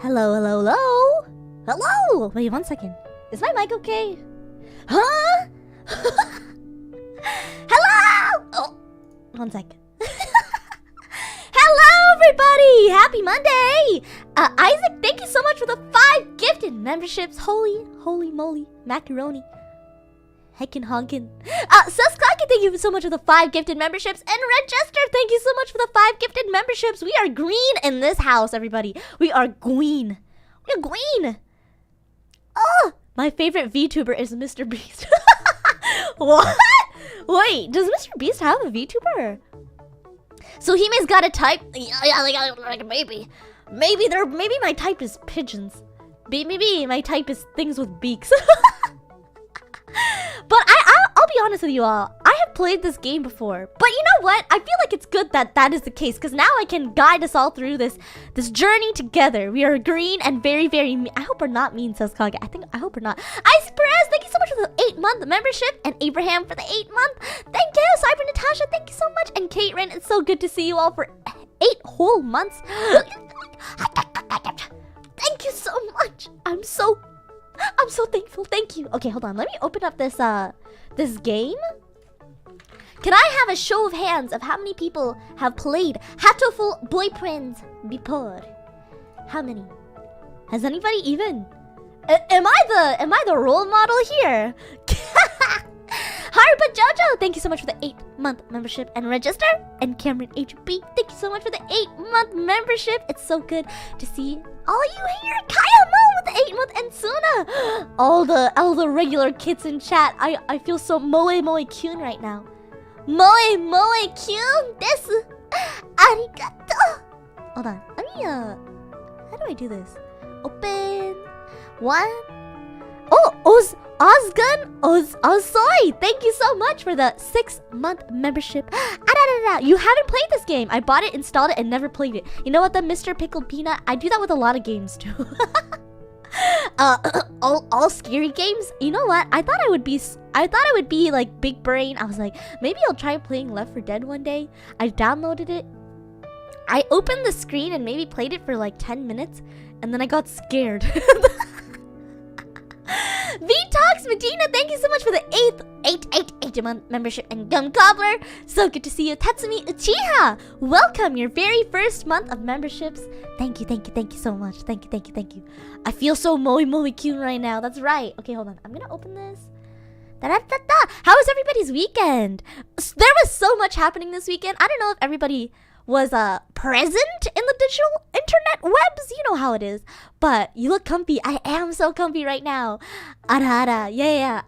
Hello, hello, hello? Hello! Wait, 1 second. Is my mic okay? Huh? Hello! Oh, 1 second. Hello, everybody! Happy Monday! Isaac, thank you so much for the 5 gifted memberships. Holy moly, macaroni. Heckin' honkin'. Suskaki, thank you so much for the 5 gifted memberships. And Register, thank you so much for the 5 gifted memberships. We are green in this house, everybody. We are green. We are green. Oh, my favorite VTuber is Mr. Beast. What? Wait, does Mr. Beast have a VTuber? So Hime's got a type. Yeah, like maybe my type is pigeons. Maybe my type is things with beaks. But I'll be honest with you all. I have played this game before. But you know what? I feel like it's good that that is the case. Because now I can guide us all through this journey together. We are green and very mean. I hope we're not mean, says Kage. I hope we're not. Isaac Perez, thank you so much for the 8-month membership. And Abraham for the 8-month. Thank you. Cyber Natasha, thank you so much. And Kate Ren, it's so good to see you all for 8 whole months. Thank you so much. I'm so thankful. Thank you. Okay, hold on. Let me open up this game. Can I have a show of hands of how many people have played Hatoful Boyfriend before? How many? Has anybody even? Am I the role model here? Harpa Jojo, thank you so much for the 8-month membership. And Register and Cameron HB, thank you so much for the 8-month membership. It's so good to see all of you here. Kaya Mo with the 8-month and Suna. All the regular kids in chat. I feel so moe kyun right now. Moe kyun desu. Arigato. Hold on. Let me how do I do this? Open 1. Oh, Ozsoy, thank you so much for the 6-month membership. You haven't played this game. I bought it, installed it, and never played it. You know what, the Mr. Pickled Peanut? I do that with a lot of games too. all scary games. You know what? I thought I would be like big brain. I was like, maybe I'll try playing Left 4 Dead one day. I downloaded it. I opened the screen and maybe played it for like 10 minutes, and then I got scared. V-Talks Medina, thank you so much for the 8th membership. And Gum Cobbler, so good to see you. Tatsumi Uchiha, welcome, your very first month of memberships. Thank you so much. Thank you. I feel so moe cute right now. That's right. Okay, hold on. I'm gonna open this. How was everybody's weekend? There was so much happening this weekend. I don't know if everybody was present in the digital internet webs. You know how it is. But you look comfy. I am so comfy right now. Ara. Yeah.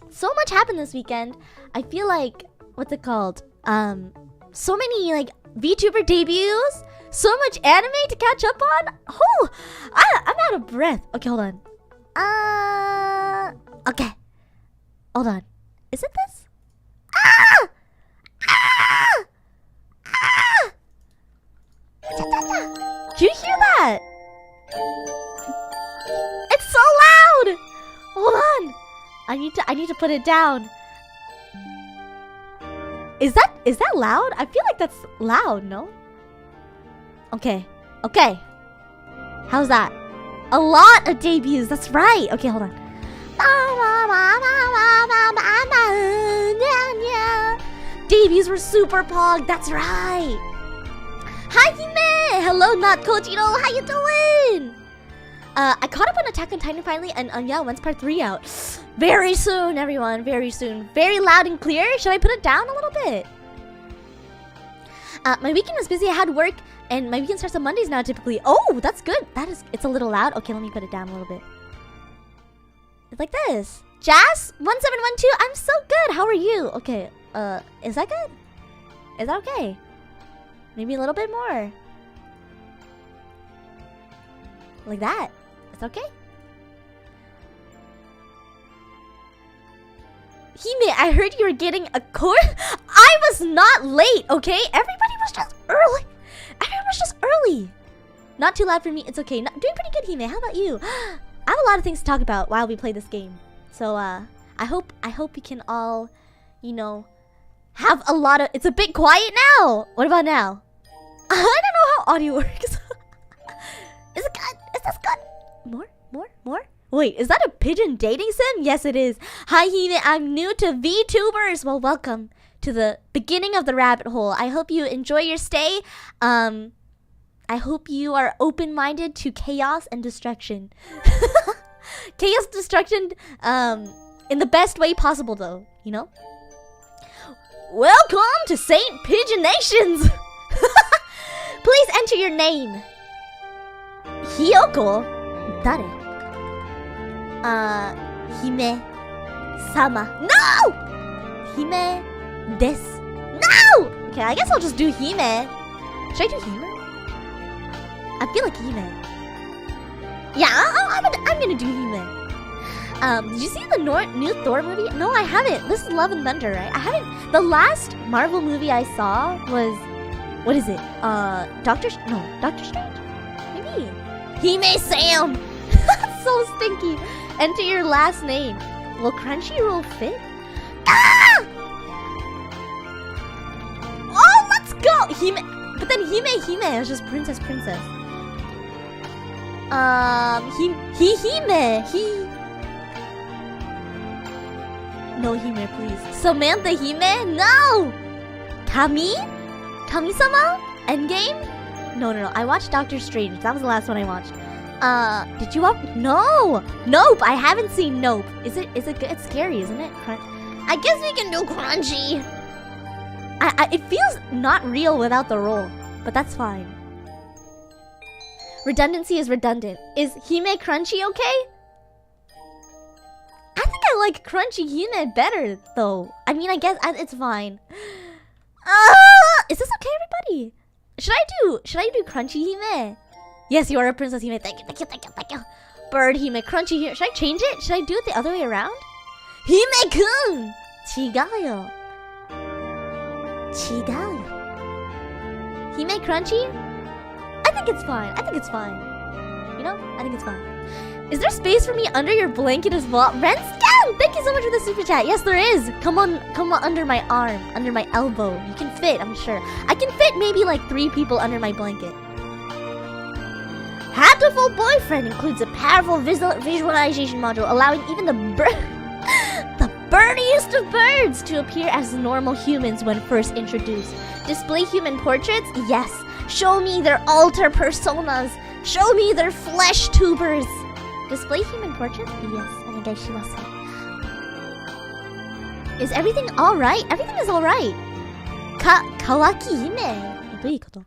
So much happened this weekend. I feel like, what's it called? So many like VTuber debuts. So much anime to catch up on. Oh, I'm out of breath. Okay, hold on. Okay. Hold on. Is it this? Do you hear that? It's so loud. Hold on. I need to put it down. Is that loud? I feel like that's loud, no? Okay. How's that? A lot of debuts. That's right. Okay, hold on. Debuts were super pog. That's right. Hi, Hime! Hello, not Kojiro. How you doing? I caught up on Attack on Titan finally, and yeah, when's part 3 out? Very soon, everyone. Very soon. Very loud and clear. Should I put it down a little bit? My weekend was busy. I had work, and my weekend starts on Mondays now, typically. Oh, that's good. It's a little loud. Okay, let me put it down a little bit. It's like this. Jazz1712. I'm so good. How are you? Okay. Is that good? Is that okay? Maybe a little bit more. Like that. It's okay? Hime, I heard you were getting a course. I was not late, okay? Everybody was just early. Everyone was just early. Not too loud for me. It's okay. Doing pretty good, Hime. How about you? I have a lot of things to talk about while we play this game. So, I hope we can all, you know, have a lot of... It's a bit quiet now. What about now? I don't know how audio works. Is it this good? More? Wait, is that a pigeon dating sim? Yes, it is. Hi, Hime. I'm new to VTubers. Well, welcome to the beginning of the rabbit hole. I hope you enjoy your stay. I hope you are open-minded to chaos and destruction. Chaos, destruction, in the best way possible, though. You know. Welcome to Saint Pigeon Nations. Please enter your name. Hiyoko. Dare? Hime sama. No! Hime desu. No! Okay, I guess I'll just do Hime. Should I do Hime? I feel like Hime. Yeah, I'm gonna do Hime. Did you see the new Thor movie? No, I haven't. This is Love and Thunder, right? I haven't. The last Marvel movie I saw was, what is it? Doctor Strange? Maybe. Hime Sam. So stinky. Enter your last name. Will Crunchyroll fit? Ah! Oh, let's go! Hime. But then Hime is just princess. No Hime, please. Samantha Hime? No! Kami-sama? Endgame? No. I watched Doctor Strange. That was the last one I watched. Did you watch? No! Nope! I haven't seen Nope. Is it good? It's scary, isn't it? I guess we can do Crunchy. It feels not real without the roll, but that's fine. Redundancy is redundant. Is Hime Crunchy okay? I think I like Crunchy Hime better, though. I mean, I guess it's fine. Is this okay, everybody? Should I do Crunchy Hime? Yes, you are a princess Hime. Thank you. Bird Hime, Crunchy Hime. Should I change it? Should I do it the other way around? Hime-kun! Chigayo. Hime Crunchy? I think it's fine. You know? I think it's fine. Is there space for me under your blanket as well? Renscan! Thank you so much for the super chat. Yes, there is. Come on under my arm, under my elbow. You can fit, I'm sure. I can fit maybe like 3 people under my blanket. Hatoful Boyfriend includes a powerful visualization module, allowing even the birdiest of birds to appear as normal humans when first introduced. Display human portraits? Yes. Show me their alter personas. Show me their flesh tubers. Display human portraits? Yes. Onegaishimasu. Is everything alright? Everything is alright. Kawaki hime. どういうこと?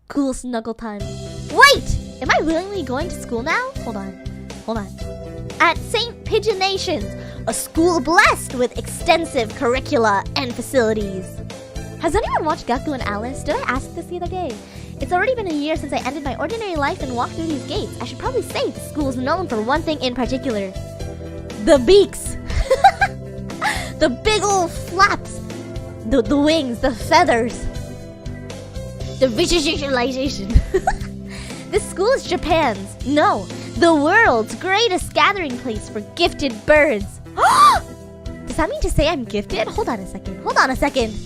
Cool snuggle time. Wait! Am I willingly going to school now? Hold on. At St. Pigeon Nations, a school blessed with extensive curricula and facilities. Has anyone watched Gaku and Alice? Did I ask this the other day? It's already been a year since I ended my ordinary life and walked through these gates. I should probably say the school is known for one thing in particular. The beaks. The big old flaps. The wings, the feathers. The visualization. This school is Japan's, no, the world's greatest gathering place for gifted birds. Does that mean to say I'm gifted? Hold on a second.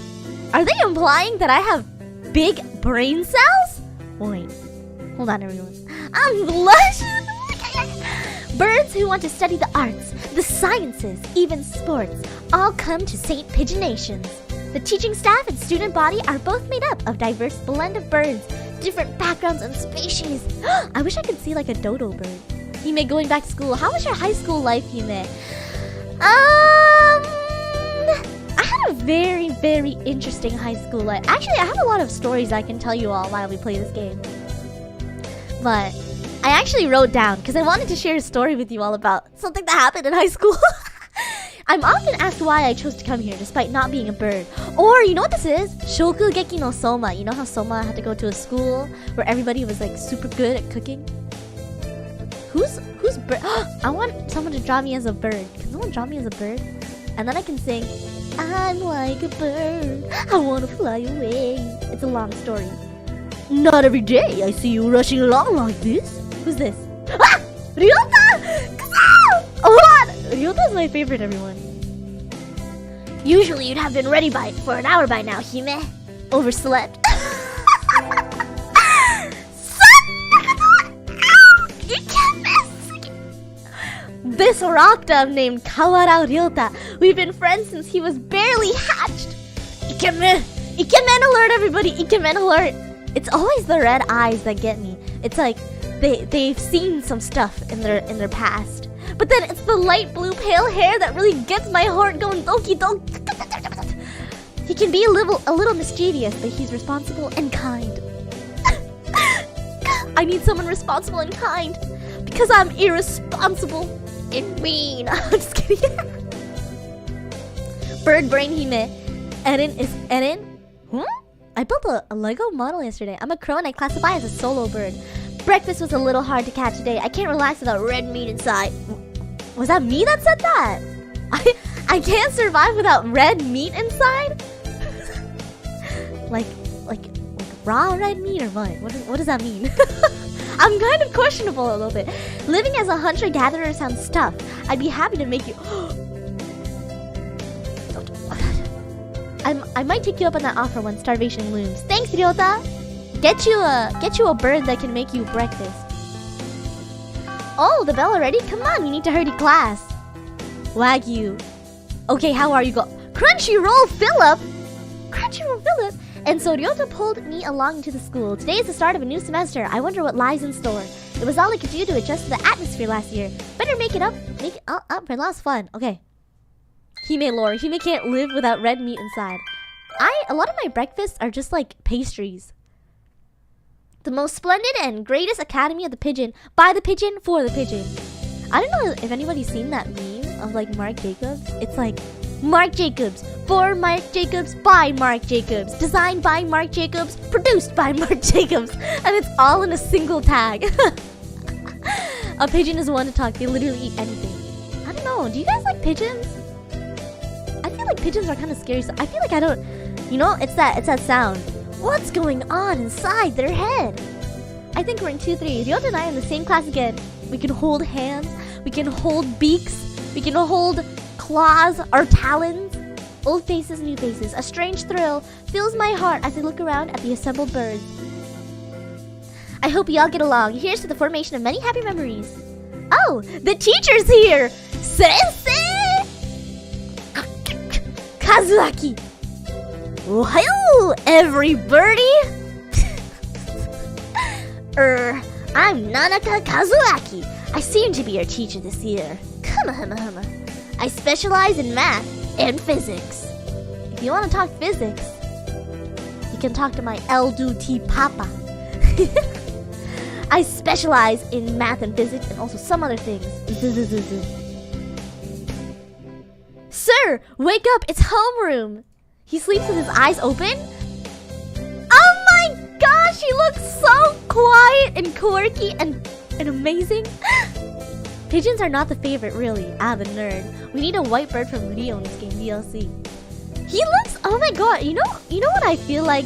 Are they implying that I have big brain cells? Wait, hold on everyone. I'm blushing. Birds who want to study the arts, the sciences, even sports, all come to St. Pigeon Nations. The teaching staff and student body are both made up of diverse blend of birds, different backgrounds and species. I wish I could see like a dodo bird. Hime, going back to school. How was your high school life, Hime? I had a very, very interesting high school life. Actually, I have a lot of stories I can tell you all while we play this game. But I actually wrote down because I wanted to share a story with you all about something that happened in high school. I'm often asked why I chose to come here despite not being a bird. Or, you know what this is? Shokugeki no Soma. You know how Soma had to go to a school where everybody was like super good at cooking? Who's bird? I want someone to draw me as a bird. Can someone draw me as a bird? And then I can sing, I'm like a bird, I want to fly away. It's a long story. Not every day I see you rushing along like this. Who's this? Ah! Ryota! Hold on! Ryota is my favorite, everyone. Usually you'd have been ready for an hour by now, Hime. Overslept. this rock dove named Kawara Ryota. We've been friends since he was barely hatched. Ikemen! Ikemen alert, everybody! Ikemen alert! It's always the red eyes that get me. It's like they've seen some stuff in their past. But then it's the light blue pale hair that really gets my heart going doki doki. He can be a little mischievous, but he's responsible and kind. I need someone responsible and kind because I'm irresponsible and mean. I'm just kidding. Bird brain Hime. Erin? I built a Lego model yesterday. I'm a crow and I classify as a solo bird. Breakfast was a little hard to catch today. I can't relax without red meat inside. Was that me that said that? I can't survive without red meat inside? like raw red meat or what? What does that mean? I'm kind of questionable a little bit. Living as a hunter-gatherer sounds tough. I'd be happy to make you... I might take you up on that offer when starvation looms. Thanks, Ryota. Get you a bird that can make you breakfast. Oh, the bell already? Come on, you need to hurry to class. Wagyu. Okay, how are you Crunchyroll Philip. And so Ryota pulled me along to the school. Today is the start of a new semester. I wonder what lies in store. It was all I could do to adjust to the atmosphere last year. Better make it up for lost fun. Okay. Hime lore. Hime can't live without red meat inside. A lot of my breakfasts are just like pastries. The most splendid and greatest academy of the pigeon. By the pigeon, for the pigeon. I don't know if anybody's seen that meme of like Marc Jacobs. It's like Marc Jacobs, for Marc Jacobs, by Marc Jacobs, designed by Marc Jacobs, produced by Marc Jacobs, and it's all in a single tag. A pigeon is one to talk. They literally eat anything. I don't know. Do you guys like pigeons? I feel like pigeons are kind of scary. So I feel like I don't. You know, it's that sound. What's going on inside their head? I think we're in 2-3. Ryota and I are in the same class again. We can hold hands. We can hold beaks. We can hold claws or talons. Old faces, new faces. A strange thrill fills my heart as I look around at the assembled birds. I hope you all get along. Here's to the formation of many happy memories. Oh, the teacher's here! Sensei! Kazuaki! Ohayo, every birdie! I'm Nanaka Kazuaki. I seem to be your teacher this year. I specialize in math and physics. If you want to talk physics, you can talk to my L-Duty Papa. I specialize in math and physics and also some other things. Sir, wake up, it's homeroom. He sleeps with his eyes open? Oh my gosh, he looks so quiet and quirky and amazing. Pigeons are not the favorite, really. The nerd. We need a white bird from Rio in this game DLC. He looks, oh my god, you know what I feel like?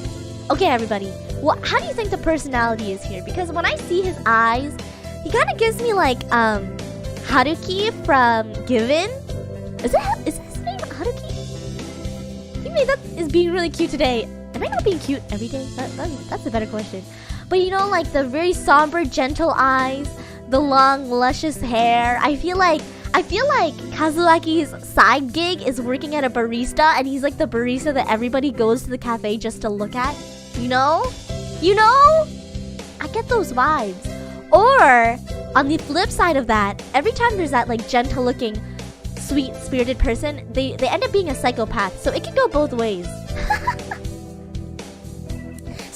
Okay, everybody, how do you think the personality is here? Because when I see his eyes, he kind of gives me like, Haruki from Given. Is his name Haruki? That is being really cute today. Am I not being cute every day? That's a better question. But you know, like the very somber, gentle eyes, the long, luscious hair. I feel like Kazuaki's side gig is working at a barista, and he's like the barista that everybody goes to the cafe just to look at. You know? I get those vibes. Or on the flip side of that, every time there's that like gentle-looking, sweet-spirited person, they end up being a psychopath. So it can go both ways.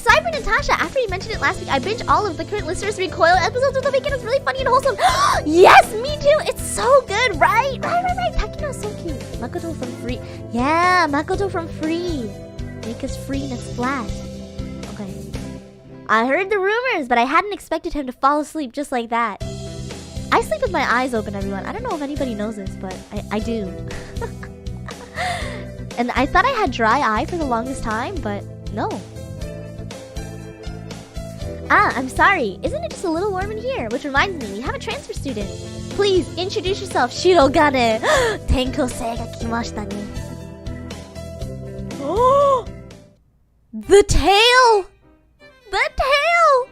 Cyber Natasha, after you mentioned it last week, I binged all of the current Listeners Recoil episodes of the weekend. It's really funny and wholesome. Yes, me too. It's so good, right? Right. Takino's so cute. Makoto from Free. Yeah, Makoto from Free. Make us free next flash. Okay. I heard the rumors, but I hadn't expected him to fall asleep just like that. I sleep with my eyes open, everyone. I don't know if anybody knows this, but I do. And I thought I had dry eye for the longest time, but no. I'm sorry. Isn't it just a little warm in here? Which reminds me, we have a transfer student. Please, introduce yourself. Shirogane. Tenkosei ga kimashita ne. Oh! The tail! The tail!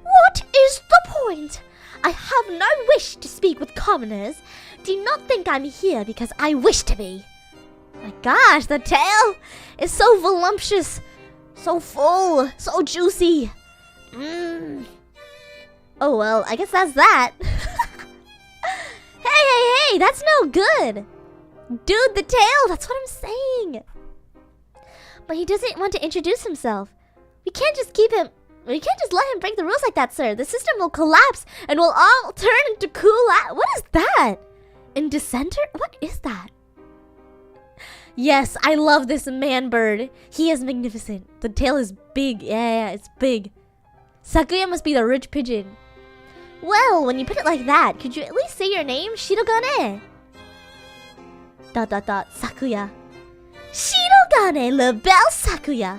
What is the point? I have no wish to speak with commoners. Do not think I'm here because I wish to be. My gosh, the tail is so voluptuous, so full, so juicy. Oh well, I guess that's that. Hey, that's no good. Dude, the tail, that's what I'm saying. But he doesn't want to introduce himself. We can't just let him break the rules like that, sir. The system will collapse and we'll all turn into what is that? In dissenter? What is that? Yes, I love this man bird. He is magnificent. The tail is big. Yeah, it's big. Sakuya must be the rich pigeon. Well, when you put it like that, could you at least say your name? Shirogane. ... Sakuya. Shirogane, le belle Sakuya.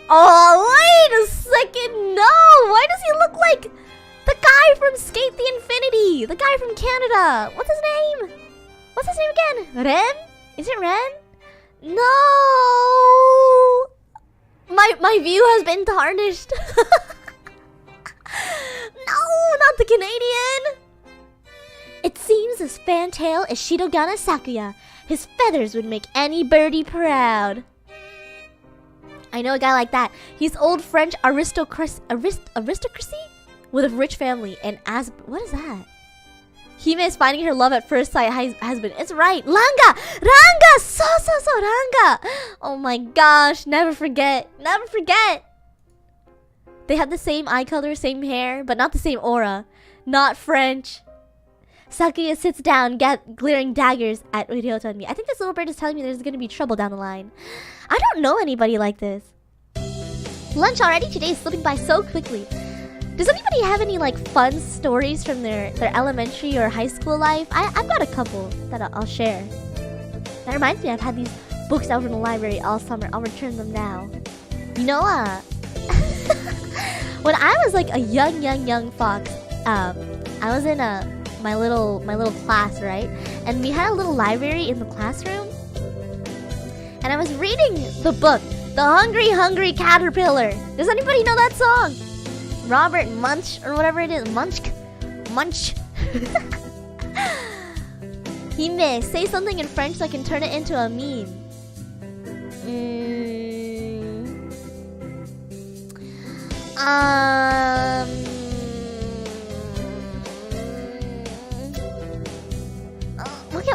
Oh, wait a second. No, why does he look like the guy from Skate the Infinity? The guy from Canada. What's his name? What's his name again? Ren? Is it Ren? No. My view has been tarnished. No, not the Canadian. It seems this fantail is Shirogane Sakuya. His feathers would make any birdie proud. I know a guy like that. He's old French aristocracy with a rich family and what is that? Hime is finding her love at first sight husband. It's right. Ranga! So, Ranga! Oh my gosh, never forget. Never forget. They have the same eye color, same hair, but not the same aura. Not French. Sakuya sits down, glaring daggers at Ryoto and me. I think this little bird is telling me there's gonna be trouble down the line. I don't know anybody like this. Lunch already? Today is slipping by so quickly. Does anybody have any like fun stories from their elementary or high school life? I've got a couple that I'll share. That reminds me, I've had these books out in the library all summer. I'll return them now. You know, when I was like a young fox, I was in my little class, right? And we had a little library in the classroom. And I was reading the book, The Hungry Caterpillar. Does anybody know that song? Robert Munch or whatever it is. Munch. Hime, say something in French so I can turn it into a meme.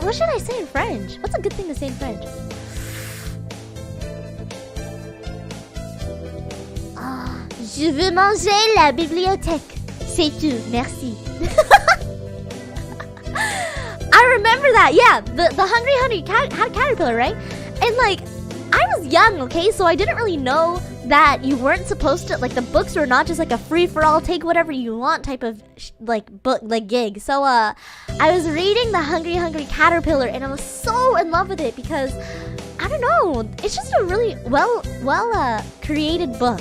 What should I say in French? What's a good thing to say in French? Je veux manger la bibliothèque. C'est tout. Merci. I remember that. Yeah, the hungry caterpillar, right? And like, I was young, okay, so I didn't really know that you weren't supposed to, like, the books were not just like a free-for-all, take whatever you want type of book, like gig. So I was reading the hungry caterpillar and I was so in love with it because I don't know, it's just a really well created book.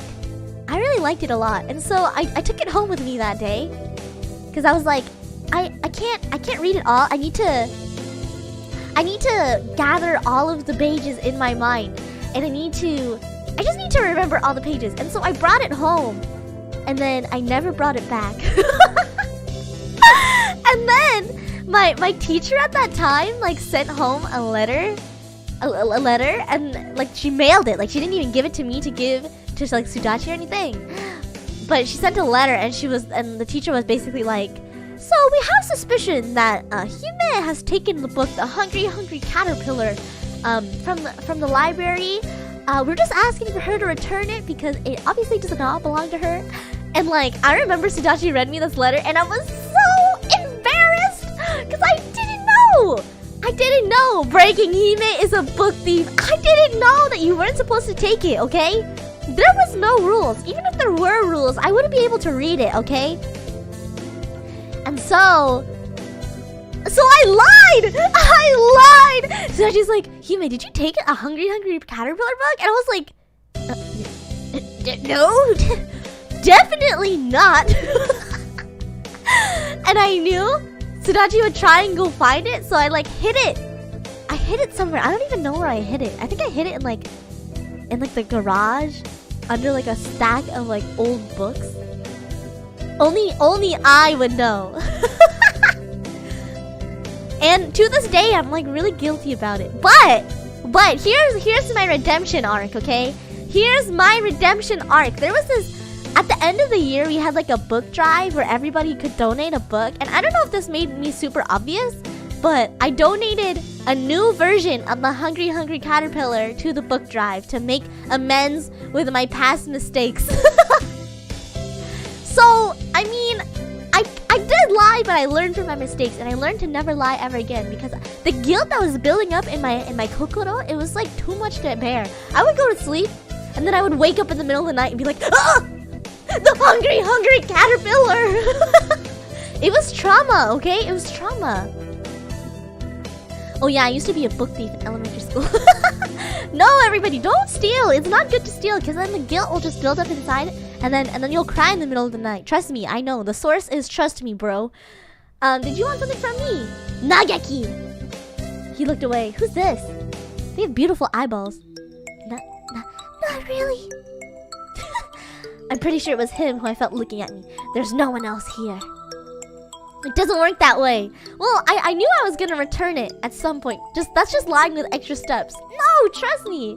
I really liked it a lot, and so I took it home with me that day because I was like, I can't read it all. I need to gather all of the pages in my mind, and I just need to remember all the pages. And so I brought it home, and then I never brought it back. And then my teacher at that time like sent home a letter, and like she mailed it. Like she didn't even give it to me to give to like Sudachi or anything, but she sent a letter, and the teacher was basically like, so we have suspicion that Hime has taken the book The Hungry Caterpillar from the library. We're just asking for her to return it because it obviously does not belong to her. And like, I remember Sudachi read me this letter and I was so embarrassed because I didn't know Breaking Hime is a book thief. I didn't know that you weren't supposed to take it, okay? There was no rules. Even if there were rules, I wouldn't be able to read it, okay? And so I lied! So she's like, Hime, did you take a hungry caterpillar book? And I was like, no, definitely not. And I knew Sudachi would try and go find it, so I like hid it. I hid it somewhere. I don't even know where I hid it. I think I hid it in like the garage, under like a stack of like old books. Only I would know. And to this day, I'm like really guilty about it. But here's my redemption arc, okay? Here's my redemption arc. There was this, at the end of the year, we had like a book drive where everybody could donate a book. And I don't know if this made me super obvious, but I donated a new version of the Hungry Hungry Caterpillar to the book drive to make amends with my past mistakes. So, I mean, I did lie, but I learned from my mistakes, and I learned to never lie ever again because the guilt that was building up in my kokoro, it was like too much to bear. I would go to sleep, and then I would wake up in the middle of the night and be like, ah! The Hungry Hungry Caterpillar! It was trauma, okay? It was trauma. Oh yeah, I used to be a book thief in elementary school. No, everybody, don't steal. It's not good to steal because then the guilt will just build up inside, and then you'll cry in the middle of the night. Trust me, I know. The source is trust me, bro. Did you want something from me? Nageki. He looked away. Who's this? They have beautiful eyeballs. Not really. I'm pretty sure it was him who I felt looking at me. There's no one else here. It doesn't work that way. Well, I knew I was gonna return it at some point. That's just lying with extra steps. No, trust me.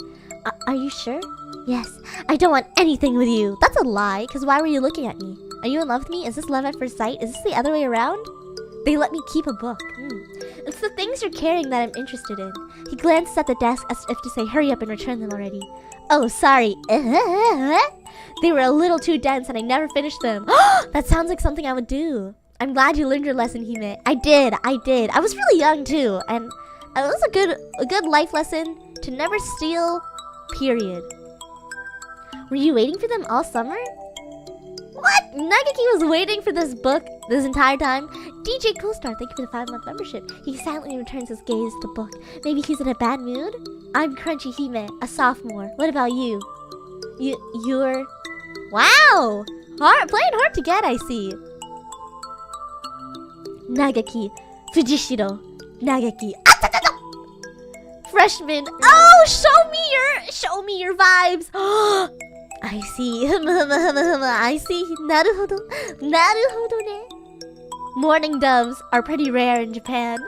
Are you sure? Yes. I don't want anything with you. That's a lie, because why were you looking at me? Are you in love with me? Is this love at first sight? Is this the other way around? They let me keep a book. It's the things you're carrying that I'm interested in. He glances at the desk as if to say, hurry up and return them already. Oh, sorry. They were a little too dense and I never finished them. That sounds like something I would do. I'm glad you learned your lesson, Hime. I did. I was really young too, and it was a good life lesson to never steal, period. Were you waiting for them all summer? What? Nageki was waiting for this book this entire time? DJ Coolstar, thank you for the 5-month membership. He silently returns his gaze to book. Maybe he's in a bad mood? I'm Crunchy Hime, a sophomore. What about you? You're... Wow! Playing hard to get, I see. Nageki. Fujishiro. Nageki. Freshman. Oh, show me your vibes. I see. I see. Naruhodo. Naruhodo ne. Morning doves are pretty rare in Japan.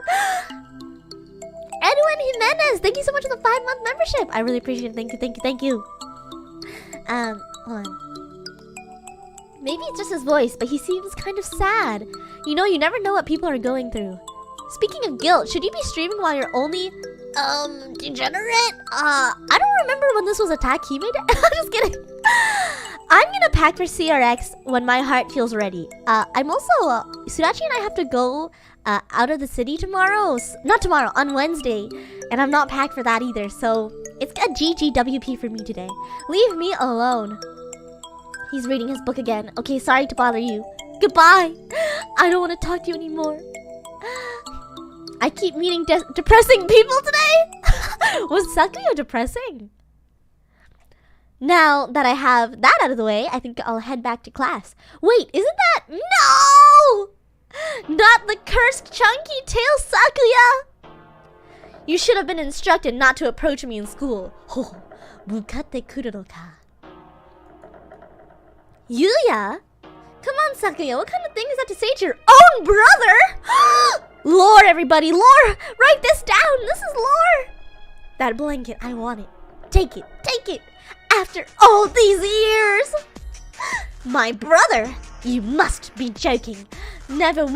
Edwin Jimenez, thank you so much for the 5-month membership. I really appreciate it. Thank you. Hold on. Maybe it's just his voice, but he seems kind of sad. You know, you never know what people are going through. Speaking of guilt, should you be streaming while you're only, degenerate? I don't remember when this was a Hime Day. I'm just kidding. I'm gonna pack for CRX when my heart feels ready. I'm also, Sudachi and I have to go, out of the city tomorrow. Not tomorrow, on Wednesday. And I'm not packed for that either, so it's a GGWP for me today. Leave me alone. He's reading his book again. Okay, sorry to bother you. Goodbye. I don't want to talk to you anymore. I keep meeting depressing people today. Was Sakuya depressing? Now that I have that out of the way, I think I'll head back to class. Wait, isn't that... No! Not the cursed chunky tail Sakuya! You should have been instructed not to approach me in school. Oh, bukatte kuru no ka. Yuya? Come on, Sakuya, what kind of thing is that to say to your own brother? Lore, everybody, lore! Write this down, this is lore! That blanket, I want it. Take it, after all these years! My brother? You must be joking. You've never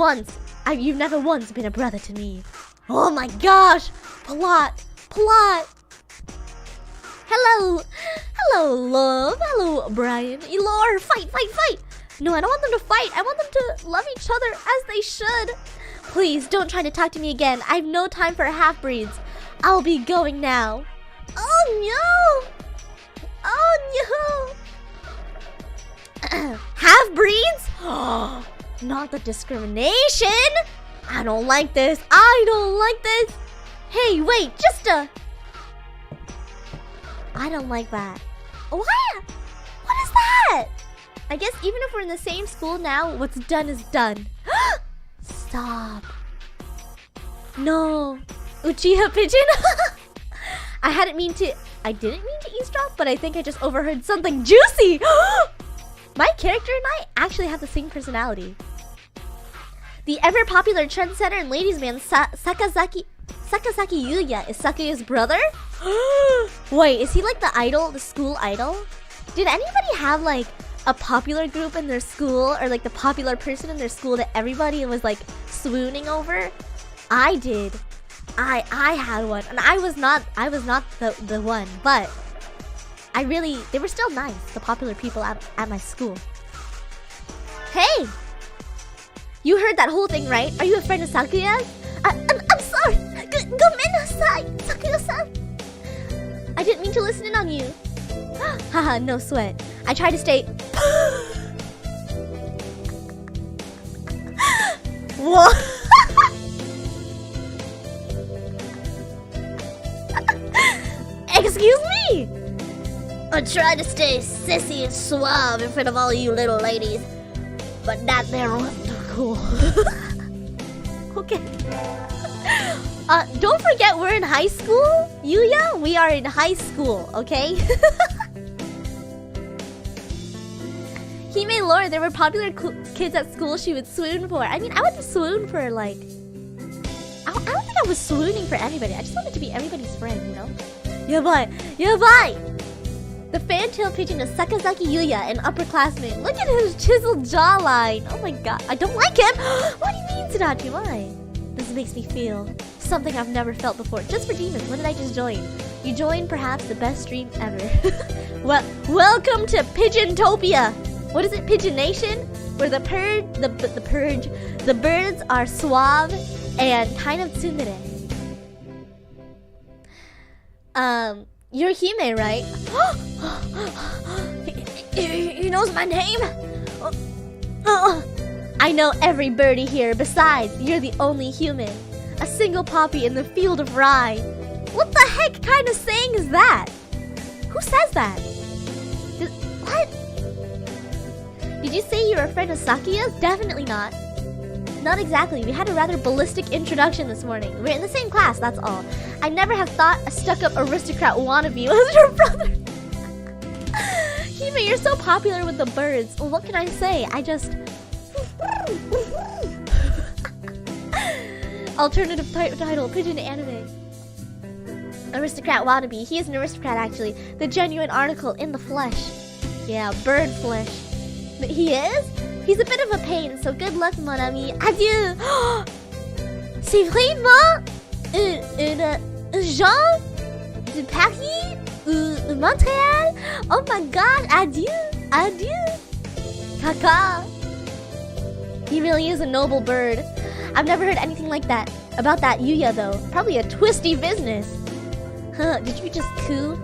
once been a brother to me. Oh my gosh! Plot! Hello, love. Hello, Brian. Elor, fight. No, I don't want them to fight. I want them to love each other as they should. Please, don't try to talk to me again. I have no time for half-breeds. I'll be going now. Oh, no. Half-breeds? Not the discrimination. I don't like this. Hey, wait, I don't like that. What is that? I guess even if we're in the same school now, what's done is done. Stop. No. Uchiha pigeon? I didn't mean to eavesdrop, but I think I just overheard something juicy. My character and I actually have the same personality. The ever-popular trendsetter and ladies' man Sakazaki Yuya is Sakuya's brother? Wait, is he like the idol, the school idol? Did anybody have like a popular group in their school, or like the popular person in their school that everybody was like swooning over? I did. I had one, and I was not the one, but they were still nice, the popular people at my school. Hey! You heard that whole thing, right? Are you a friend of Sakuya's? I'm sorry! Gomenasai, Sakuya-san! I didn't mean to listen in on you. Haha, no sweat. I try to stay... What? Excuse me? I try to stay sissy and suave in front of all you little ladies, but that there wasn't cool. Okay. Don't forget we're in high school, Yuya. We are in high school, okay? Hime lore, there were popular kids at school she would swoon for. I mean, I would swoon for like... I don't think I was swooning for anybody. I just wanted to be everybody's friend, you know? Yabai! Yabai! The fantail pigeon is Sakazaki Yuya, an upperclassman. Look at his chiseled jawline. Oh my god. I don't like him. What do you mean, Sudachi? Why? This makes me feel something I've never felt before. Just for demons. What did I just join? You joined perhaps the best stream ever. Well, welcome to Pigeontopia. What is it? Pigeon Nation? Where the birds are suave and kind of tsundere. You're Hime, right? He knows my name? I know every birdie here. Besides, you're the only human. A single poppy in the field of rye. What the heck kind of saying is that? Who says that? What? Did you say you're a friend of Sakuya's? Definitely not. Not exactly. We had a rather ballistic introduction this morning. We're in the same class, that's all. I never have thought a stuck-up aristocrat wannabe was your brother. Hime, you're so popular with the birds. Well, what can I say? I just... Alternative title, Pigeon Anime. Aristocrat wannabe. He is an aristocrat, actually. The genuine article in the flesh. Yeah, bird flesh. But he is? He's a bit of a pain, so good luck, mon ami. Adieu! C'est vraiment Jean de Paris ou Montréal? Oh my god, adieu! Adieu! Kaka! He really is a noble bird. I've never heard anything like that. About that Yuya, though. Probably a twisty business. Huh, did you just coo?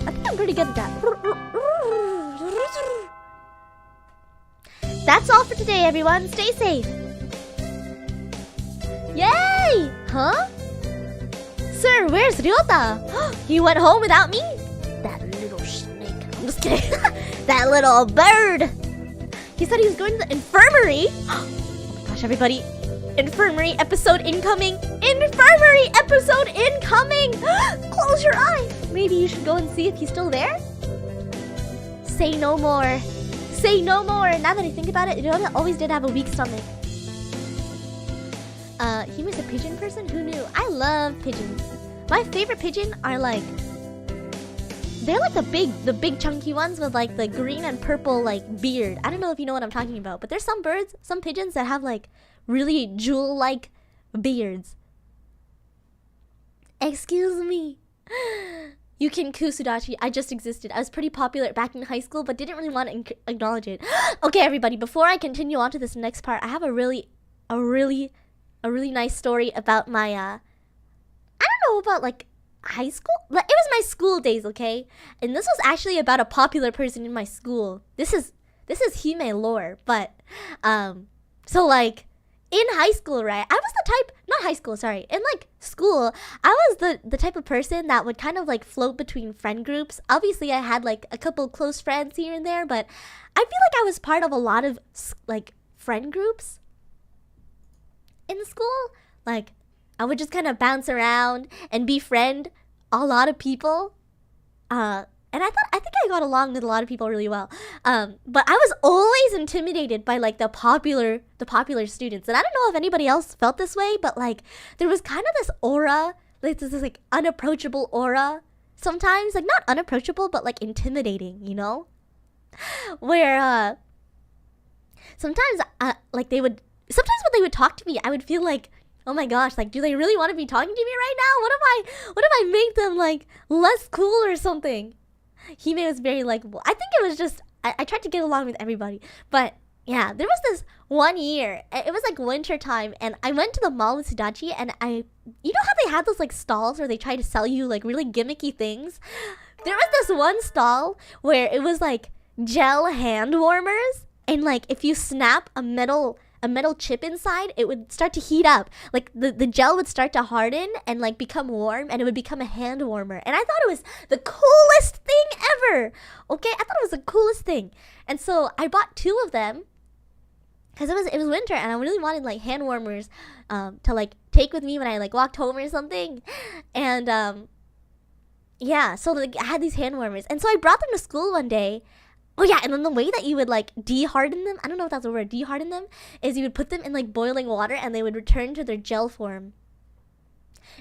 I think I'm pretty good at that. That's all for today, everyone. Stay safe. Yay! Huh? Sir, where's Ryota? He went home without me? That little snake. I'm just kidding. That little bird. He said he was going to the infirmary. Oh my gosh, everybody. Infirmary episode incoming. Infirmary episode incoming. Close your eyes. Maybe you should go and see if he's still there. Say no more. Say no more. Now that I think about it, Ryota always did have a weak stomach. He was a pigeon person? Who knew? I love pigeons. My favorite pigeon are like... They're like the big chunky ones with like the green and purple like beard. I don't know if you know what I'm talking about, but there's some birds, some pigeons that have like really jewel-like beards. Excuse me. You can coo, Sudachi. I just existed. I was pretty popular back in high school, but didn't really want to acknowledge it. Okay, everybody, before I continue on to this next part, I have a really nice story about my, I don't know about, like, high school? It was my school days, okay? And this was actually about a popular person in my school. This is Hime lore, but, so, like, in high school, right? I was the type, not high school, sorry. In, like, school, I was the type of person that would kind of, like, float between friend groups. Obviously, I had, like, a couple close friends here and there, but I feel like I was part of a lot of, like, friend groups in school. Like, I would just kind of bounce around and befriend a lot of people. And and I think I got along with a lot of people really well. But I was always intimidated by like the popular students, and I don't know if anybody else felt this way, but like there was kind of this aura, like this like unapproachable aura. Sometimes like not unapproachable, but like intimidating, you know, where sometimes like sometimes when they would talk to me, I would feel like, oh my gosh, like, do they really want to be talking to me right now? What if I make them like less cool or something? Hime was very likable. I think it was just I tried to get along with everybody. But yeah, there was this one year, it was like winter time, and I went to the mall with Sudachi, and you know how they had those like stalls where they try to sell you like really gimmicky things? There was this one stall where it was like gel hand warmers, and like if you snap a metal chip inside, it would start to heat up. Like the gel would start to harden and like become warm, and it would become a hand warmer. And I thought it was the coolest thing ever. Okay, I thought it was the coolest thing. And so I bought 2 of them because it was winter, and I really wanted like hand warmers to like take with me when I like walked home or something. And yeah, so like I had these hand warmers, and so I brought them to school one day. Oh yeah, and then the way that you would like de-harden them, I don't know if that's a word, de-harden them, is you would put them in like boiling water and they would return to their gel form.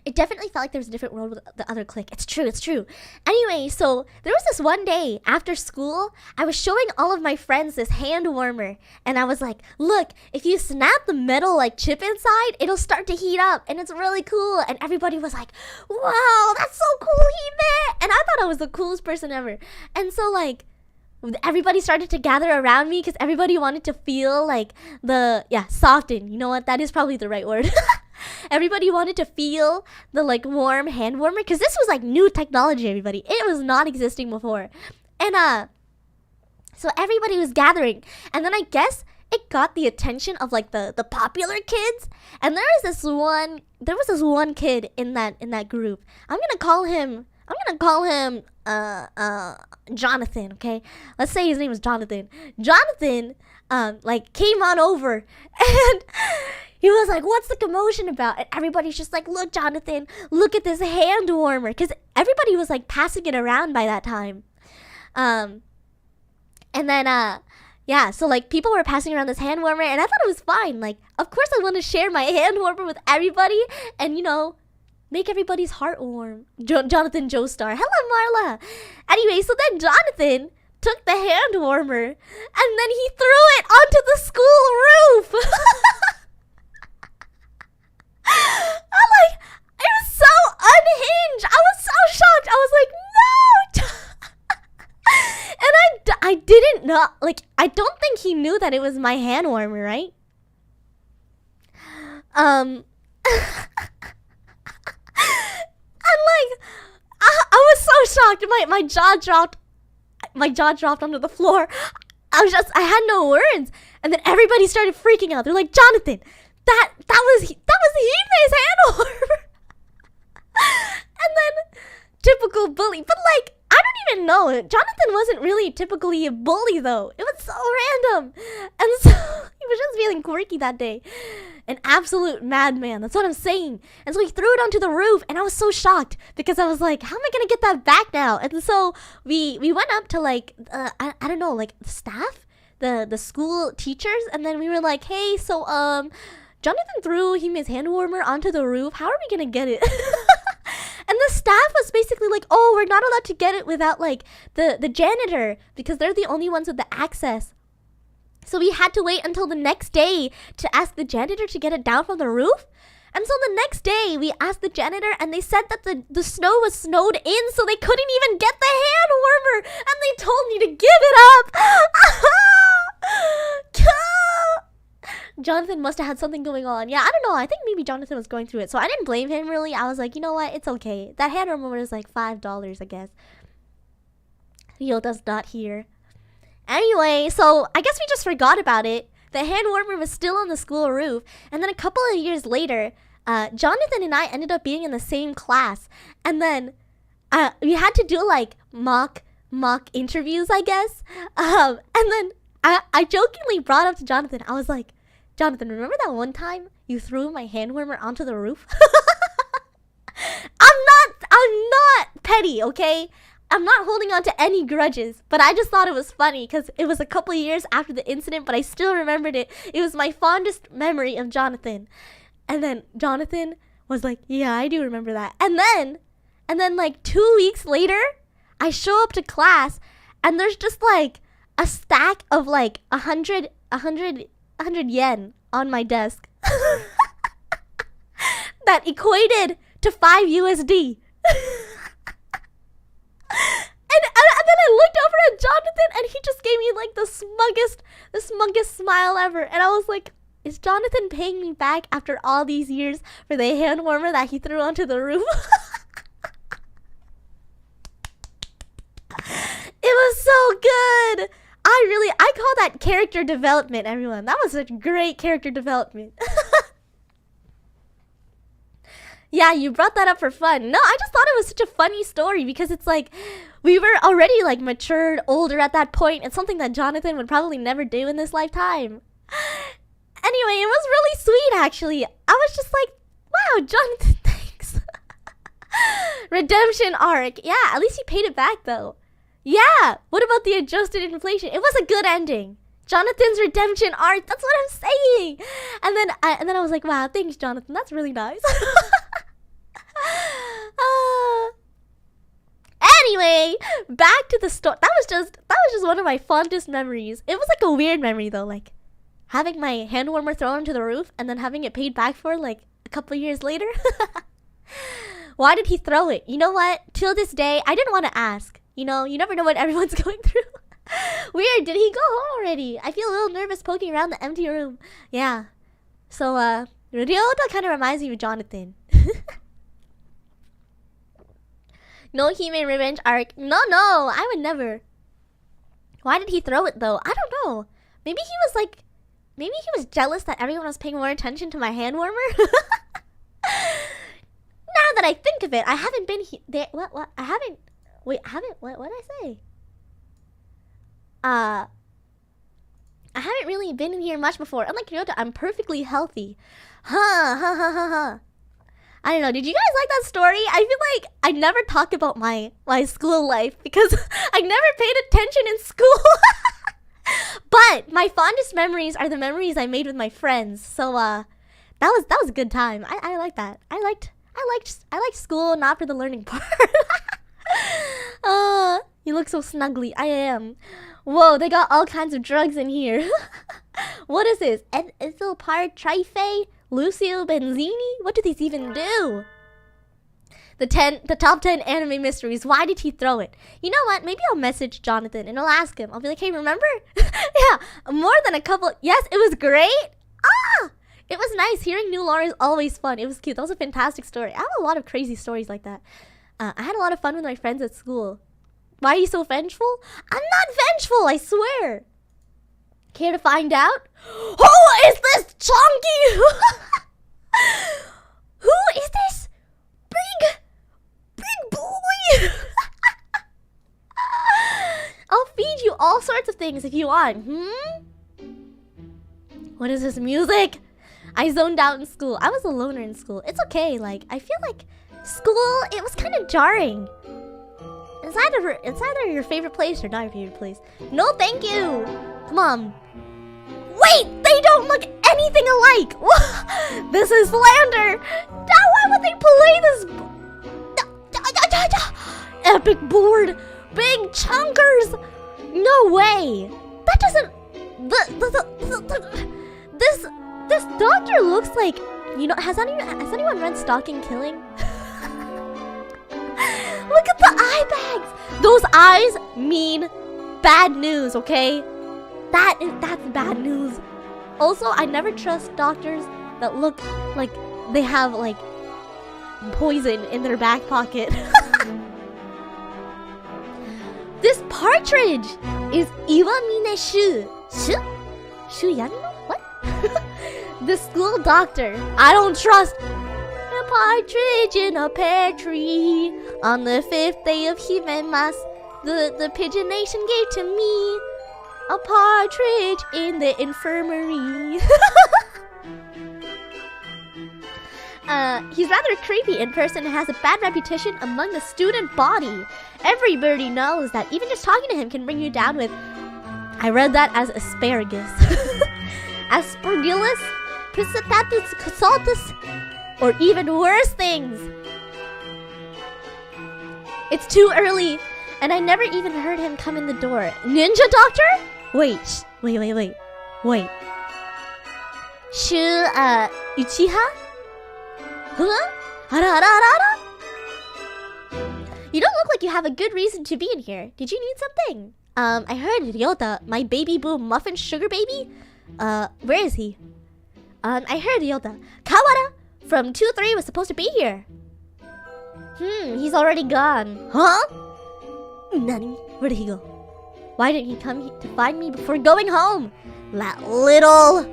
It definitely felt like there was a different world with the other clique. It's true. Anyway, so there was this one day after school, I was showing all of my friends this hand warmer, and I was like, look, if you snap the metal like chip inside, it'll start to heat up, and it's really cool. And everybody was like, wow, that's so cool, Hime! And I thought I was the coolest person ever. And so like, everybody started to gather around me because everybody wanted to feel like soften. You know what? That is probably the right word. Everybody wanted to feel the like warm hand warmer because this was like new technology, everybody. It was not existing before. And so everybody was gathering. And then I guess it got the attention of like the popular kids. And there was this one kid in that group. I'm gonna call him Jonathan, okay? Let's say his name is Jonathan. Jonathan, like, came on over, and he was like, what's the commotion about? And everybody's just like, look, Jonathan, look at this hand warmer. Because everybody was, like, passing it around by that time. And then, yeah, so, like, people were passing around this hand warmer, and I thought it was fine. Like, of course I want to share my hand warmer with everybody, and, you know, make everybody's heart warm. Jonathan Joestar. Hello, Marla. Anyway, so then Jonathan took the hand warmer, and then he threw it onto the school roof. I'm like, it was so unhinged. I was so shocked. I was like, no. And I didn't know, like, I don't think he knew that it was my hand warmer, right? And like, I was so shocked. My jaw dropped. My jaw dropped onto the floor. I had no words. And then everybody started freaking out. They're like, Jonathan, that was Hime's hand warmer. And then typical bully. But like, I don't even know. Jonathan wasn't really typically a bully though. It was so random. And so he was just feeling quirky that day. An absolute madman. That's what I'm saying. And so he threw it onto the roof, and I was so shocked because I was like, how am I gonna get that back now? And so we went up to like I don't know, like the staff, the school teachers, and then we were like, hey, so Jonathan threw his hand warmer onto the roof. How are we gonna get it? And the staff was basically like, oh, we're not allowed to get it without like the janitor because they're the only ones with the access. So we had to wait until the next day to ask the janitor to get it down from the roof. And so the next day we asked the janitor, and they said that the snow was snowed in, so they couldn't even get the hand warmer. And they told me to give it up. Jonathan must have had something going on. Yeah, I don't know. I think maybe Jonathan was going through it. So I didn't blame him really. I was like, you know what? It's okay. That hand warmer was like $5, I guess. Yoda's not here. Anyway, so I guess we just forgot about it. The hand warmer was still on the school roof. And then a couple of years later, Jonathan and I ended up being in the same class. And then we had to do like mock interviews, I guess. And then I jokingly brought up to Jonathan. I was like, Jonathan, remember that one time you threw my hand warmer onto the roof? I'm not petty, okay? I'm not holding on to any grudges, but I just thought it was funny because it was a couple of years after the incident, but I still remembered it. It was my fondest memory of Jonathan. And then Jonathan was like, yeah, I do remember that. And then like 2 weeks later, I show up to class and there's just like a stack of like 100 yen on my desk. That equated to 5 USD. And then I looked over at Jonathan and he just gave me like the smuggest smile ever. And I was like, is Jonathan paying me back after all these years for the hand warmer that he threw onto the roof? It was so good. I call that character development, everyone. That was such great character development. Yeah, you brought that up for fun. No, I just thought it was such a funny story because it's like we were already like matured, older at that point. It's something that Jonathan would probably never do in this lifetime. Anyway, it was really sweet actually. I was just like, wow, Jonathan, thanks. Redemption arc. Yeah, at least he paid it back though. Yeah, what about the adjusted inflation? It was a good ending. Jonathan's redemption arc. That's what I'm saying. And then I was like, wow, thanks, Jonathan. That's really nice. Anyway, back to the story. That was just one of my fondest memories. It was like a weird memory though, like having my hand warmer thrown onto the roof and then having it paid back for like a couple years later. Why did he throw it? You know what? Till this day, I didn't want to ask. You know, you never know what everyone's going through. Weird, did he go home already? I feel a little nervous poking around the empty room. Yeah. So, Ryota kind of reminds me of Jonathan. No Hime revenge arc. No, I would never. Why did he throw it though? I don't know. Maybe he was jealous that everyone was paying more attention to my hand warmer. Now that I think of it, I haven't been there. What? I haven't. Wait, what did I say? I haven't really been in here much before. Unlike Ryota, I'm perfectly healthy. Huh. I don't know. Did you guys like that story? I feel like I never talk about my school life because I never paid attention in school. But my fondest memories are the memories I made with my friends. So that was a good time. I like that. I liked school, not for the learning part. You look so snuggly. I am. Whoa, they got all kinds of drugs in here. What is this? Ethyl trife? Lucio Benzini? What do these even do? The top 10 anime mysteries. Why did he throw it? You know what? Maybe I'll message Jonathan and I'll ask him. I'll be like, hey, remember? Yeah, more than a couple. Yes, it was great. It was nice. Hearing new lore is always fun. It was cute. That was a fantastic story. I have a lot of crazy stories like that. I had a lot of fun with my friends at school. Why are you so vengeful? I'm not vengeful, I swear. Care to find out? Who is this chunky? Who is this big boy? I'll feed you all sorts of things if you want. What is this music? I zoned out in school. I was a loner in school. It's okay. Like, I feel like school, it was kind of jarring. It's either your favorite place or not your favorite place. No, thank you. Come on. Wait, they don't look anything alike. This is slander. Why would they play this? Epic board. Big chunkers. No way. That doesn't... This doctor looks like... You know, has anyone read Stalking Killing? Look at the eye bags. Those eyes mean bad news, okay? That's bad news. Also, I never trust doctors that look like they have like poison in their back pocket. This partridge is Iwamine Shu. Shu Yanino? What? The school doctor. I don't trust. A partridge in a pear tree. On the 5th day of Himemas, the pigeon nation gave to me a partridge in the infirmary. He's rather creepy in person and has a bad reputation among the student body. Everybody knows that even just talking to him can bring you down with... I read that as asparagus. Aspergillus, Piscatatus, Casaltus, or even worse things. It's too early, and I never even heard him come in the door. Ninja doctor? Wait. Uchiha? Huh? Hara? You don't look like you have a good reason to be in here. Did you need something? I heard Ryota, my baby boo muffin sugar baby. Where is he? I heard Ryota. Kawara from 2-3 was supposed to be here. He's already gone. Huh? Nani? Where did he go? Why didn't he come to find me before going home? That little...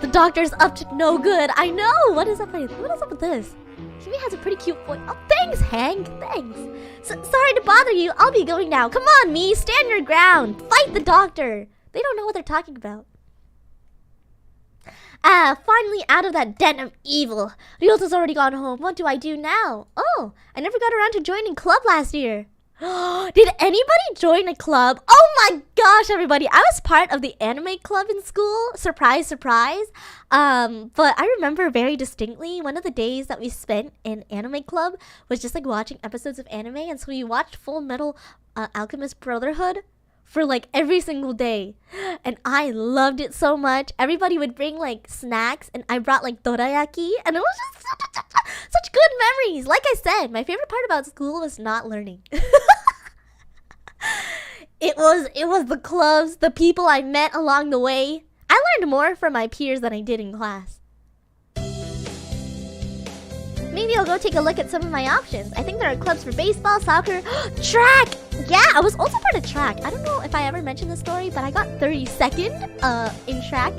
The doctor's up to no good. I know. What is up with this? Kimi has a pretty cute voice. Oh, thanks, Hank. Thanks. Sorry to bother you. I'll be going now. Come on, me. Stand your ground. Fight the doctor. They don't know what they're talking about. Finally out of that den of evil. Ryota's already gone home. What do I do now? Oh, I never got around to joining club last year. Did anybody join a club? Oh my gosh, everybody. I was part of the anime club in school. Surprise, surprise. But I remember very distinctly one of the days that we spent in anime club was just like watching episodes of anime. And so we watched Full Metal Alchemist Brotherhood for like every single day. And I loved it so much. Everybody would bring like snacks and I brought like dorayaki. And it was just such good memories. Like I said, my favorite part about school was not learning. It was the clubs, the people I met along the way. I learned more from my peers than I did in class. Maybe I'll go take a look at some of my options. I think there are clubs for baseball, soccer, track! Yeah, I was also part of track. I don't know if I ever mentioned this story, but I got 32nd in track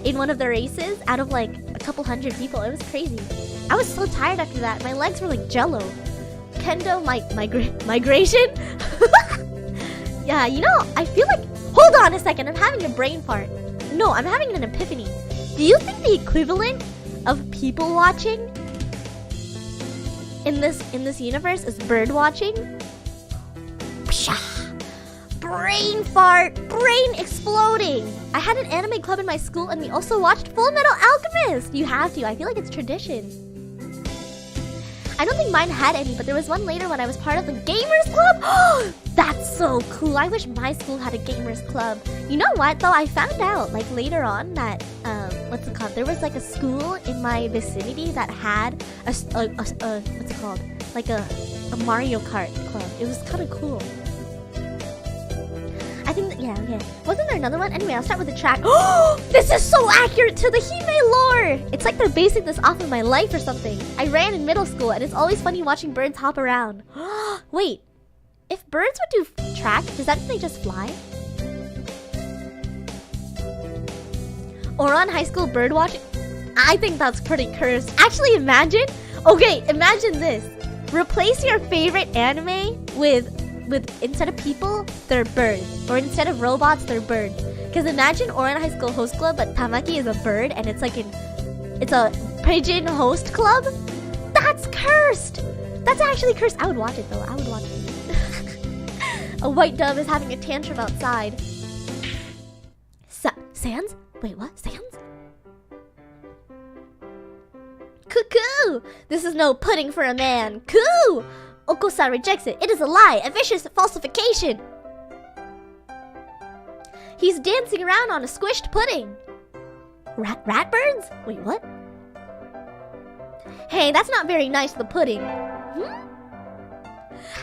in one of the races out of like a couple hundred people. It was crazy. I was so tired after that. My legs were like jello. Kendo migration? Yeah, you know, I feel like... Hold on a second, I'm having a brain fart. No, I'm having an epiphany. Do you think the equivalent of people watching in this universe is bird watching? Brain fart, brain exploding. I had an anime club in my school and we also watched Full Metal Alchemist. You have to, I feel like it's tradition. I don't think mine had any, but there was one later when I was part of the gamers club. Oh, that's so cool. I wish my school had a gamers club. You know what though? I found out like later on that what's it called? There was like a school in my vicinity that had a what's it called? Like a Mario Kart club. It was kind of cool. I think that, yeah. Wasn't there another one? Anyway, I'll start with the track. Oh, this is so accurate to the Hime lore. It's like they're basing this off of my life or something. I ran in middle school and it's always funny watching birds hop around. Wait, if birds would do track, does that mean they just fly? Or on high school bird watching? I think that's pretty cursed. Actually, imagine this. Replace your favorite anime with instead of people, they're birds. Or instead of robots, they're birds. Because imagine Oran High School Host Club, but Tamaki is a bird and it's like it's a pigeon host club? That's cursed! That's actually cursed. I would watch it though. I would watch it. A white dove is having a tantrum outside. Sans? Wait, what? Sans? Cuckoo! This is no pudding for a man. Coo! Oko-san rejects it. It is a lie, a vicious falsification. He's dancing around on a squished pudding. Ratbirds? Wait, what? Hey, that's not very nice to the pudding.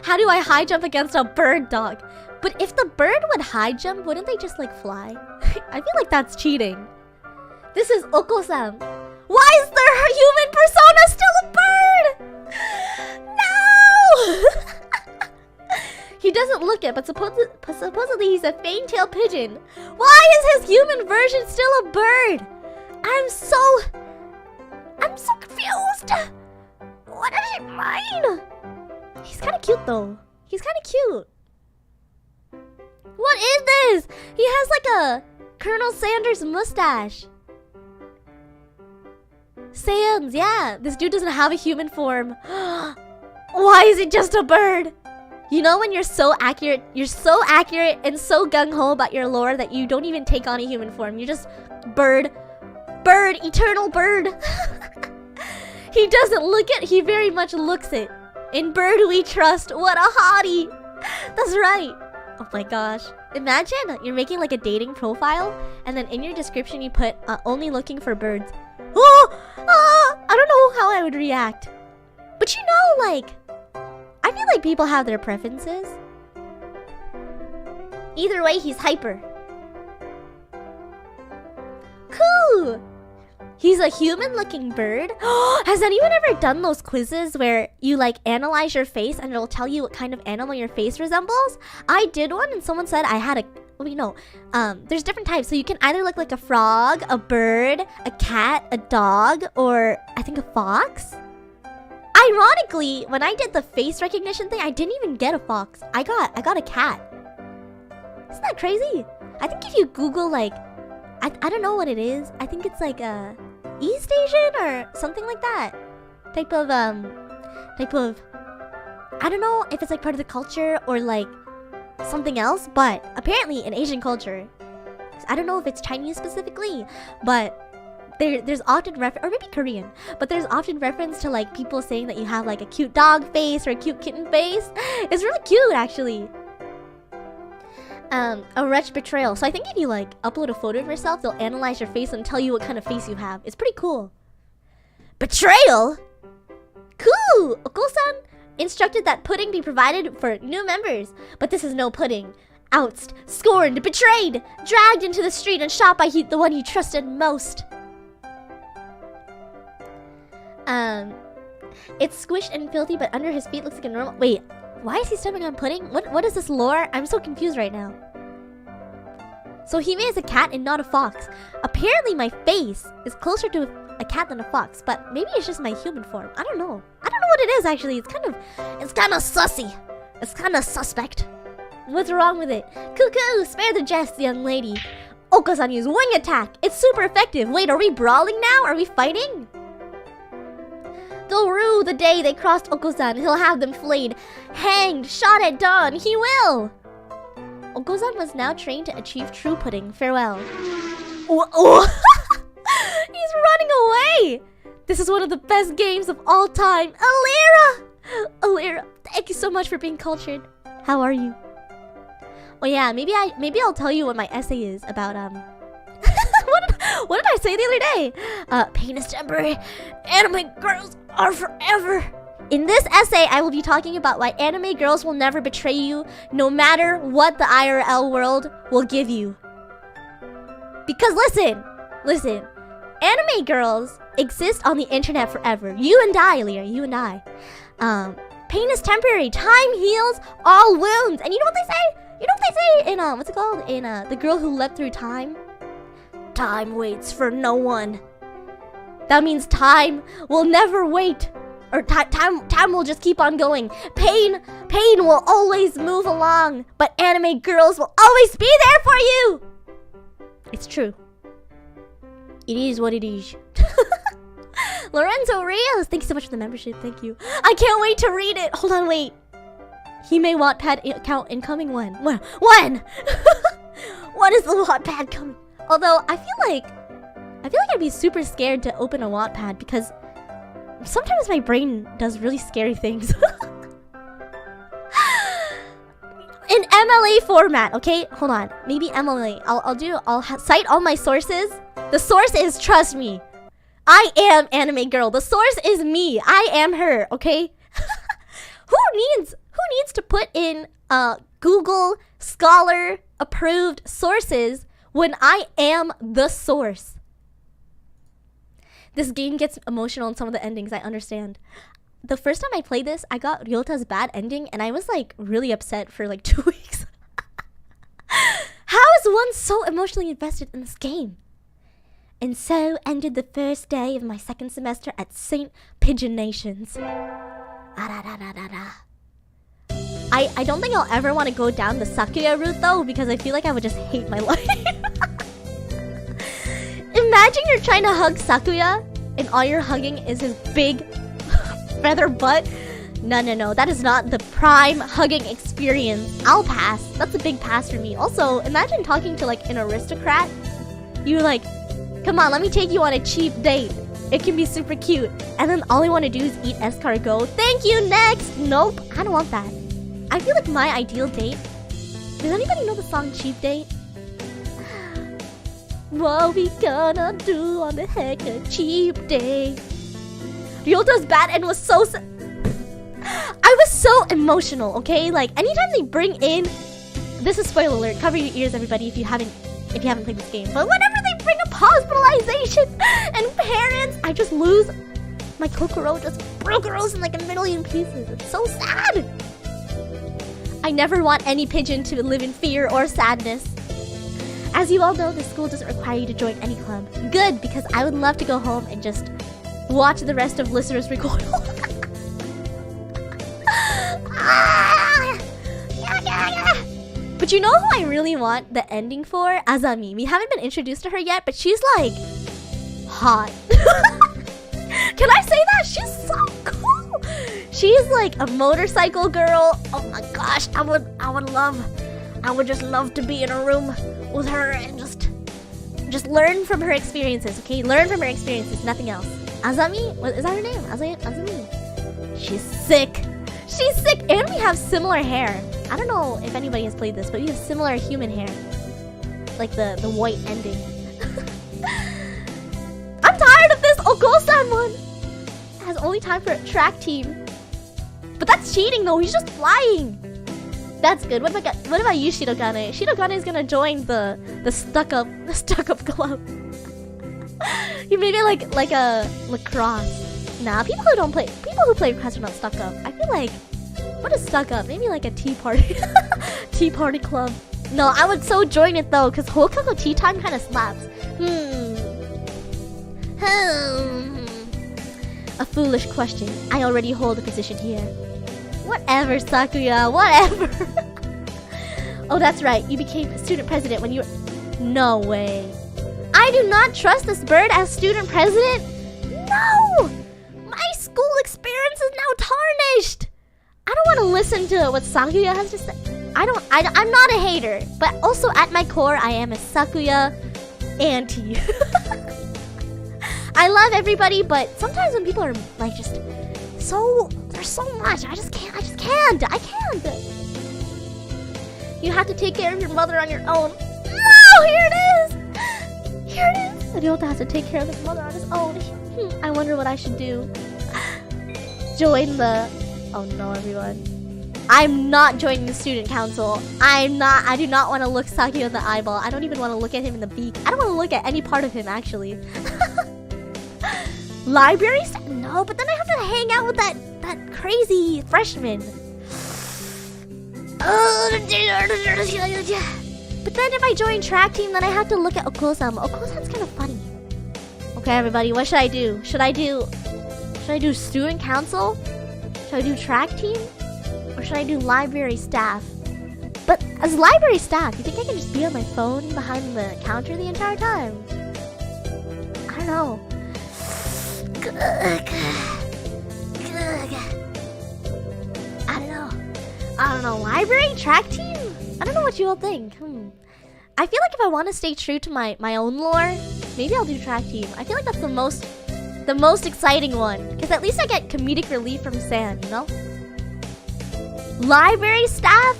How do I high jump against a bird dog? But if the bird would high jump, wouldn't they just like fly? I feel like that's cheating. This is Oko-san. Why is their human persona still a bird? No! He doesn't look it, but supposedly he's a faint-tailed pigeon. Why is his human version still a bird? I'm so confused. What does it mean? He's kind of cute though. He's kind of cute. What is this? He has like a Colonel Sanders mustache. Sans, yeah. This dude doesn't have a human form. Why is it just a bird? You know when you're so accurate and so gung-ho about your lore that you don't even take on a human form. You're just bird, eternal bird. He doesn't look it, he very much looks it. In bird we trust, what a hottie. That's right. Oh my gosh. Imagine you're making like a dating profile and then in your description you put only looking for birds. I don't know how I would react. But you know, like, I feel like people have their preferences. Either way, he's hyper. Cool! He's a human-looking bird. Has anyone ever done those quizzes where you like analyze your face and it'll tell you what kind of animal your face resembles? I did one and someone said I had a... Well, you know, there's different types. So you can either look like a frog, a bird, a cat, a dog, or I think a fox. Ironically, when I did the face recognition thing, I didn't even get a fox. I got a cat. Isn't that crazy? I think if you Google like, I don't know what it is. I think it's like a East Asian or something like that. Type of I don't know if it's like part of the culture or like something else, but apparently in Asian culture, I don't know if it's Chinese specifically, but there's often reference, or maybe Korean, but there's often reference to like people saying that you have like a cute dog face or a cute kitten face. It's really cute actually. A wretched betrayal. So I think if you like upload a photo of yourself, they'll analyze your face and tell you what kind of face you have. It's pretty cool. Betrayal? Cool! Oko-san instructed that pudding be provided for new members, but this is no pudding. Ousted, scorned, betrayed, dragged into the street and shot by the one he trusted most. It's squished and filthy, but under his feet looks like a normal... Wait, why is he stepping on pudding? What is this lore? I'm so confused right now. So Hime is a cat and not a fox. Apparently my face is closer to a cat than a fox, but maybe it's just my human form. I don't know. I don't know what it is actually. It's kind of sussy. It's kind of suspect. What's wrong with it? Cuckoo, spare the jest, young lady. Oko-san used wing attack. It's super effective. Wait, are we brawling now? Are we fighting? They'll rue the day they crossed Oko-san. He'll have them flayed, hanged, shot at dawn. He will. Oko-san was now trained to achieve true pudding. Farewell. Oh. He's running away. This is one of the best games of all time. Alira, thank you so much for being cultured. How are you? Oh yeah, maybe I'll tell you what my essay is about. What did I say the other day? Pain is temporary. Anime girls are forever. In this essay, I will be talking about why anime girls will never betray you, no matter what the IRL world will give you. Because listen, anime girls exist on the internet forever. You and I, Leah, you and I. Pain is temporary. Time heals all wounds. And you know what they say? You know what they say in what's it called? In The Girl Who Leapt Through Time? Time waits for no one. That means time will never wait. Or time will just keep on going. Pain will always move along. But anime girls will always be there for you. It's true. It is what it is. Lorenzo Rios, thank you so much for the membership. Thank you. I can't wait to read it. Hold on, wait. He may Wattpad account incoming when? When? When is the Wattpad coming? Although I feel like I'd be super scared to open a Wattpad because sometimes my brain does really scary things. In MLA format, okay? Hold on. Maybe MLA. I'll cite all my sources. The source is, trust me, I am anime girl. The source is me. I am her, okay? Who needs to put in Google Scholar approved sources when I am the source? This game gets emotional in some of the endings, I understand. The first time I played this, I got Ryota's bad ending and I was like really upset for like 2 weeks. How is one so emotionally invested in this game? And so ended the first day of my second semester at St. Pigeon Nations. I don't think I'll ever want to go down the Sakuya route though, because I feel like I would just hate my life. Imagine you're trying to hug Sakuya and all you're hugging is his big feather butt. No, that is not the prime hugging experience. I'll pass. That's a big pass for me. Also, imagine talking to like an aristocrat. You're like, come on, let me take you on a cheap date. It can be super cute. And then all I want to do is eat escargot. Thank you, next! Nope, I don't want that. I feel like my ideal date... Does anybody know the song Cheap Date? What we gonna do on the heck a cheap day? Ryota's bad end was so... I was so emotional, okay? Like, anytime they bring in... This is spoiler alert. Cover your ears, everybody, if you haven't played this game. But whenever they bring up hospitalization and parents, I just lose. My Kokoro just broke in like a million pieces. It's so sad. I never want any pigeon to live in fear or sadness. As you all know, the school doesn't require you to join any club. Good, because I would love to go home and just watch the rest of listeners recoil. But you know who I really want the ending for? Azami. We haven't been introduced to her yet, but she's like hot. Can I say that? She's so cool. She's like a motorcycle girl. Oh my gosh, I would just love to be in a room with her and just learn from her experiences, okay? Learn from her experiences, nothing else. Azami? What is that her name? Azami. She's sick. She's sick, and we have similar hair. I don't know if anybody has played this, but we have similar human hair. Like the white ending. I'm tired of this Oko-san one! Has only time for a track team. But that's cheating though, he's just flying. That's good. What about you, Shirogane? Shirogane is gonna join the stuck up club. You made it like a lacrosse. Nah, people who play lacrosse are not stuck up. I feel like, what is stuck up? Maybe like a tea party. Tea party club. No, I would so join it though, because Hokkaido tea time kind of slaps. A foolish question. I already hold a position here. Whatever, Sakuya, whatever. Oh, that's right. You became student president when you were... No way. I do not trust this bird as student president? No! My school experience is now tarnished. I don't want to listen to what Sakuya has to say. I'm not a hater, but also at my core, I am a Sakuya auntie. I love everybody, but sometimes when people are like just so, there's so much, I can't. You have to take care of your mother on your own. No, here it is. Ryota has to take care of his mother on his own. I wonder what I should do. Join the... Oh no, everyone. I'm not joining the student council. I do not want to look Sakuya in the eyeball. I don't even want to look at him in the beak. I don't want to look at any part of him, actually. Library stuff? No, but then I have to hang out with that crazy freshman. But then if I join track team, then I have to look at Oko-san. Oko-san's kind of funny. Okay, everybody, what should I do? Should I do student council? Should I do track team? Or should I do library staff? But as library staff, you think I can just be on my phone behind the counter the entire time? I don't know. I don't know. Library? Track team? I don't know what you all think. I feel like if I want to stay true to my own lore, maybe I'll do track team. I feel like that's the most exciting one. Because at least I get comedic relief from San, you know? Library staff?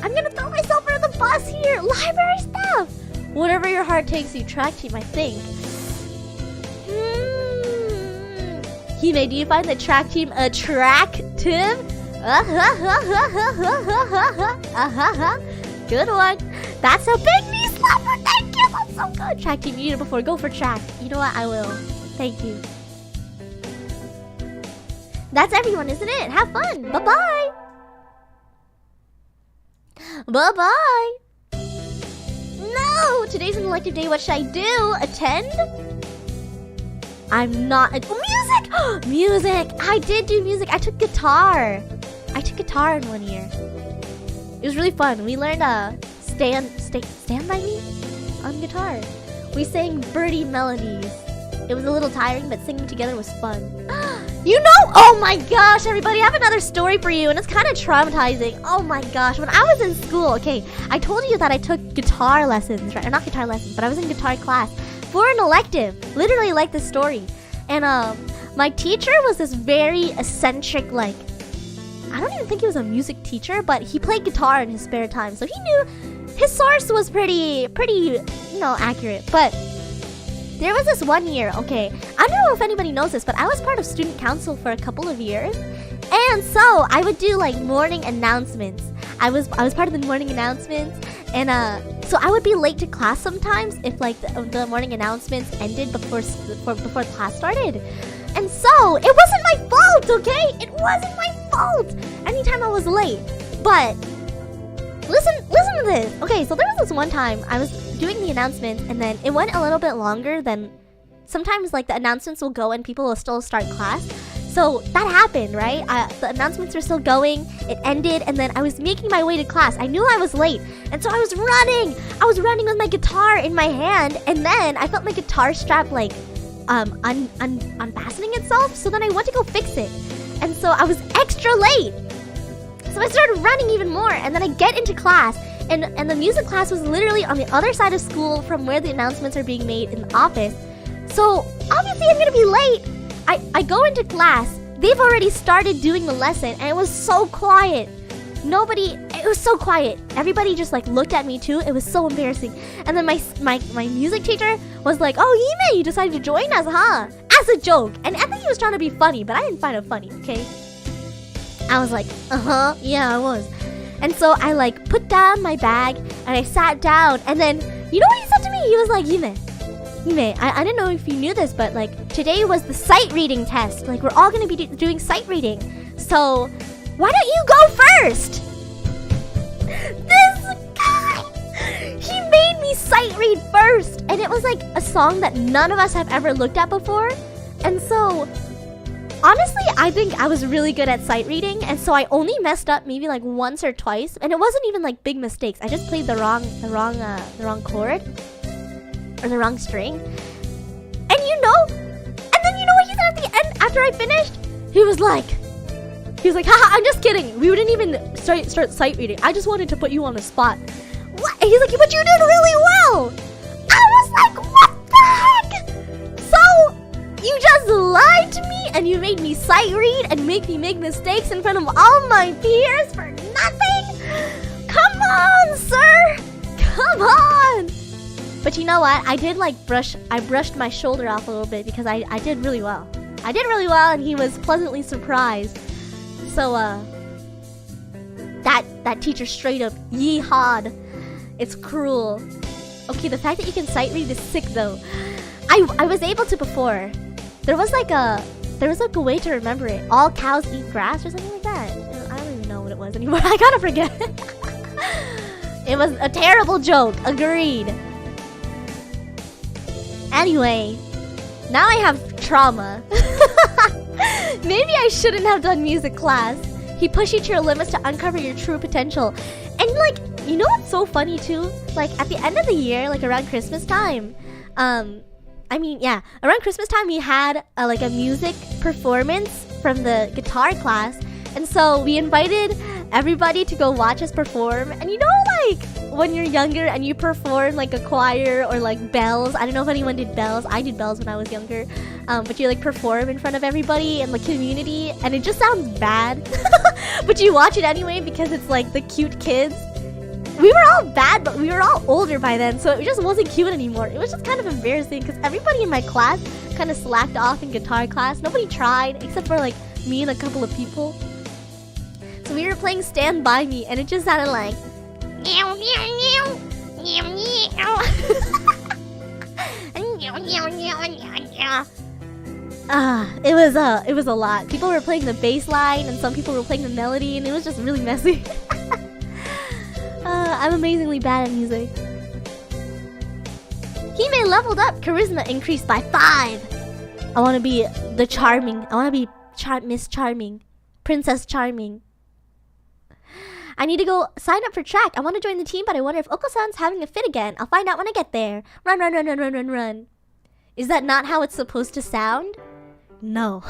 I'm gonna throw myself under the bus here. Library staff! Whatever your heart takes you, track team, I think. Hime, do you find the track team attractive? Good one. That's a big knee slapper. Thank you. That's so good. Track team, you did it before. Go for track. You know what? I will. Thank you. That's everyone, isn't it? Have fun. Bye-bye. Bye-bye. No! Today's an elective day. What should I do? Attend? I'm not... music! Music! I did do music. I took guitar. In 1 year. It was really fun. We learned Stand By Me on guitar. We sang birdie melodies. It was a little tiring, but singing together was fun. You know, oh my gosh, everybody, I have another story for you, and it's kind of traumatizing. Oh my gosh, when I was in school, okay, I told you that I took guitar lessons, right? Or not guitar lessons, but I was in guitar class for an elective. Literally like this story. And my teacher was this very eccentric, like, I don't even think he was a music teacher, but he played guitar in his spare time. So he knew his source was pretty, you know, accurate. But there was this one year, okay, I don't know if anybody knows this, but I was part of student council for a couple of years. And so I would do like morning announcements. I was part of the morning announcements, and so I would be late to class sometimes if like the morning announcements ended before class started. And so it wasn't my fault, okay? It wasn't my fault anytime I was late. But listen to this. Okay, so there was this one time I was doing the announcements, and then it went a little bit longer than sometimes like the announcements will go and people will still start class. So that happened, right? The announcements were still going, it ended, and then I was making my way to class. I knew I was late, and so I was running with my guitar in my hand, and then I felt my guitar strap like unfastening itself, so then I went to go fix it. And so I was extra late. So I started running even more, and then I get into class, and the music class was literally on the other side of school from where the announcements are being made in the office. So obviously I'm gonna be late. I go into class, they've already started doing the lesson, and it was so quiet. It was so quiet. Everybody just like looked at me too. It was so embarrassing. And then my music teacher was like, "Oh, Hime, you decided to join us, huh?" As a joke. And I think he was trying to be funny, but I didn't find it funny, okay? I was like, yeah, I was. And so I like put down my bag and I sat down, and then you know what he said to me? He was like, Hime, I didn't know if you knew this, but like today was the sight reading test. Like we're all gonna be doing sight reading. So why don't you go first? This guy, he made me sight read first, and it was like a song that none of us have ever looked at before. And so honestly, I think I was really good at sight reading, and so I only messed up maybe like once or twice, and it wasn't even like big mistakes. I just played the wrong chord or the wrong string. And then you know what he said at the end after I finished? He was like, haha, I'm just kidding. We didn't even start sight reading. I just wanted to put you on the spot. What? And he's like, but you did really well. I was like, what the heck? So you just lied to me and you made me sight read and make me make mistakes in front of all my peers for nothing? Come on, sir. Come on. But you know what? I brushed my shoulder off a little bit because I did really well. I did really well, and he was pleasantly surprised. So, that teacher straight up yeehawed. It's cruel. Okay, the fact that you can sight read is sick though. I was able to before. There was like a way to remember it. All cows eat grass or something like that. I don't even know what it was anymore. I gotta forget. It was a terrible joke. Agreed. Anyway, now I have trauma. Maybe I shouldn't have done music class. He pushed you to your limits to uncover your true potential. And like, you know what's so funny too? Like at the end of the year, like around Christmas time, around Christmas time we had like a music performance from the guitar class. And so we invited everybody to go watch us perform. And you know, like when you're younger and you perform like a choir or like bells. I don't know if anyone did bells. I did bells when I was younger. But you like perform in front of everybody in the community, and it just sounds bad. But you watch it anyway because it's like the cute kids. We were all bad, but we were all older by then, so it just wasn't cute anymore. It was just kind of embarrassing because everybody in my class kind of slacked off in guitar class. Nobody tried except for like me and a couple of people. So we were playing Stand By Me, and it just sounded like meow meow meow meow meow meow meow meow. It was a lot. People were playing the bass line, and some people were playing the melody, and it was just really messy. I'm amazingly bad at music. Hime leveled up. Charisma increased by 5. I want to be the charming. I want to be Miss Charming. Princess Charming. I need to go sign up for track. I want to join the team, but I wonder if Oko-san's having a fit again. I'll find out when I get there. Run, run, run, run, run, run, run. Is that not how it's supposed to sound? No.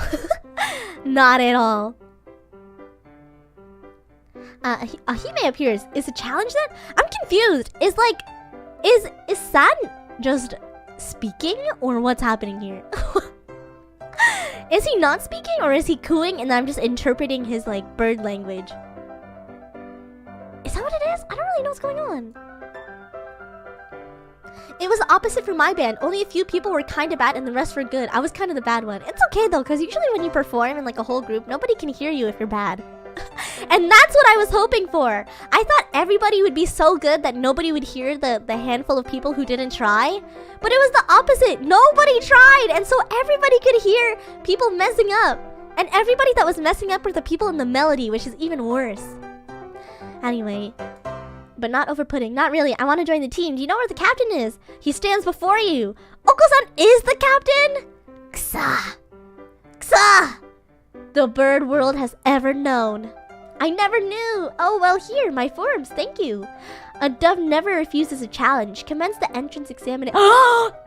Not at all. Hime appears. Is a challenge then? I'm confused. Is San just speaking or what's happening here? Is he not speaking or is he cooing and I'm just interpreting his like bird language? Is that what it is? I don't really know what's going on. It was the opposite for my band. Only a few people were kind of bad and the rest were good. I was kind of the bad one. It's okay though, because usually when you perform in like a whole group, nobody can hear you if you're bad. And that's what I was hoping for. I thought everybody would be so good that nobody would hear the handful of people who didn't try. But it was the opposite. Nobody tried. And so everybody could hear people messing up. And everybody that was messing up were the people in the melody, which is even worse. Anyway. But not over-putting. Not really. I want to join the team. Do you know where the captain is? He stands before you. Oko-san is the captain? Ksa. Ksa. The bird world has ever known. I never knew. Oh, well, here, my forms. Thank you. A dove never refuses a challenge. Commence the entrance examination.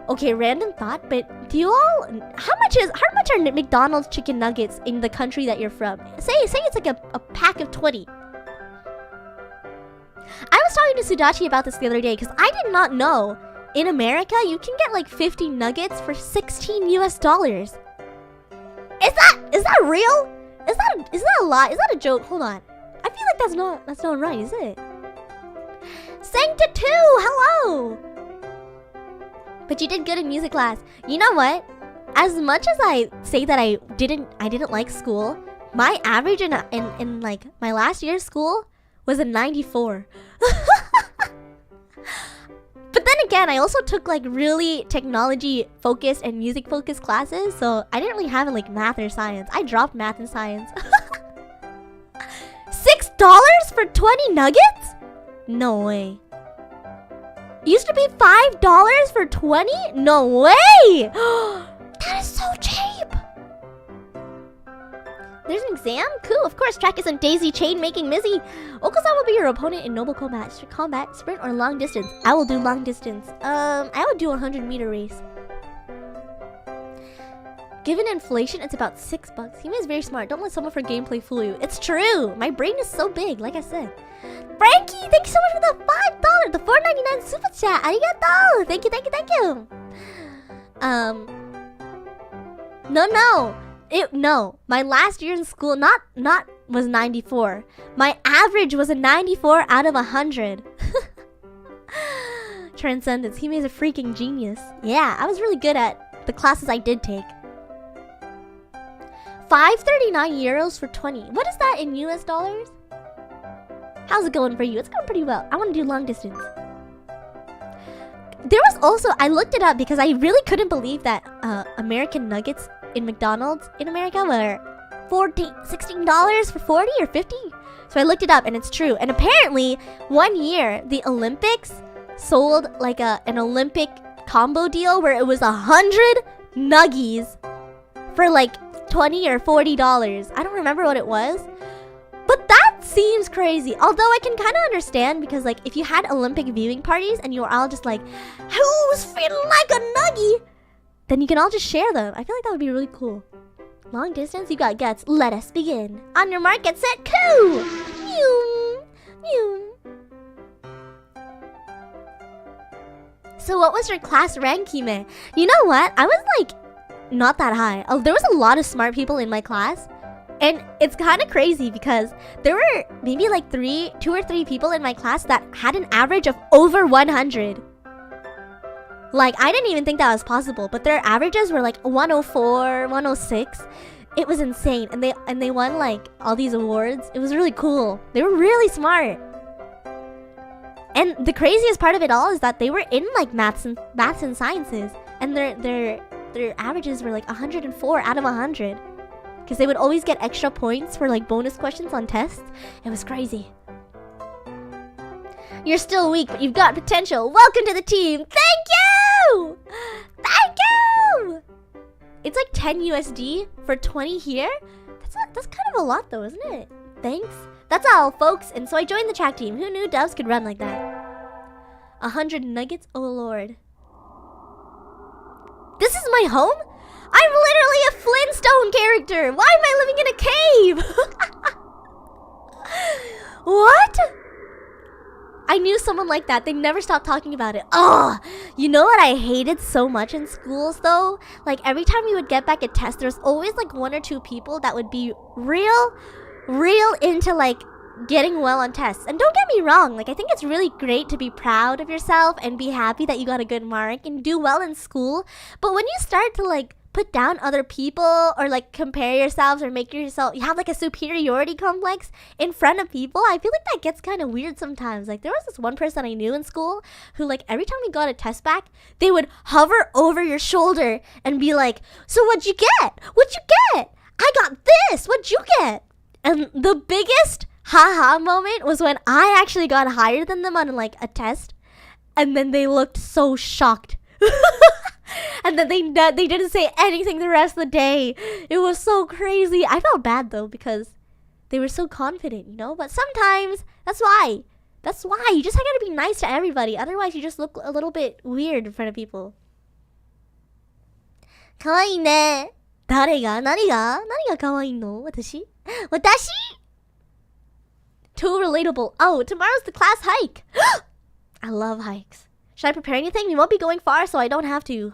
Okay, random thought, but do you all... How much are McDonald's chicken nuggets in the country that you're from? Say it's like a pack of 20. I was talking to Sudachi about this the other day because I did not know. In America, you can get like 50 nuggets for $16 US. Is that real? Is that a lie? Is that a joke? Hold on. I feel like that's not right, is it? Sancta 2, hello! But you did good in music class. You know what? As much as I say that I didn't like school, my average in like my last year's school was a 94. But then again, I also took like really technology focused and music focused classes, so I didn't really have like math or science. I dropped math and science. $6 for 20 nuggets? No way. It used to be $5 for 20? No way! That is so cheap! There's an exam? Cool, of course, track isn't daisy chain making Mizzy. Oko-san will be your opponent in noble combat, sprint, or long distance. I will do long distance. I would do a 100-meter race. Given inflation, it's about $6. Hime is very smart. Don't let someone for gameplay fool you. It's true. My brain is so big, like I said. Frankie, thank you so much for the $5, the $4.99 super chat. Arigato. Thank you. No. My last year in school not was 94. My average was a 94 out of 100. Transcendence. Hime is a freaking genius. Yeah, I was really good at the classes I did take. 539 euros for 20. What is that in US dollars? How's it going for you? It's going pretty well. I want to do long distance. There was also, I looked it up because I really couldn't believe that American nuggets in McDonald's in America were $16 for 40 or 50. So I looked it up and it's true. And apparently, one year, the Olympics sold like an Olympic combo deal where it was 100 nuggies for like $20 or $40. I don't remember what it was. But that seems crazy. Although I can kind of understand because like if you had Olympic viewing parties and you were all just like, who's feeling like a nuggie? Then you can all just share them. I feel like that would be really cool. Long distance, you got guts. Let us begin. On your mark, get set, go! So what was your class rank, Hime? You know what? I was like, not that high. Oh, there was a lot of smart people in my class. And it's kind of crazy because there were maybe like 2 or 3 people in my class that had an average of over 100. Like, I didn't even think that was possible, but their averages were like 104, 106. It was insane. And they won like all these awards. It was really cool. They were really smart. And the craziest part of it all is that they were in like maths and sciences, and their averages were like 104 out of 100. Because they would always get extra points for like bonus questions on tests. It was crazy. You're still weak, but you've got potential. Welcome to the team. Thank you! Thank you! It's like 10 USD for 20 here. That's kind of a lot though, isn't it? Thanks. That's all, folks. And so I joined the track team. Who knew doves could run like that? 100 nuggets? Oh, Lord. This is my home? I'm literally a Flintstone character. Why am I living in a cave? What? I knew someone like that. They never stopped talking about it. Oh, you know what I hated so much in schools though? Like every time we would get back a test, there's always like 1 or 2 people that would be real into like getting well on tests. And don't get me wrong, like I think it's really great to be proud of yourself and be happy that you got a good mark and do well in school. But when you start to like put down other people or like compare yourselves or make yourself, you have like a superiority complex in front of people, I feel like that gets kind of weird sometimes. Like there was this one person I knew in school who like every time we got a test back, they would hover over your shoulder and be like, so what'd you get? What'd you get? I got this. What'd you get? And the biggest haha moment was when I actually got higher than them on like a test, and then they looked so shocked. And then they didn't say anything the rest of the day. It was so crazy. I felt bad though because they were so confident, you know? But sometimes that's why you just gotta be nice to everybody. Otherwise you just look a little bit weird in front of people. かわいいね。誰が何がかわいいの？私 Too relatable. Oh, tomorrow's the class hike. I love hikes. Should I prepare anything? We won't be going far, so I don't have to.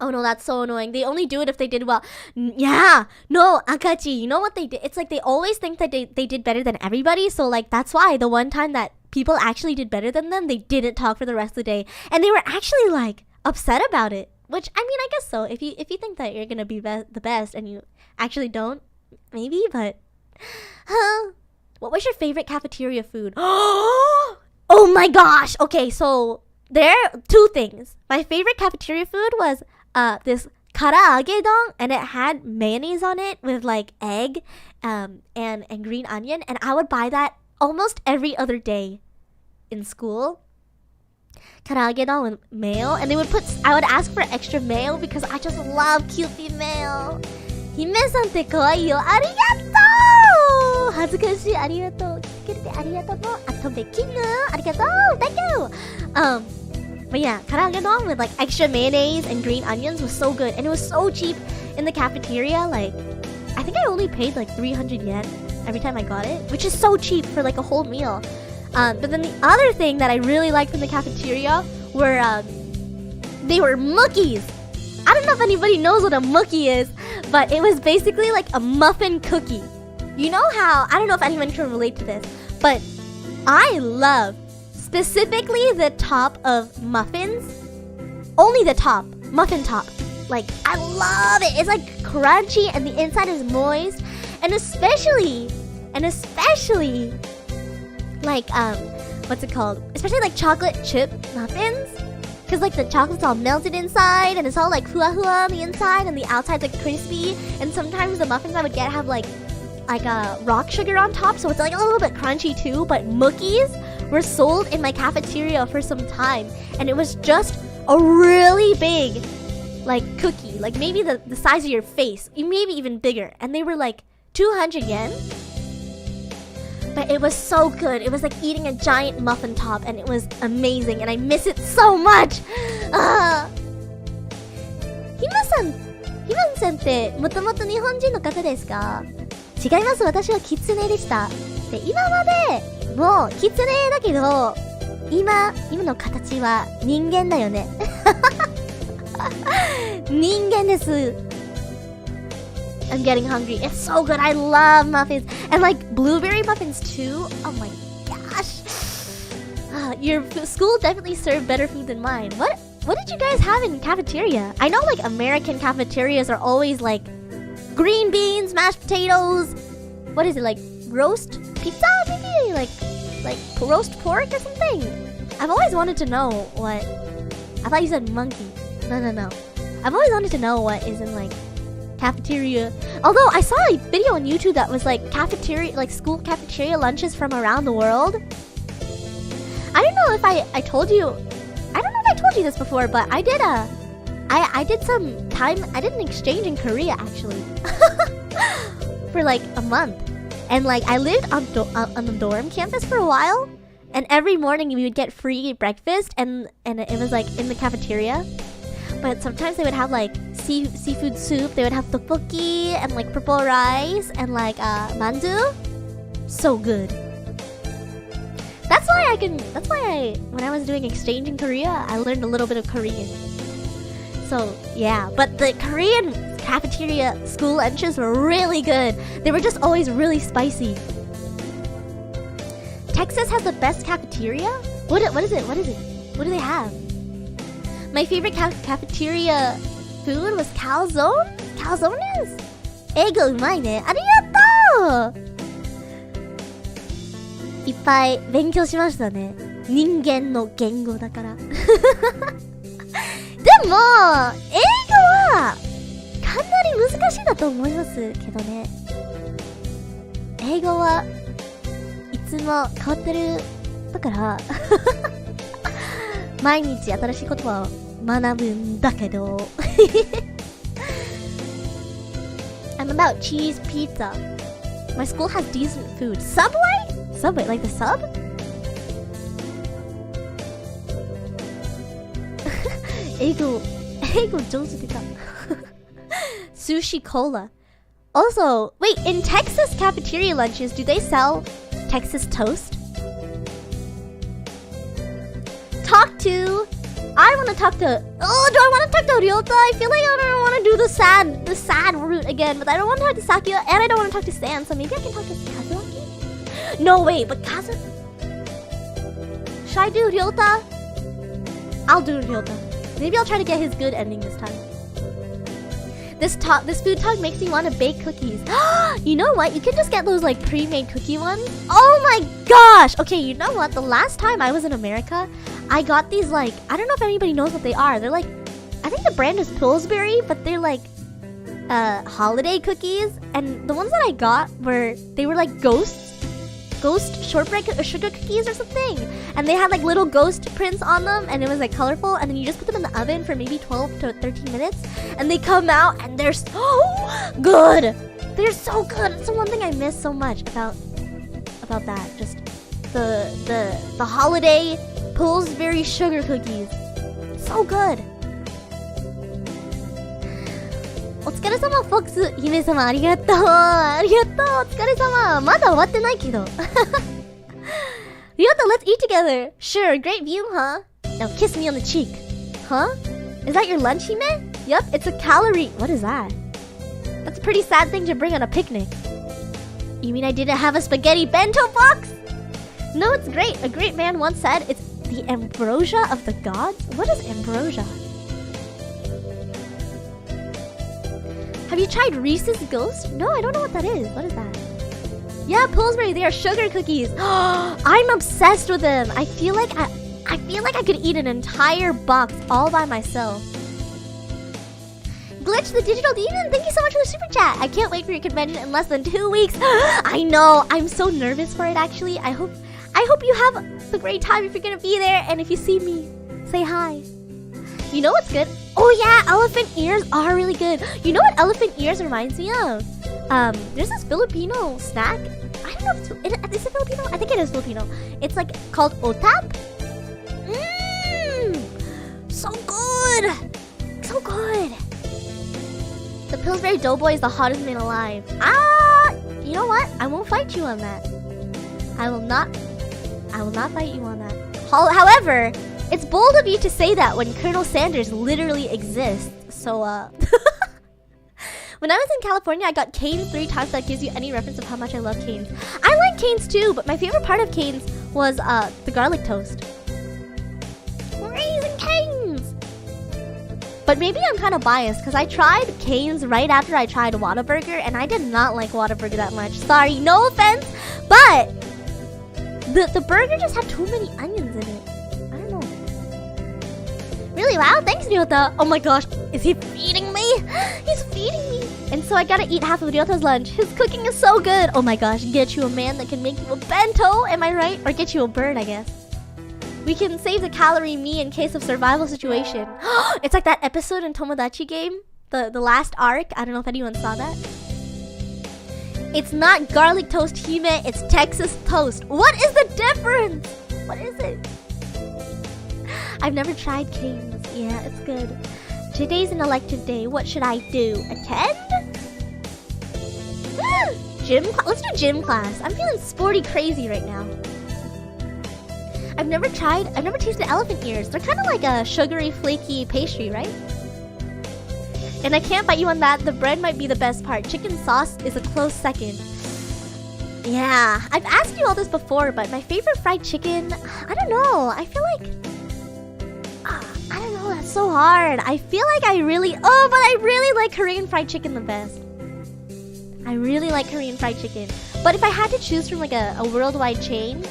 Oh no, that's so annoying. They only do it if they did well. Yeah. No, Akachi, you know what they did? It's like they always think that they did better than everybody. So like that's why the one time that people actually did better than them, they didn't talk for the rest of the day. And they were actually like upset about it. Which, I mean, I guess so. If you think that you're gonna be the best and you actually don't, maybe, but... What was your favorite cafeteria food? Oh my gosh! Okay, so there are 2 things. My favorite cafeteria food was this karaage don, and it had mayonnaise on it with like egg and green onion, and I would buy that almost every other day in school. Karaage don with mayo, and I would ask for extra mayo because I just love cute mayo. Hime-san te kawaii yo. Arigatou! Hazukashi, arigatou. Kisukerete arigatou mo atobe kinu. Arigatou. Thank you. But yeah, karaage don with like extra mayonnaise and green onions was so good, and it was so cheap in the cafeteria. Like, I think I only paid like 300 yen every time I got it, which is so cheap for like a whole meal. But then the other thing that I really liked from the cafeteria were they were mookies. I don't know if anybody knows what a mookie is, but it was basically like a muffin cookie. You know how, I don't know if anyone can relate to this, but I love specifically the top of muffins. Only the top, muffin top. Like, I love it. It's like crunchy and the inside is moist. And especially like what's it called? Especially like chocolate chip muffins, because like the chocolate's all melted inside and it's all like hua on the inside and the outside's like crispy. And sometimes the muffins I would get have like a rock sugar on top, so it's like a little bit crunchy too. But mookies were sold in my cafeteria for some time, and it was just a really big like cookie, like maybe the size of your face, maybe even bigger, and they were like 200 yen. But it was so good. It was like eating a giant muffin top, and it was amazing, and I miss it so much. Hima-sanってもともと日本人の方ですか？違います。私はキツネでした。で、今までもうキツネだけど、今の形は人間だよね。人間です。I'm getting hungry. It's so good. I love muffins. And like blueberry muffins too. Oh my gosh. Your school definitely served better food than mine. What did you guys have in cafeteria? I know like American cafeterias are always like green beans, mashed potatoes. What is it, like roast pizza maybe? Like roast pork or something? I've always wanted to know what... I thought you said monkey. No. I've always wanted to know what is in like cafeteria. Although I saw a video on YouTube that was like cafeteria, like school cafeteria lunches from around the world. I don't know if I told you. I don't know if I told you this before, but I did an exchange in Korea actually for like a month, and like I lived on the dorm campus for a while, and every morning we would get free breakfast, and it was like in the cafeteria. but sometimes they would have like seafood soup. They would have tteokbokki and like purple rice and like mandu. So good. That's why when I was doing exchange in Korea, I learned a little bit of Korean. So yeah, but the Korean cafeteria school lunches were really good. They were just always really spicy. Texas has the best cafeteria? What is it? What do they have? My favorite cafeteria food was calzone? Calzones? Eigo umai ne. Arigatou! いっぱい勉強しましたね。人間の言語だから。でも、英語はかなり難しいだと思いますけどね。英語はいつも変わってるだから毎日新しい言葉を学ぶんだけどI'm about cheese pizza. My school has decent food. Subway, like the sub? Eigo上手でたSushi cola. Also, wait, in Texas cafeteria lunches, do they sell Texas toast? I want to talk to... Oh, do I want to talk to Ryota? I feel like I don't want to do the sad route again, but I don't want to talk to Sakura, and I don't want to talk to Stan, so maybe I can talk to Kazuaki? No, wait, but should I do Ryota? I'll do Ryota. Maybe I'll try to get his good ending this time. This food talk makes me want to bake cookies. You know what? You can just get those like pre-made cookie ones. Oh my gosh! Okay, you know what? The last time I was in America, I got these like, I don't know if anybody knows what they are. They're like, I think the brand is Pillsbury, but they're like holiday cookies. And the ones that I got were like ghost shortbread sugar cookies or something, and they had like little ghost prints on them, and it was like colorful, and then you just put them in the oven for maybe 12 to 13 minutes, and they come out and they're so good. They're so good. It's the one thing I miss so much about that. Just the holiday Pillsbury sugar cookies. So good. お疲れ様、フォックス姫様、ありがとう。ありがとう、お疲れ様。まだ終わってないけど。Ryota, let's eat together. Sure, great view, huh? Now kiss me on the cheek. Huh? Is that your lunch, Hime? Yup, it's a calorie. What is that? That's a pretty sad thing to bring on a picnic. You mean I didn't have a spaghetti bento box? No, it's great. A great man once said it's the ambrosia of the gods. What is ambrosia? Have you tried Reese's Ghost? No, I don't know what that is. What is that? Yeah, Pillsbury, they are sugar cookies. I'm obsessed with them. I feel like I could eat an entire box all by myself. Glitch the Digital Demon, thank you so much for the super chat. I can't wait for your convention in less than 2 weeks. I know, I'm so nervous for it actually. I hope you have a great time if you're gonna be there, and if you see me, say hi. You know what's good? Oh yeah, elephant ears are really good. You know what elephant ears reminds me of? There's this Filipino snack. I don't know if is it Filipino? I think it is Filipino. It's like called otap. So good. So good. The Pillsbury Doughboy is the hottest man alive. You know what? I won't fight you on that. I will not fight you on that. However, it's bold of you to say that when Colonel Sanders literally exists. So, when I was in California, I got Cane's 3 times. That gives you any reference of how much I love Cane's. I like Cane's too, but my favorite part of Cane's was the garlic toast. Raising Cane's! But maybe I'm kind of biased because I tried Cane's right after I tried Whataburger, and I did not like Whataburger that much. Sorry, no offense, but the burger just had too many onions in it. Really? Wow, thanks, Ryota. Oh my gosh, is he feeding me? He's feeding me. And so I gotta eat half of Ryota's lunch. His cooking is so good. Oh my gosh, get you a man that can make you a bento, am I right? Or get you a bird, I guess. We can save the calorie me in case of survival situation. It's like that episode in Tomodachi game, the last arc. I don't know if anyone saw that. It's not garlic toast, Hime, it's Texas toast. What is the difference? What is it? I've never tried Cane's. Yeah, it's good. Today's an elective day. What should I do? Attend? Let's do gym class. I'm feeling sporty crazy right now. I've never tasted elephant ears. They're kind of like a sugary, flaky pastry, right? And I can't fight you on that. The bread might be the best part. Chicken sauce is a close second. Yeah, I've asked you all this before, but my favorite fried chicken, I don't know. I feel like, I don't know, that's so hard. I feel like but I really like Korean fried chicken the best. I really like Korean fried chicken. But if I had to choose from like a worldwide chain,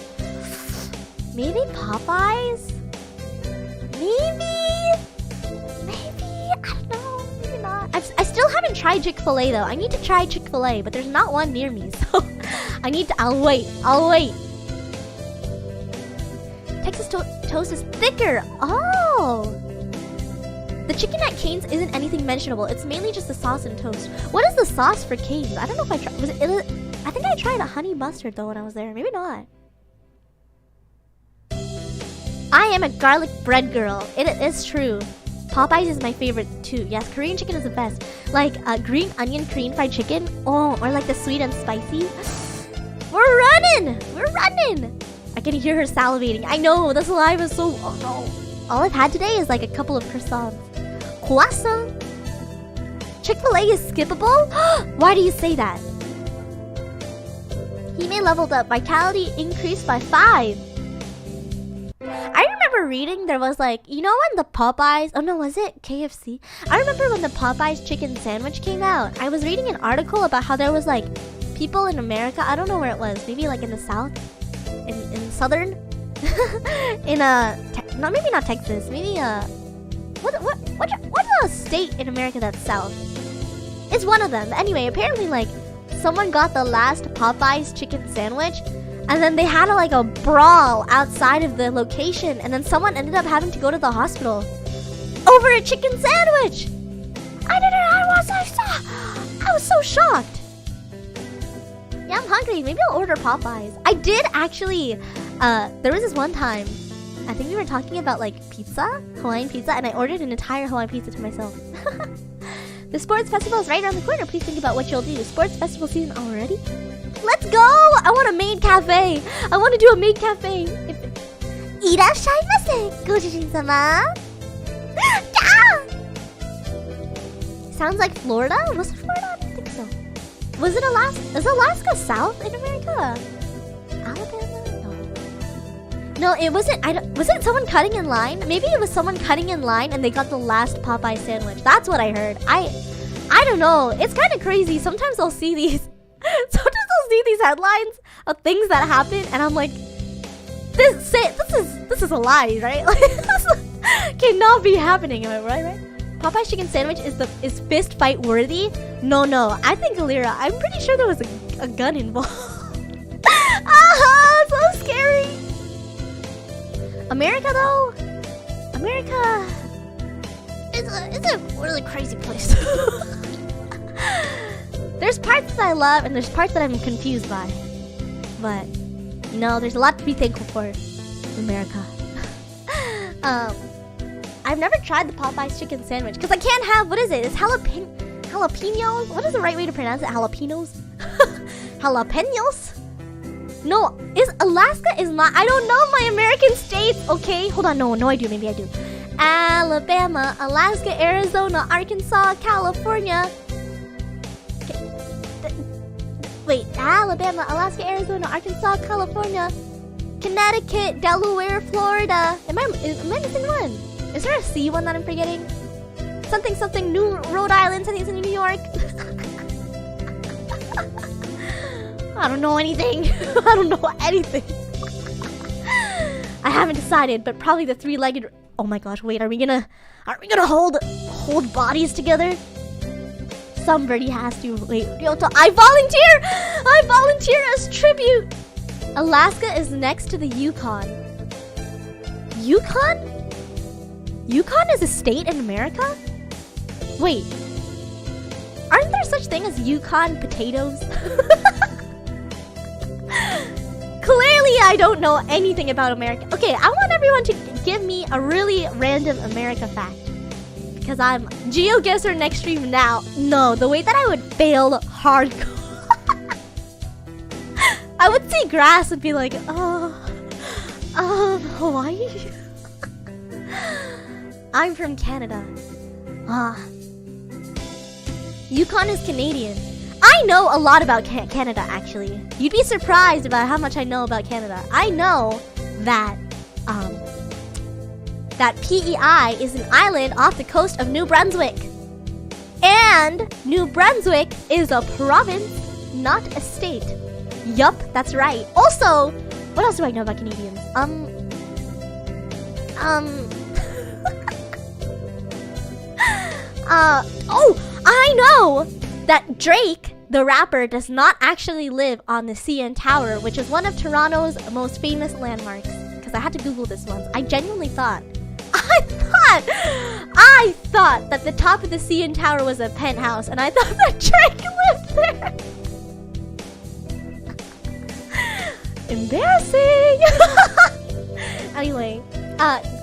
maybe Popeyes? Maybe, I don't know, maybe not. I still haven't tried Chick-fil-A though. I need to try Chick-fil-A, but there's not one near me, so I'll wait. Texas toast is thicker. Oh! The chicken at Cane's isn't anything mentionable. It's mainly just the sauce and toast. What is the sauce for Cane's? I don't know if I tried. I think I tried a honey mustard though when I was there. Maybe not. I am a garlic bread girl. It is true. Popeyes is my favorite too. Yes, Korean chicken is the best. Like green onion Korean fried chicken. Oh, or like the sweet and spicy. We're running! I can hear her salivating. I know, the saliva is so... Oh no. All I've had today is like a couple of croissants. Croissant? Chick-fil-A is skippable? Why do you say that? Hime leveled up. Vitality increased by 5. I remember reading there was like... You know when the Popeyes... Oh no, was it KFC? I remember when the Popeyes chicken sandwich came out. I was reading an article about how there was like... people in America, I don't know where it was, maybe like in the south, in southern, in maybe not Texas, maybe what's a state in America that's south? It's one of them. Anyway, apparently like someone got the last Popeyes chicken sandwich, and then they had a brawl outside of the location, and then someone ended up having to go to the hospital over a chicken sandwich. I was so shocked. Yeah, I'm hungry. Maybe I'll order Popeyes. I did actually, there was this one time, I think we were talking about like pizza, Hawaiian pizza, and I ordered an entire Hawaiian pizza to myself. The sports festival is right around the corner. Please think about what you'll do. Sports festival season already? Let's go! I want a maid cafe. I want to do a maid cafe. Irashaimase, Gojin-sama. Sounds like Florida? Was it Florida? I don't think so. Was it Alaska? Is Alaska south in America? Alabama? No, it wasn't. Was it someone cutting in line? Maybe it was someone cutting in line and they got the last Popeye sandwich. That's what I heard. I don't know. It's kind of crazy. Sometimes I'll see these. Headlines of things that happen, and I'm like, this is a lie, right? Like, this cannot be happening. Am I right? Popeye's chicken sandwich is fist fight worthy? No. I think Alira. I'm pretty sure there was a gun involved. So scary. America though, is a really crazy place. There's parts that I love and there's parts that I'm confused by. But you know, there's a lot to be thankful for, America. I've never tried the Popeye's chicken sandwich because I can't have, what is it? It's jalapenos? What is the right way to pronounce it? Jalapenos? Jalapenos? No, Alaska is not, I don't know my American states, okay? Hold on, no I do, maybe I do. Alabama, Alaska, Arizona, Arkansas, California. Wait, Alabama, Alaska, Arizona, Arkansas, California, Connecticut, Delaware, Florida. Am I missing one? Is there a C one that I'm forgetting? Something, New Rhode Island, something New York. I don't know anything. I don't know anything. I haven't decided, but probably the three-legged. Oh my gosh! Wait, are we gonna hold bodies together? Somebody has to. Wait, I volunteer as tribute. Alaska is next to the Yukon. Yukon? Yukon is a state in America? Wait, aren't there such thing as Yukon potatoes? Clearly, I don't know anything about America. Okay, I want everyone to give me a really random America fact. because I'm GeoGuessr next stream now. No, the way that I would fail hardcore. I would see grass and be like, Hawaii? I'm from Canada. Yukon is Canadian. I know a lot about Canada, actually. You'd be surprised about how much I know about Canada. I know that, that PEI is an island off the coast of New Brunswick. And New Brunswick is a province, not a state. Yup, that's right. Also, what else do I know about Canadians? I know that Drake, the rapper, does not actually live on the CN Tower, which is one of Toronto's most famous landmarks. Because I had to Google this once. I genuinely thought. I thought that the top of the CN Tower was a penthouse, and I thought that Drake lived there. Embarrassing. Anyway,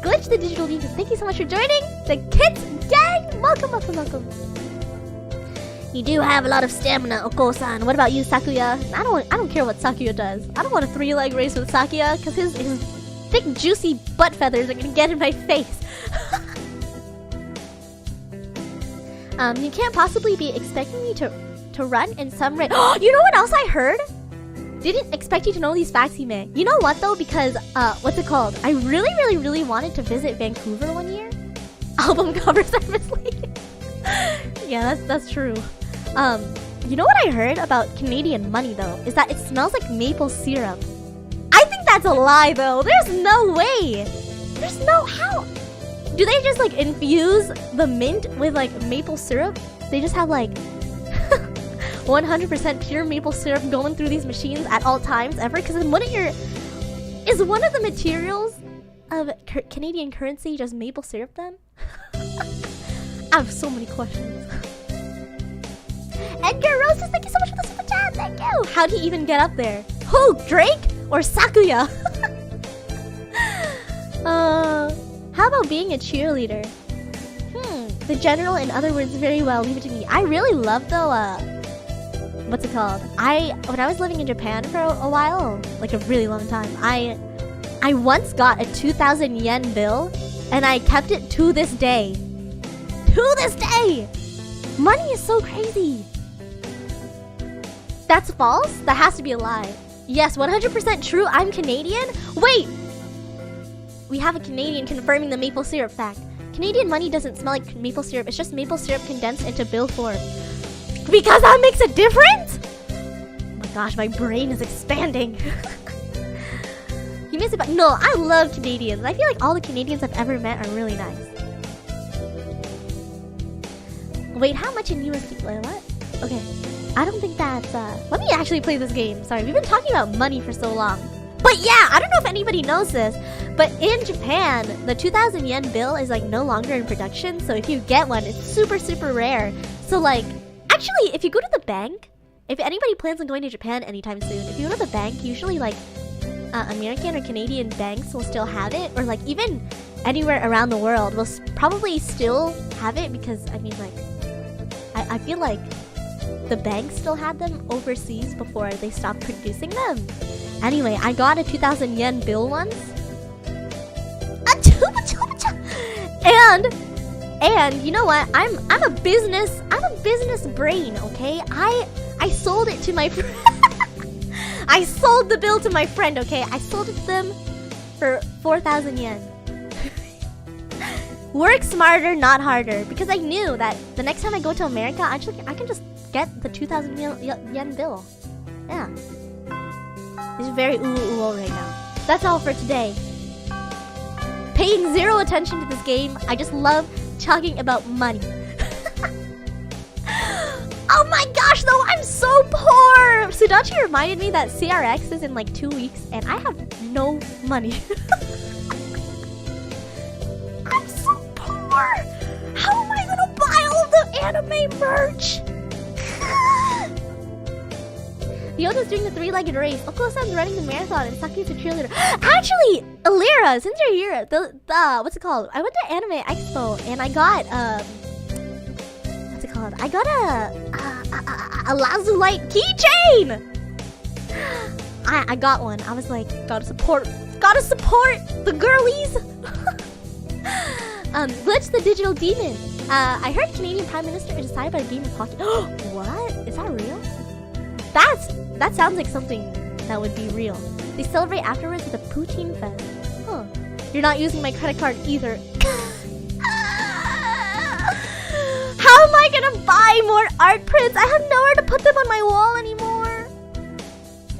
Glitch the Digital Genius, thank you so much for joining the Kids Gang. Welcome, welcome, welcome. You do have a lot of stamina, Oko-san. What about you, Sakuya? I don't care what Sakuya does. I don't want a 3-leg race with Sakuya because his thick, juicy butt feathers are gonna get in my face. You can't possibly be expecting me to run in some race. You know what else I heard? Didn't expect you to know these facts, Hime. You know what though? Because what's it called? I really wanted to visit Vancouver one year. Album covers are misleading. Yeah, that's true. You know what I heard about Canadian money though? Is that it smells like maple syrup. I think that's a lie though. There's no way. There's no how. Do they just like infuse the mint with like maple syrup? They just have like 100% pure maple syrup going through these machines at all times ever? Because then is one of the materials of Canadian currency just maple syrup then? I have so many questions. Edgar Roses, thank you so much for the super chat. Thank you. How'd he even get up there? Who? Drake or Sakuya? How about being a cheerleader? The general, in other words, very well. Leave it to me. I really love though. What's it called? When I was living in Japan for a while, like a really long time, I once got a 2,000 yen bill, and I kept it to this day. To this day! Money is so crazy. That's false? That has to be a lie. Yes, 100% true. I'm Canadian? Wait! We have a Canadian confirming the maple syrup fact. Canadian money doesn't smell like maple syrup. It's just maple syrup condensed into bill form. Because that makes a difference? Oh my gosh, my brain is expanding. You miss it, but no, I love Canadians. I feel like all the Canadians I've ever met are really nice. Wait, how much in USD? Wait, what? Okay, I don't think that's, let me actually play this game. Sorry, we've been talking about money for so long. But yeah, I don't know if anybody knows this, but in Japan, the 2,000 yen bill is like no longer in production. So if you get one, it's super, super rare. So like, actually, if you go to the bank, if anybody plans on going to Japan anytime soon, if you go to the bank, usually like American or Canadian banks will still have it, or like even anywhere around the world will probably still have it, because I mean like, I feel like the banks still had them overseas before they stopped producing them. Anyway, I got a 2,000 yen bill once. And you know what? I'm a business brain, okay? I sold it to my friend. I sold the bill to my friend, okay? I sold it to them for 4,000 yen. Work smarter, not harder. Because I knew that the next time I go to America, I can just get the 2,000 yen bill. Yeah. It's very ooh right now. That's all for today. Paying zero attention to this game. I just love talking about money. Oh my gosh, though, I'm so poor. Sudachi reminded me that CRX is in like 2 weeks, and I have no money. I'm so poor. How am I gonna buy all the anime merch? Yoda's doing the 3-legged race. Oko-san's running the marathon and Saki's a cheerleader. Actually, Alira, since you're here, the what's it called? I went to Anime Expo and I got what's it called? I got a Lazulite keychain. I got one. I was like, gotta support the girlies. Glitch the Digital Demon. I heard Canadian Prime Minister is decided by a game of hockey. What? Is that real? That sounds like something that would be real. They celebrate afterwards with a poutine fest. Huh. You're not using my credit card either. How am I gonna buy more art prints? I have nowhere to put them on my wall anymore.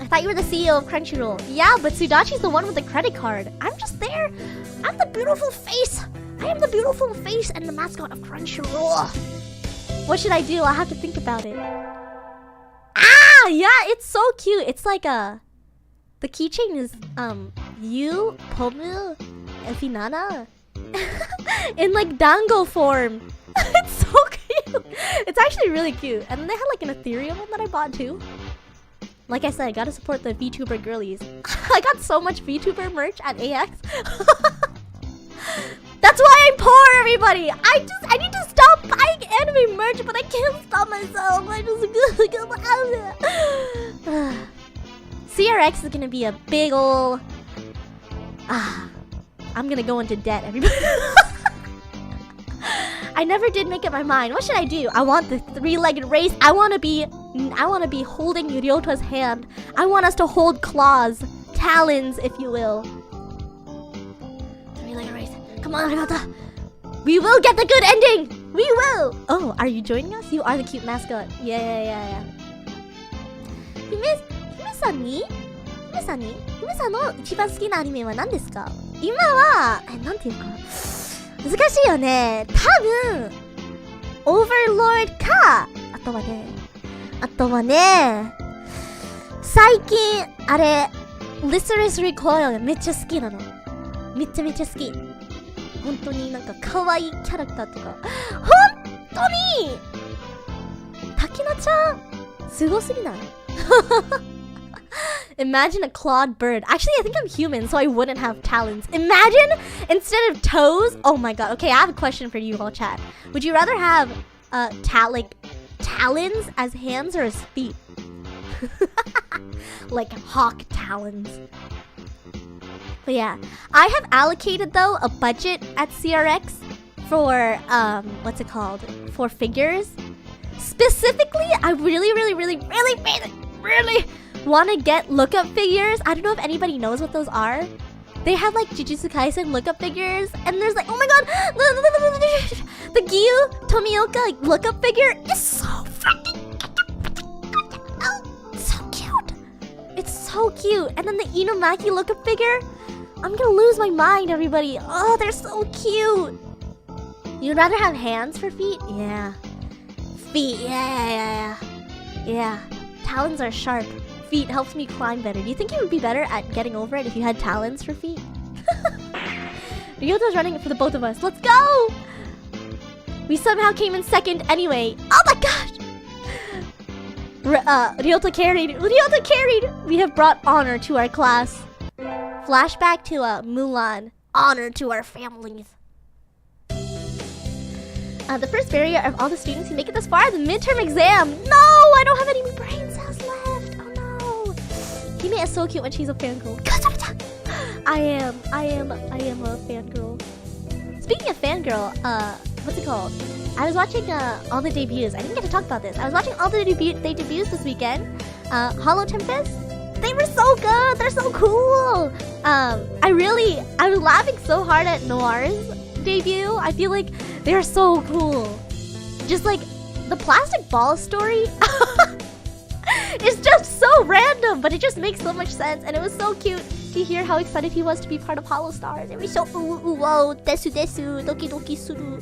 I thought you were the CEO of Crunchyroll. Yeah, but Sudachi's the one with the credit card. I'm just there. I'm the beautiful face. I am the beautiful face and the mascot of Crunchyroll. What should I do? I'll have to think about it. Ah, yeah, it's so cute. It's like the keychain is you, Pomu, and Finana in like dango form. It's so cute. It's actually really cute. And then they had like an ethereal one that I bought too. Like I said, I gotta support the VTuber girlies. I got so much VTuber merch at AX. That's why I'm poor, everybody. I need to stop buying anime merch, but I can't stop myself. I just CRX is gonna be a big ol'. I'm gonna go into debt, everybody. I never did make up my mind. What should I do? I want the three-legged race. I wanna be holding Ryota's hand. I want us to hold claws, talons, if you will. Three-legged race. Come on, Ryota. We will get the good ending. We will. Oh, are you joining us? You are the cute mascot. Yeah. 姫さんの一番好きなアニメは何ですか？今はなんていうか難しいよね。多分オーバーロードかあとはね最近あれリスレスリコイルめっちゃ好きなの。めっちゃ好き。本当になんか可愛いキャラクターとか本当に滝菜ちゃんすごすぎない？Imagine a clawed bird. Actually, I think I'm human, so I wouldn't have talons. Imagine instead of toes. Oh my god. Okay, I have a question for you all, chat. Would you rather have talons as hands or as feet? Like hawk talons. But yeah, I have allocated though a budget at CRX for what's it called? For figures. Specifically, I really want to get lookup figures. I don't know if anybody knows what those are. They have like Jujutsu Kaisen lookup figures, and there's like, oh my god, the Gyu Tomioka like, lookup figure is so freaking so cute. It's so cute. And then the Inumaki lookup figure, I'm gonna lose my mind, everybody. Oh, they're so cute. You'd rather have hands for feet? Yeah. Feet, yeah. Talons are sharp. Feet helps me climb better. Do you think you would be better at getting over it if you had talons for feet? Ryota's running for the both of us. Let's go! We somehow came in second anyway. Oh my gosh! Ryota carried. We have brought honor to our class. Flashback to Mulan. Honor to our families. The first barrier of all the students who make it this far, the midterm exam. No, I don't have any brain cells left. Oh no. Hime is so cute when she's a fangirl. I am a fangirl. Speaking of fangirl, what's it called? I was watching all the debuts. I didn't get to talk about this. I was watching all the debuts this weekend. Hollow Tempest. They were so good. They're so cool. I was laughing so hard at Noir's debut. I feel like they're so cool. Just like the plastic ball story is just so random, but it just makes so much sense, and it was so cute to hear how excited he was to be part of Hollow Stars. It was so whoa, desu doki doki suru.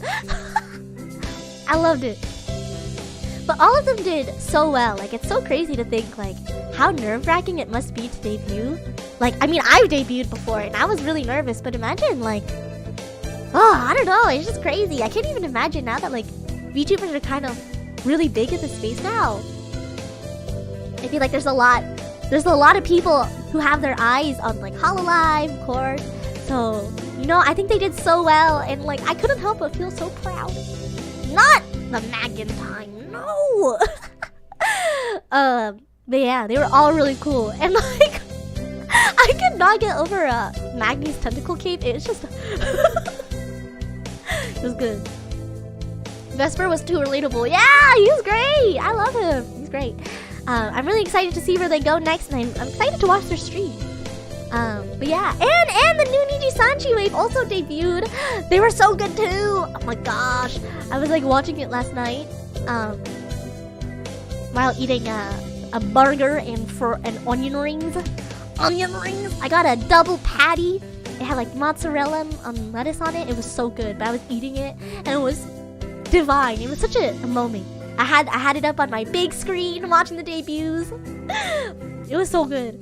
I loved it. But all of them did so well. Like, it's so crazy to think like how nerve-wracking it must be to debut. Like, I mean, I've debuted before and I was really nervous, but imagine like, oh, I don't know, it's just crazy. I can't even imagine now that like VTubers are kind of really big in the space now. I feel like there's a lot of people who have their eyes on like Hololive, of course, So, you know, I think they did so well, and like I couldn't help but feel so proud. Not the Magentine, no. But yeah, they were all really cool, and like I could not get over Magni's tentacle cape. It's just it was good. Vesper was too relatable. Yeah, he was great. I love him. He's great. I'm really excited to see where they go next, and I'm excited to watch their stream. But yeah, and the new Niji Sanchi wave also debuted. They were so good too. Oh my gosh, I was like watching it last night, while eating a burger and onion rings. Onion rings. I got a double patty. It had like mozzarella and lettuce on it. It was so good. But I was eating it, and it was divine. It was such a moment. I had it up on my big screen watching the debuts. It was so good.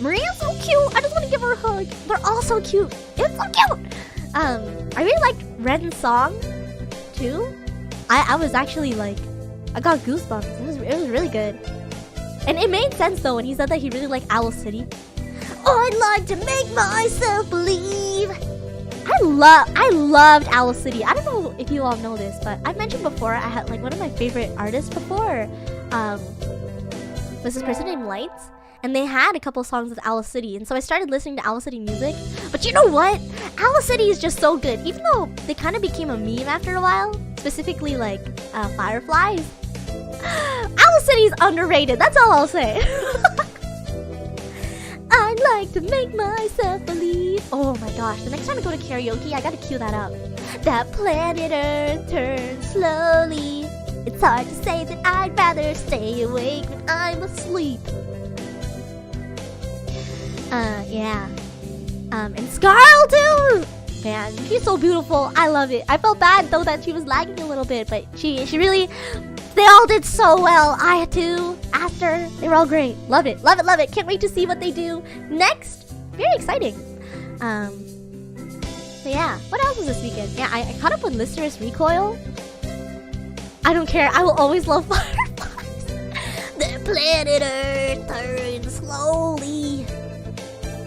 Maria's so cute. I just want to give her a hug. They're all so cute. It's so cute. I really liked Ren's song too. I was actually like, I got goosebumps. It was really good. And it made sense though when he said that he really liked Owl City. Oh, I'd like to make myself believe. I loved Owl City. I don't know if you all know this, but I mentioned before I had like one of my favorite artists before. Was this person named Lights? And they had a couple songs with Owl City, and so I started listening to Owl City music. But you know what? Owl City is just so good. Even though they kind of became a meme after a while, specifically like Fireflies. Owl City's underrated. That's all I'll say. I'd like to make myself believe. Oh my gosh, the next time I go to karaoke, I gotta cue that up. That planet Earth turns slowly. It's hard to say that I'd rather stay awake when I'm asleep. Yeah. And Scarl too! Man, she's so beautiful. I love it. I felt bad though that she was lagging a little bit, but she really, they all did so well. Ayatu, Aster, they were all great. Love it, love it, love it. Can't wait to see what they do next. Very exciting. So yeah, what else was this weekend? Yeah, I caught up with Lister's Recoil. I don't care. I will always love Fireflies. The planet Earth turns slowly.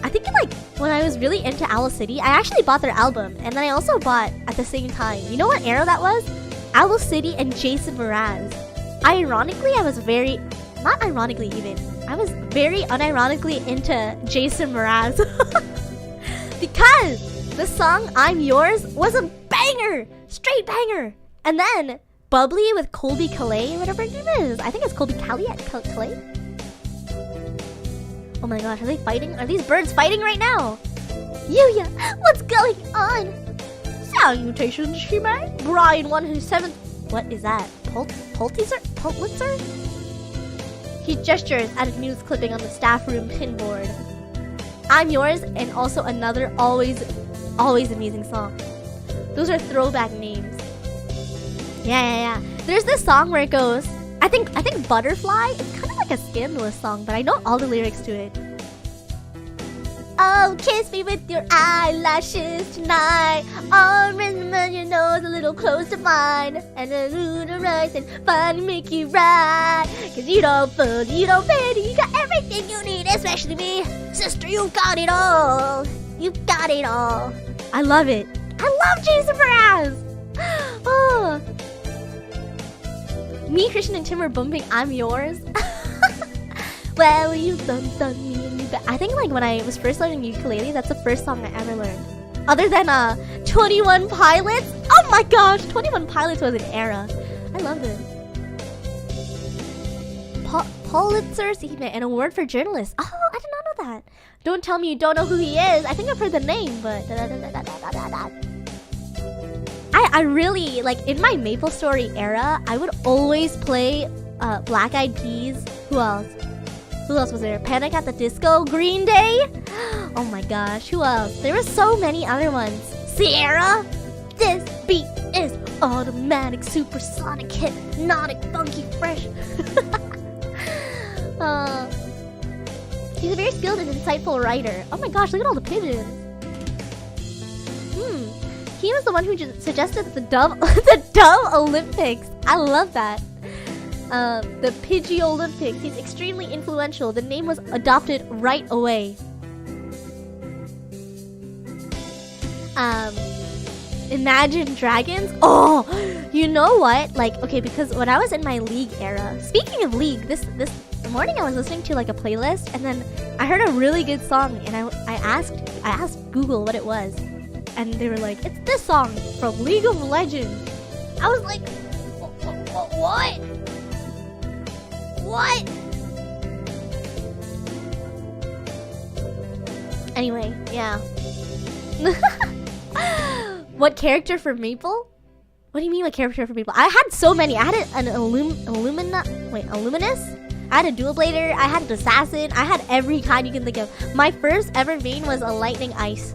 I think like when I was really into Owl City, I actually bought their album, and then I also bought at the same time. You know what era that was? Owl City and Jason Mraz. Ironically, I was very, not ironically even, I was very unironically into Jason Mraz. Because the song I'm Yours was a banger! Straight banger! And then Bubbly with Colby Calais, whatever her name is. I think it's Colby Calais. Oh my gosh, are they fighting? Are these birds fighting right now? Yuya, what's going on? Salutations, Shime. Brian won his 7th... What is that? Pulitzer? He gestures at a news clipping on the staff room pinboard. I'm Yours, and also another always amazing song. Those are throwback names. Yeah. There's this song where it goes... I think Butterfly, it's kind of like a scandalous song, but I know all the lyrics to it. Oh, kiss me with your eyelashes tonight. Arm around your nose a little close to mine. And a little rise and finally make you right. Cause you don't fool, you don't pay, you got everything you need, especially me. Sister, you got it all. You got it all. I love it. I love Jason Mraz. Oh. Me, Christian, and Tim are bumping I'm Yours. Well, you done me and you I think like when I was first learning ukulele, that's the first song I ever learned. Other than 21 Pilots. Oh my gosh, 21 Pilots was an era. I loved it. Pulitzer and award for journalists. Oh, I did not know that. Don't tell me you don't know who he is. I think I've heard the name, but I really, like, in my MapleStory era, I would always play Black Eyed Peas. Who else? Who else was there? Panic at the Disco? Green Day? Oh my gosh, who else? There were so many other ones. Sierra? This beat is automatic, supersonic, hypnotic, funky, fresh. He's a very skilled and insightful writer. Oh my gosh, look at all the pigeons. He was the one who just suggested the Dove Olympics. I love that. The Pidgey Olympics. He's extremely influential. The name was adopted right away. Imagine Dragons. Oh, you know what? Like, okay, because when I was in my League era, speaking of League, this morning I was listening to like a playlist, and then I heard a really good song, and I asked Google what it was, and they were like, it's this song from League of Legends. I was like, what? What? Anyway, yeah. What character for Maple? What do you mean what character for Maple? I had so many. I had an Illuminus. I had a Dual Blader. I had an Assassin. I had every kind you can think of. My first ever main was a Lightning Ice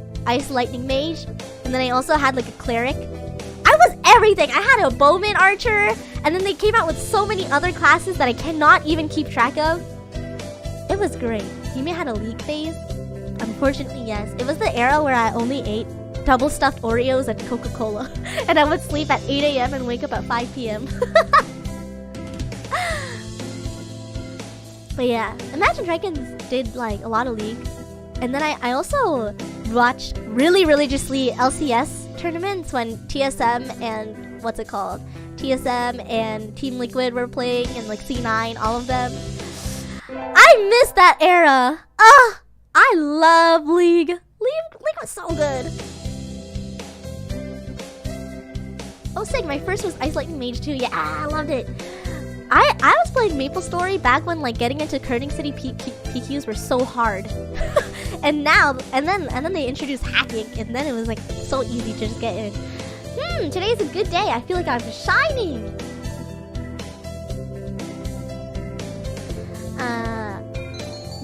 Lightning Mage. And then I also had like a Cleric. I was everything. I had a Bowman Archer. And then they came out with so many other classes that I cannot even keep track of. It was great. Hime had a League phase. Unfortunately, yes. It was the era where I only ate double stuffed Oreos and Coca-Cola. And I would sleep at 8 a.m. and wake up at 5 p.m. But yeah, Imagine Dragons did like a lot of League. And then I also watched really religiously LCS tournaments when TSM and what's it called? TSM and Team Liquid were playing, and like C9, all of them. I miss that era. I love League. League was so good. Oh, sick. My first was Ice Lightning Mage too. Yeah, I loved it. I was playing MapleStory back when like getting into Kerning City PQs were so hard. and then they introduced hacking, and then it was like so easy to just get in. Today's a good day. I feel like I'm shining.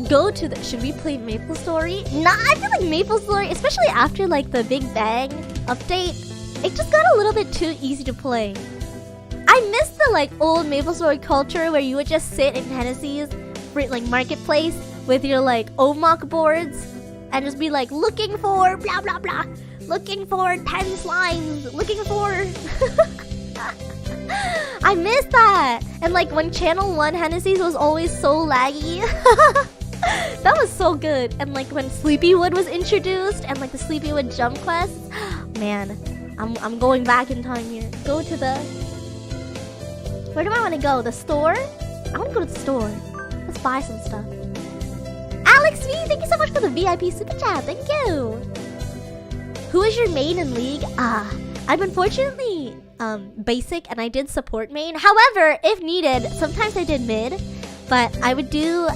Go to the. Should we play MapleStory? Nah, I feel like MapleStory, especially after like the Big Bang update, it just got a little bit too easy to play. I miss the like old MapleStory culture where you would just sit in Hennessy's like marketplace with your like OMOC boards and just be like looking for blah blah blah, looking for 10 slimes, looking for. I miss that. And like when Channel 1 Hennessy's was always so laggy. That was so good. And like when Sleepywood was introduced and like the Sleepywood jump quests, man, I'm going back in time here. Go to the. Where do I want to go? The store? I want to go to the store. Let's buy some stuff. Alex V, thank you so much for the VIP super chat. Thank you. Who is your main in League? I'm unfortunately basic, and I did support main. However, if needed, sometimes I did mid, but I would do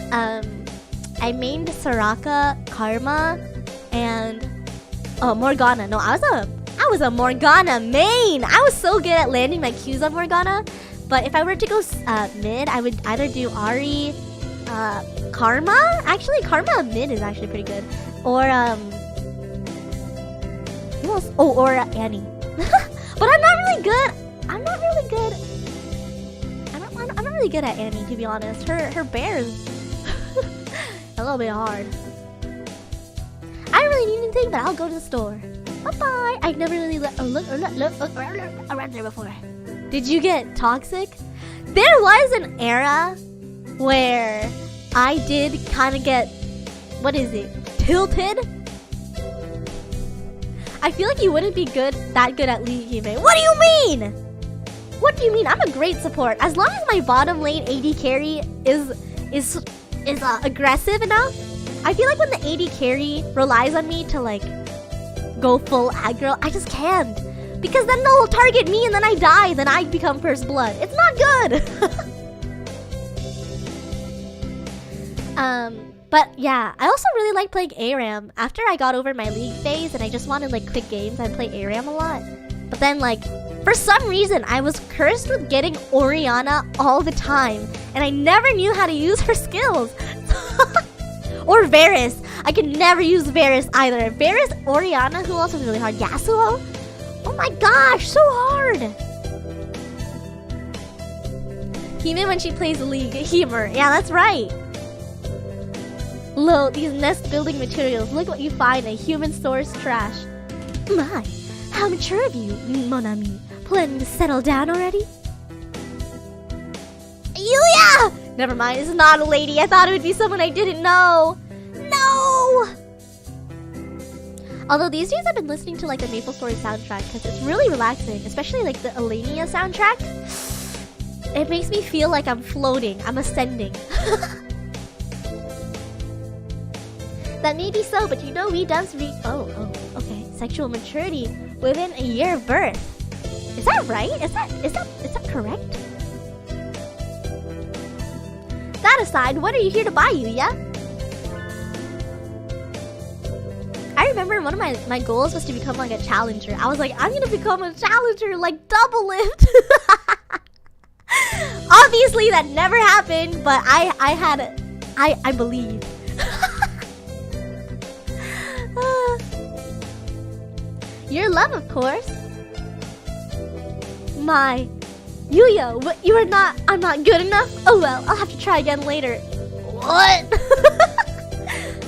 I mained Soraka, Karma, and Morgana. No, I was a Morgana main. I was so good at landing my Qs on Morgana. But if I were to go mid, I would either do Ahri, Karma. Actually, Karma mid is actually pretty good. Or who else? Oh, or Annie. But I'm not really good. I'm not really good at Annie, to be honest. Her bears a little bit hard. I don't really need anything, but I'll go to the store. Bye bye. I've never really looked around there before. Did you get toxic? There was an era where I did kind of get, what is it, tilted? I feel like you wouldn't be that good at League, Hime. What do you mean? What do you mean? I'm a great support. As long as my bottom lane AD carry is aggressive enough. I feel like when the AD carry relies on me to like go full aggro, I just can't. Because then they'll target me and then I die, then I become first blood. It's not good! But yeah, I also really like playing ARAM. After I got over my League phase and I just wanted like quick games, I'd play ARAM a lot. But then like, for some reason, I was cursed with getting Orianna all the time. And I never knew how to use her skills. Or Varus. I could never use Varus either. Varus, Orianna, who else was really hard? Yasuo? Oh my gosh, so hard! Even when she plays League, Humor. Yeah, that's right. Lo, these nest building materials. Look what you find, a human source trash. My, how mature of you, mon ami. Planning to settle down already? Yuya! Never mind, it's not a lady. I thought it would be someone I didn't know. No! Although these days I've been listening to like the Maple Story soundtrack because it's really relaxing, especially like the Elenia soundtrack. It makes me feel like I'm floating, I'm ascending. That may be so, but you know we does reach. Oh, okay. Sexual maturity within a year of birth. Is that right? Is that correct? That aside, what are you here to buy, Yuya? I remember one of my goals was to become like a challenger. I was like, I'm gonna become a challenger, like double lift. Obviously that never happened, but I believe. Your love, of course. My Yuya, what, you are not. I'm not good enough. Oh well, I'll have to try again later. What?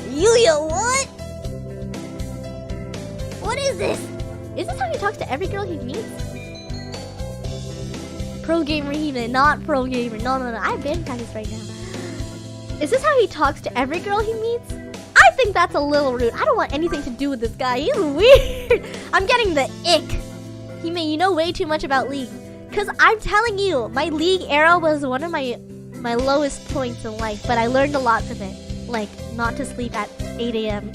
Yuya, what? What is this? Is this how he talks to every girl he meets? Pro gamer Hime, not pro gamer. No. I have band practice right now. Is this how he talks to every girl he meets? I think that's a little rude. I don't want anything to do with this guy. He's weird. I'm getting the ick. Hime, you know way too much about League. Cause I'm telling you, my League era was one of my lowest points in life, but I learned a lot from it. Like, not to sleep at 8 a.m.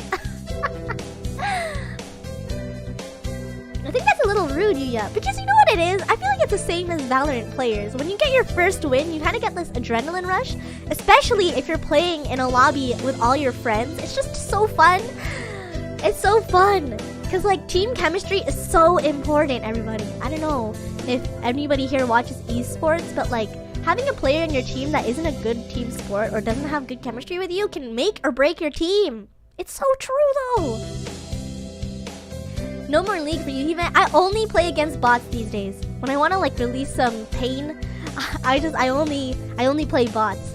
I think that's a little rude, Yuya, because you know what it is? I feel like it's the same as Valorant players. When you get your first win, you kind of get this adrenaline rush, especially if you're playing in a lobby with all your friends. It's just so fun. It's so fun. Because, like, team chemistry is so important, everybody. I don't know if anybody here watches esports, but, like, having a player in your team that isn't a good team sport or doesn't have good chemistry with you can make or break your team. It's so true, though. No more League for you, Hime. I only play against bots these days. When I want to, like, release some pain, I only play bots.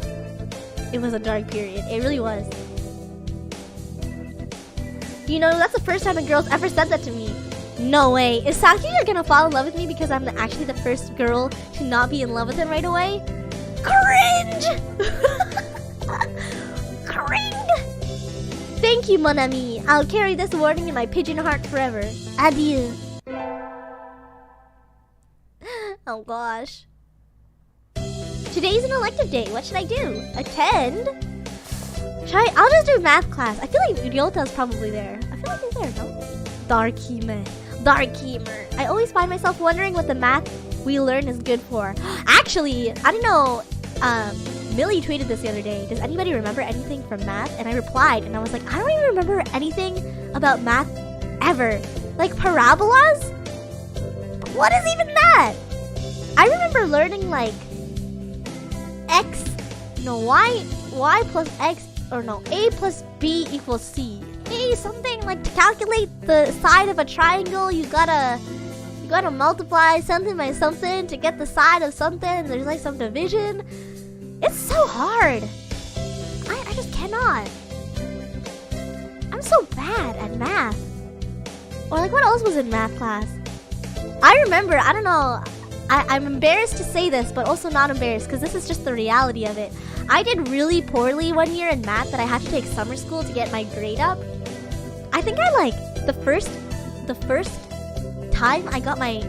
It was a dark period. It really was. You know, that's the first time a girl's ever said that to me. No way. Is Saki gonna fall in love with me because I'm actually the first girl to not be in love with him right away? Cringe! Cringe! Thank you, mon ami. I'll carry this warning in my pigeon heart forever. Adieu. Oh gosh. Today's an elective day. What should I do? Attend? I'll just do math class. I feel like Ryota's probably there. I feel like he's there, no? Dark Hime. I always find myself wondering what the math we learn is good for. Actually, I don't know. Millie tweeted this the other day. Does anybody remember anything from math? And I replied, and I was like, I don't even remember anything about math ever. Like parabolas? What is even that? I remember learning like y plus x, or no, a plus b equals c. Hey, something like to calculate the side of a triangle, you gotta multiply something by something to get the side of something. There's like some division. It's so hard. I just cannot. I'm so bad at math. Or like what else was in math class? I remember, I don't know, I'm embarrassed to say this, but also not embarrassed because this is just the reality of it. I did really poorly one year in math that I had to take summer school to get my grade up. I think I like the first time I got my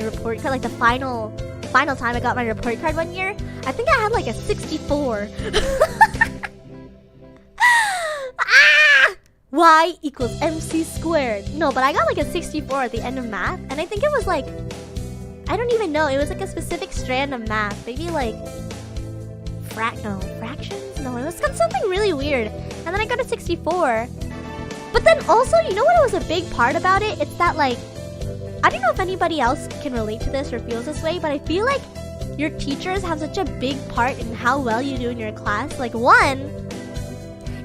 report card, like the final time I got my report card one year, I think I had like a 64. Y equals MC squared. No, but I got like a 64 at the end of math, and I think it was like, I don't even know, it was like a specific strand of math, maybe like fractions? No, it was something really weird. And then I got a 64. But then also, you know what was a big part about it? It's that like, I don't know if anybody else can relate to this or feels this way, but I feel like your teachers have such a big part in how well you do in your class. Like one,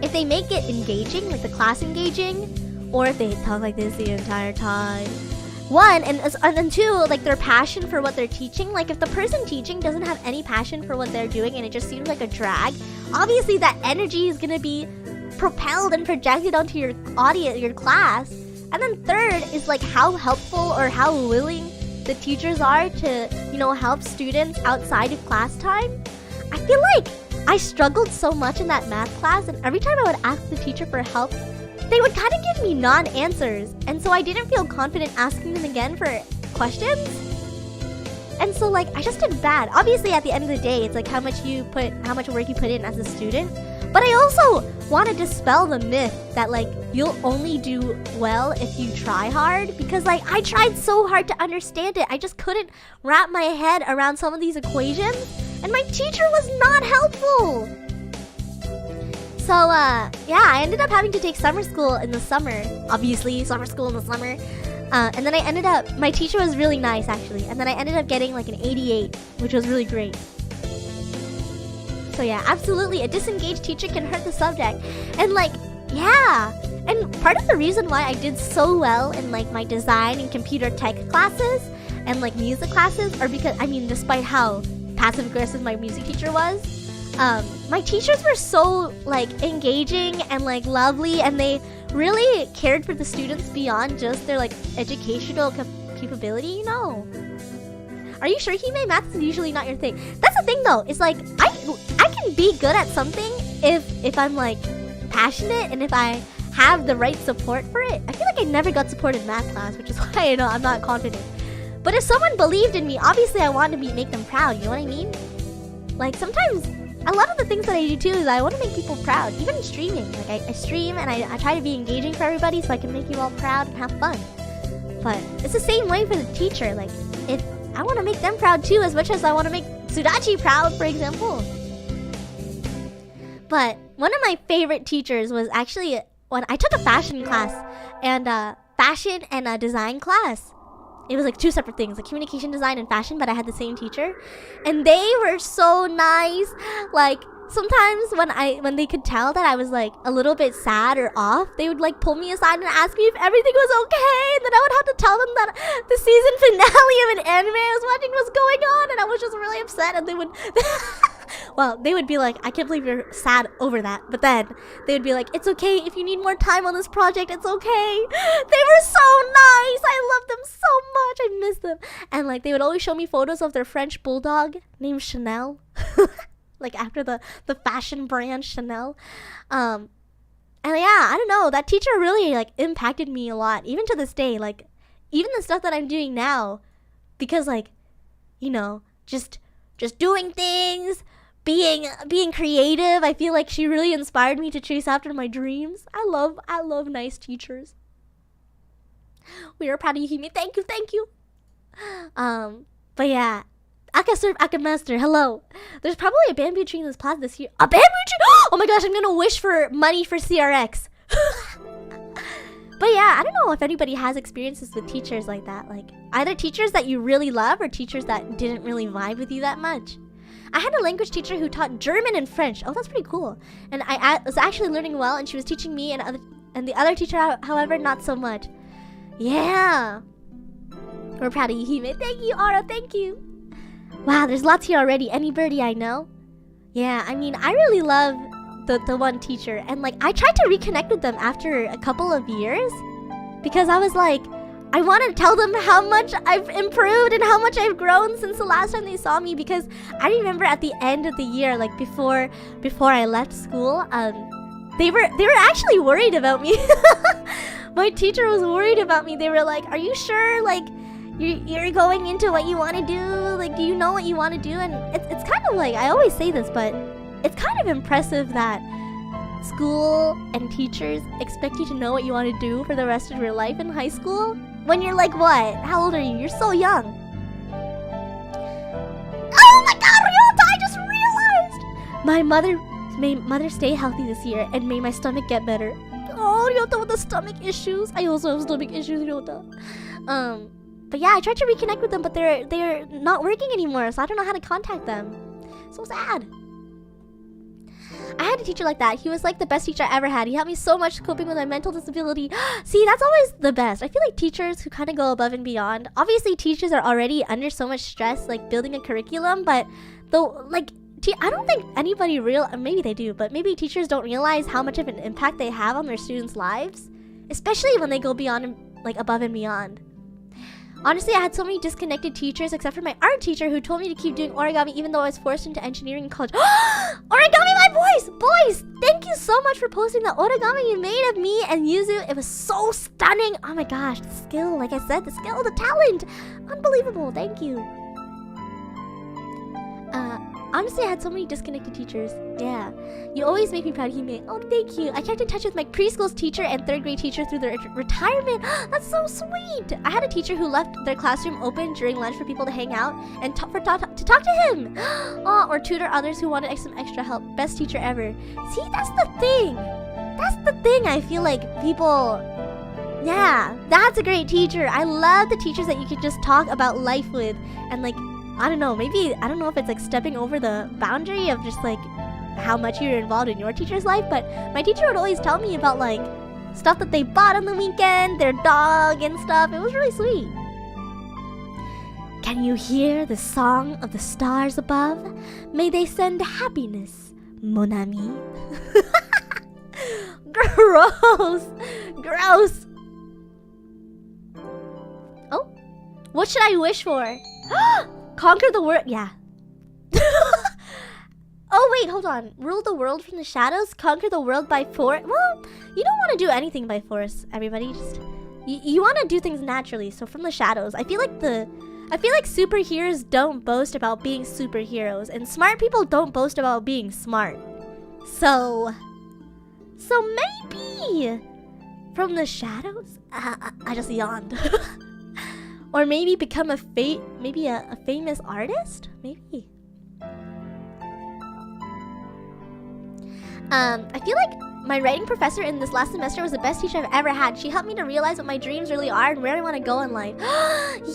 if they make it engaging, like the class engaging, or if they talk like this the entire time. One, and then two, like their passion for what they're teaching. Like if the person teaching doesn't have any passion for what they're doing and it just seems like a drag, obviously that energy is gonna be propelled and projected onto your audience, your class. And then third is like how helpful or how willing the teachers are to, you know, help students outside of class time. I feel like I struggled so much in that math class, and every time I would ask the teacher for help they would kind of give me non-answers, and so I didn't feel confident asking them again for questions. And so like I just did bad. Obviously at the end of the day, it's like how much work you put in as a student. But I also want to dispel the myth that like you'll only do well if you try hard, because like I tried so hard to understand it. I just couldn't wrap my head around some of these equations, and my teacher was not helpful. So yeah, I ended up having to take summer school in the summer. Obviously, summer school in the summer. And then I ended up, my teacher was really nice actually, and then I ended up getting like an 88, which was really great. So yeah, absolutely, a disengaged teacher can hurt the subject. And like, yeah, and part of the reason why I did so well in like my design and computer tech classes and like music classes are because, I mean, despite how passive aggressive my music teacher was, my teachers were so like engaging and like lovely, and they really cared for the students beyond just their like educational capability, you know. Are you sure, Hime? Math is usually not your thing. That's the thing though, it's like I can be good at something if I'm like passionate and if I have the right support for it. I feel like I never got support in math class, which is why I know I'm not confident. But if someone believed in me, obviously I want to make them proud, you know what I mean? Like sometimes a lot of the things that I do too is I want to make people proud, even in streaming. Like I stream and I try to be engaging for everybody so I can make you all proud and have fun. But it's the same way for the teacher. Like if I want to make them proud too, as much as I want to make Sudachi proud, for example. But one of my favorite teachers was actually when I took a fashion class and fashion and a design class. It was like two separate things, like communication design and fashion, but I had the same teacher. And they were so nice. Like sometimes when they could tell that I was like a little bit sad or off, they would like pull me aside and ask me if everything was okay. And then I would have to tell them that the season finale of an anime I was watching was going on, and I was just really upset. And they would well, they would be like, I can't believe you're sad over that. But then they would be like, it's okay if you need more time on this project, it's okay. They were so nice. I love them so much. I miss them. And like they would always show me photos of their French bulldog named Chanel. Like after the fashion brand Chanel. And yeah, I don't know, that teacher really like impacted me a lot, even to this day. Like even the stuff that I'm doing now, because like, you know, just doing things, being creative. I feel like she really inspired me to chase after my dreams. I love nice teachers. We are proud of you, Hime. Thank you. But yeah, Akasurf Akamaster, hello. There's probably a bamboo tree in this plaza this year. A bamboo tree? Oh my gosh, I'm gonna wish for money for CRX. But yeah, I don't know if anybody has experiences with teachers like that. Like either teachers that you really love or teachers that didn't really vibe with you that much. I had a language teacher who taught German and French. Oh, that's pretty cool. And I was actually learning well, and she was teaching me, and the other teacher, however, not so much. Yeah. We're proud of you, Hime. Thank you, Ara. Thank you. Wow, there's lots here already. Any birdie I know? Yeah, I mean, I really love the one teacher, and like I tried to reconnect with them after a couple of years because I was like, I want to tell them how much I've improved and how much I've grown since the last time they saw me, because I remember at the end of the year, like before I left school, they were actually worried about me. My teacher was worried about me. They were like, are you sure, like you're going into what you want to do? Like, do you know what you want to do? And it's kind of like, I always say this, but it's kind of impressive that school and teachers expect you to know what you want to do for the rest of your life in high school. When you're like, what? How old are you? You're so young. Oh my god, Ryota, I just realized! May mother stay healthy this year, and may my stomach get better. Oh, Ryota with the stomach issues. I also have stomach issues, Ryota. But yeah, I tried to reconnect with them, but they're not working anymore, so I don't know how to contact them. So sad. I had a teacher like that. He was like the best teacher I ever had. He helped me so much coping with my mental disability. See, that's always the best. I feel like teachers who kind of go above and beyond. Obviously, teachers are already under so much stress, like building a curriculum, but though, like, I don't think anybody maybe they do, but maybe teachers don't realize how much of an impact they have on their students' lives, especially when they go beyond, like, above and beyond. Honestly, I had so many disconnected teachers except for my art teacher who told me to keep doing origami even though I was forced into engineering in college. Origami, my boys! Boys! Thank you so much for posting the origami you made of me and Yuzu. It was so stunning. Oh my gosh, the skill, like I said, the skill, the talent. Unbelievable, thank you. Honestly, I had so many disconnected teachers. Yeah. You always make me proud, Hime. Oh, thank you. I kept in touch with my preschool's teacher and third grade teacher through their retirement. That's so sweet. I had a teacher who left their classroom open during lunch for people to hang out and to talk to him. Oh, or tutor others who wanted some extra help. Best teacher ever. See, that's the thing. That's the thing. I feel like people... Yeah, that's a great teacher. I love the teachers that you can just talk about life with and like... I don't know, maybe, I don't know if it's like stepping over the boundary of just like how much you're involved in your teacher's life, but my teacher would always tell me about like stuff that they bought on the weekend, their dog and stuff. It was really sweet. Can you hear the song of the stars above? May they send happiness, mon ami. Gross! Gross! Oh, what should I wish for? Conquer the world. Yeah. Oh, wait, hold on. Rule the world from the shadows? Conquer the world by force? Well, you don't want to do anything by force, everybody. Just you want to do things naturally. So from the shadows. I feel like superheroes don't boast about being superheroes, and smart people don't boast about being smart. So maybe from the shadows? I just yawned. Or maybe become a famous artist? Maybe. I feel like my writing professor in this last semester was the best teacher I've ever had. She helped me to realize what my dreams really are and where I want to go in life.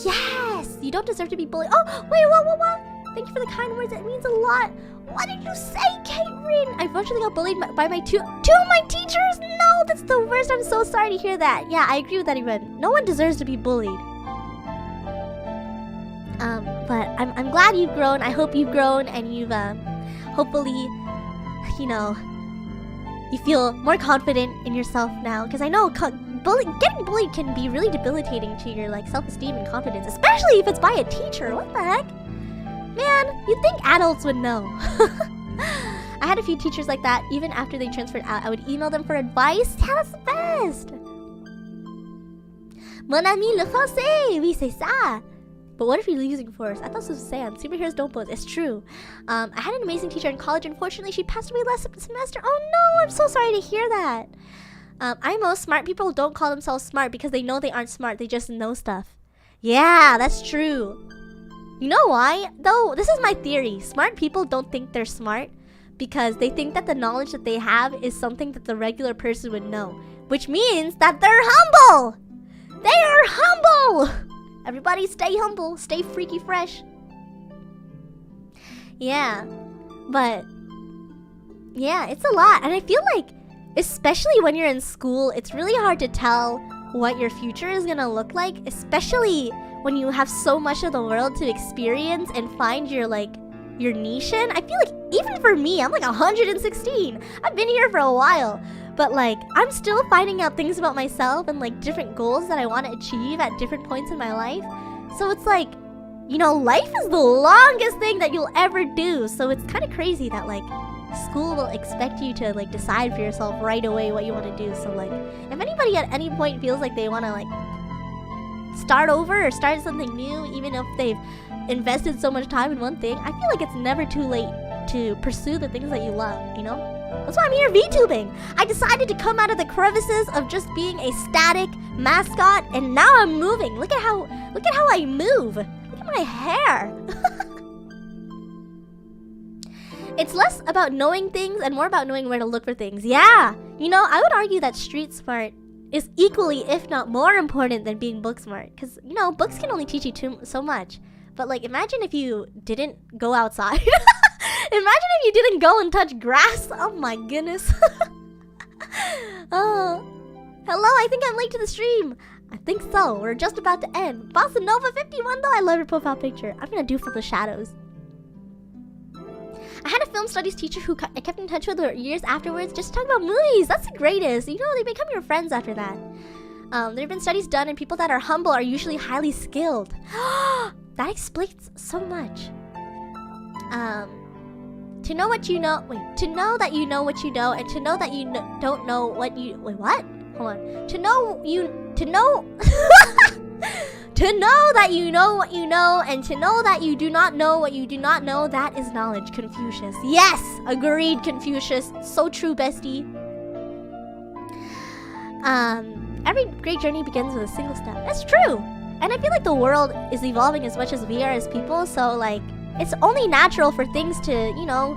Yes! You don't deserve to be bullied. Oh, wait, what? Thank you for the kind words. It means a lot. What did you say, Caitlin? I unfortunately got bullied by my two of my teachers? No, that's the worst. I'm so sorry to hear that. Yeah, I agree with anyone. No one deserves to be bullied. But I'm glad you've grown. I hope you've grown and you've, hopefully, you know, you feel more confident in yourself now. Because I know getting bullied can be really debilitating to your, like, self-esteem and confidence. Especially if it's by a teacher. What the heck? Man, you'd think adults would know. I had a few teachers like that. Even after they transferred out, I would email them for advice. Yeah, that's the best. Mon ami le français. Oui, c'est ça. But what if you're using force? I thought this was sand. Superheroes don't boast. It's true. I had an amazing teacher in college. Unfortunately, she passed away last semester. Oh no, I'm so sorry to hear that. I know smart people don't call themselves smart because they know they aren't smart. They just know stuff. Yeah, that's true. You know why? Though, this is my theory. Smart people don't think they're smart because they think that the knowledge that they have is something that the regular person would know. Which means that they're humble! They are humble! Everybody stay humble, stay freaky fresh. Yeah, but yeah, it's a lot. And I feel like, especially when you're in school, it's really hard to tell what your future is gonna look like, especially when you have so much of the world to experience and find your niche in. I feel like even for me, I'm like 116. I've been here for a while. But like, I'm still finding out things about myself and like different goals that I want to achieve at different points in my life. So it's like, you know, life is the longest thing that you'll ever do. So it's kind of crazy that like school will expect you to like decide for yourself right away what you want to do. So like, if anybody at any point feels like they want to like start over or start something new, even if they've invested so much time in one thing, I feel like it's never too late to pursue the things that you love, you know? That's why I'm here VTubing. I decided to come out of the crevices of just being a static mascot, and now I'm moving. Look at how I move. Look at my hair. It's less about knowing things and more about knowing where to look for things. Yeah. You know, I would argue that street smart is equally, if not more important than being book smart. Because, you know, books can only teach you so much. But like, imagine if you didn't go outside. Imagine if you didn't go and touch grass. Oh my goodness. Oh. Hello, I think I'm late to the stream. I think so. We're just about to end. Bossa Nova 51 though. I love your profile picture. I'm gonna do for the shadows. I had a film studies teacher who I kept in touch with for years afterwards just to talk about movies. That's the greatest. You know, they become your friends after that. There have been studies done, and people that are humble are usually highly skilled. That explains so much. To know what you know. Wait. To know that you know what you know, and to know that you don't know what you. Wait. What? Hold on. To know you. To know. To know that you know what you know, and to know that you do not know what you do not know, that is knowledge, Confucius. Yes! Agreed, Confucius. So true, bestie. Every great journey begins with a single step. That's true! And I feel like the world is evolving as much as we are as people, so, like, it's only natural for things to, you know,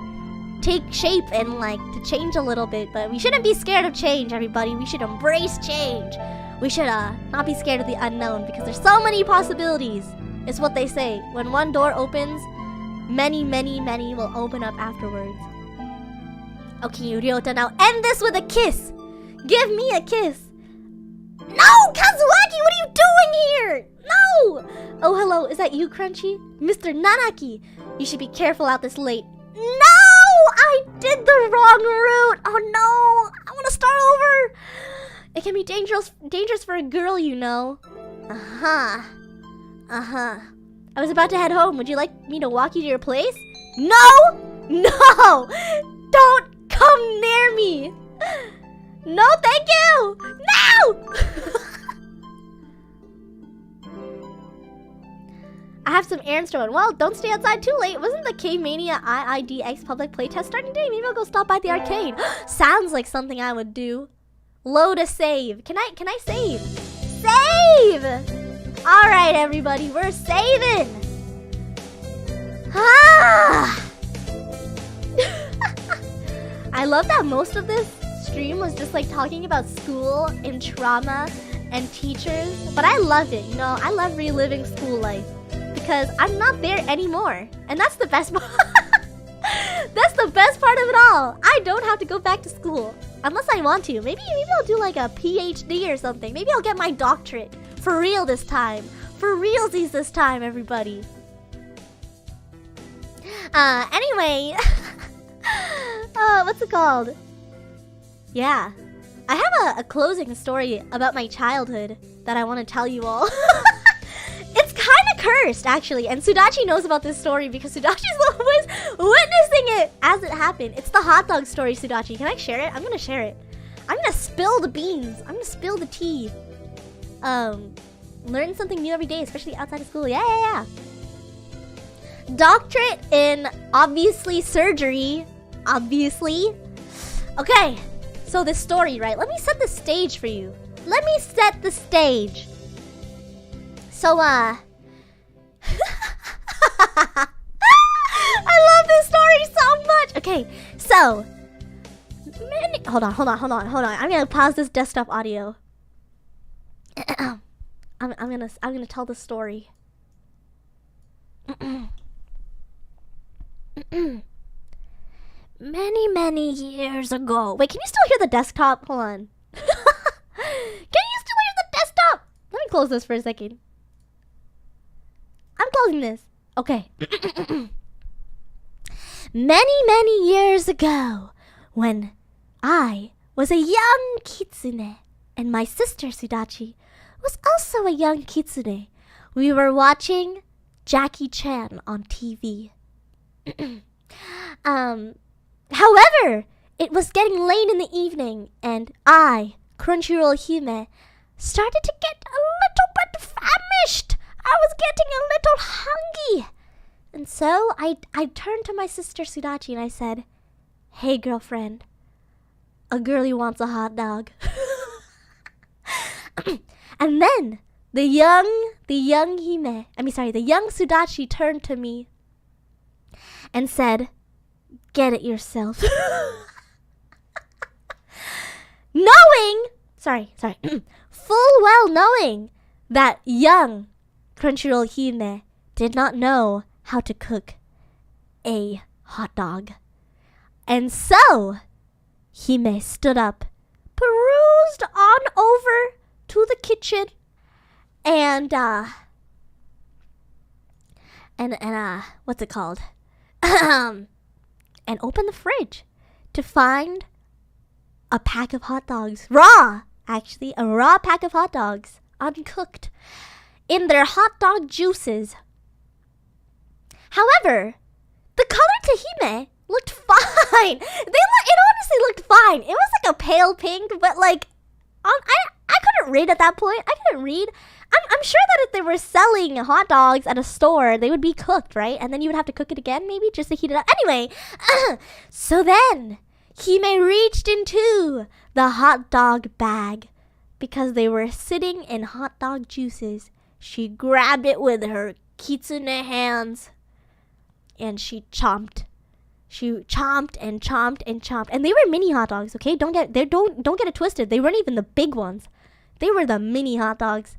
take shape and, like, to change a little bit. But we shouldn't be scared of change, everybody. We should embrace change. We should not be scared of the unknown, because there's so many possibilities. It's what they say. When one door opens, many, many, many will open up afterwards. Okay, Ryota, now end this with a kiss. Give me a kiss. No, Kazuaki, what are you doing here? No! Oh, hello, is that you, Crunchy? Mr. Nanaki, you should be careful out this late. No! I did the wrong route. Oh no, I want to start over. It can be dangerous for a girl, you know. I was about to head home. Would you like me to walk you to your place? No! No! Don't come near me! No, thank you! No! I have some errands to run. Well, don't stay outside too late. Wasn't the K-Mania IIDX public playtest starting today? Maybe I'll go stop by the arcade. Sounds like something I would do. Load a save. Can I save? Save! Alright, everybody, we're saving! Ah! I love that most of this stream was just like talking about school and trauma and teachers. But I loved it, you know? I love reliving school life. Because I'm not there anymore. And that's the best part. That's the best part of it all. I don't have to go back to school. Unless I want to. Maybe I'll do like a PhD or something. Maybe I'll get my doctorate. For real this time. For realsies this time, everybody. Anyway. What's it called? Yeah. I have a closing story about my childhood that I want to tell you all. It's kind of cursed, actually. And Sudachi knows about this story because Sudachi's always witnessing it as it happened. It's the hot dog story, Sudachi. Can I share it? I'm going to share it. I'm going to spill the beans. I'm going to spill the tea. Learn something new every day, especially outside of school. Yeah. Doctorate in, obviously, surgery. Obviously. Okay. So this story, right? Let me set the stage for you. Let me set the stage. So, I love this story so much. Okay, so hold on. I'm gonna pause this desktop audio. I'm gonna tell the story. Many years ago. Wait, can you still hear the desktop? Hold on. Can you still hear the desktop? Let me close this for a second. I'm closing this. Okay. Many years ago, when I was a young kitsune, and my sister Sudachi was also a young kitsune, we were watching Jackie Chan on TV. However, it was getting late in the evening, and I, Crunchyroll-Hime, started to get a little bit famished. I was getting a little hungry. And so I turned to my sister Sudachi and I said, "Hey girlfriend, a girlie wants a hot dog." And then the young Sudachi turned to me and said, "Get it yourself." Full well knowing that young Crunchyroll-Hime did not know how to cook a hot dog. And so, Hime stood up, perused on over to the kitchen, and what's it called? And opened the fridge to find a pack of hot dogs. Raw! Actually, a raw pack of hot dogs, uncooked, in their hot dog juices. However, the color Tahime looked fine. It honestly looked fine. It was like a pale pink, but like, I couldn't read at that point. I couldn't read. I'm sure that if they were selling hot dogs at a store, they would be cooked, right? And then you would have to cook it again, maybe, just to heat it up. Anyway, so then Hime reached into the hot dog bag because they were sitting in hot dog juices. She grabbed it with her kitsune hands and she chomped. She chomped and chomped and chomped. And they were mini hot dogs, okay? Don't get it twisted. They weren't even the big ones. They were the mini hot dogs.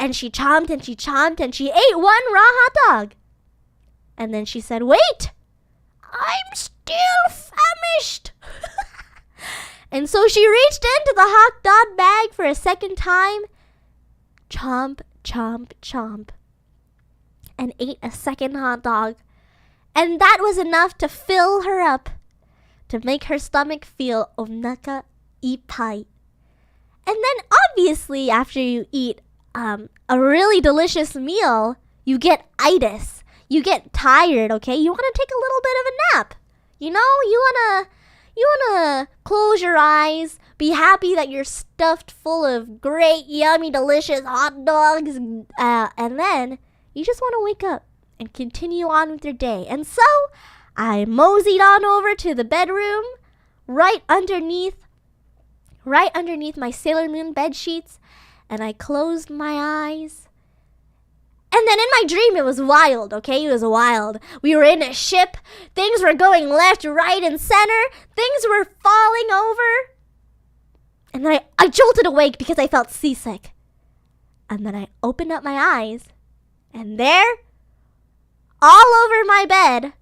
And she chomped and she chomped and she ate one raw hot dog. And then she said, "Wait, I'm still famished." And so she reached into the hot dog bag for a second time. Chomp, chomp, chomp. And ate a second hot dog. And that was enough to fill her up, to make her stomach feel onaka ippai. And then obviously after you eat a really delicious meal, you get itis. You get tired, okay? You want to take a little bit of a nap. You know, you wanna close your eyes, be happy that you're stuffed full of great, yummy, delicious hot dogs, and then you just want to wake up and continue on with your day. And so I moseyed on over to the bedroom, right underneath my Sailor Moon bed sheets, and I closed my eyes. And then in my dream, it was wild, okay? It was wild. We were in a ship. Things were going left, right, and center. Things were falling over. And then I jolted awake because I felt seasick. And then I opened up my eyes. And there, all over my bed,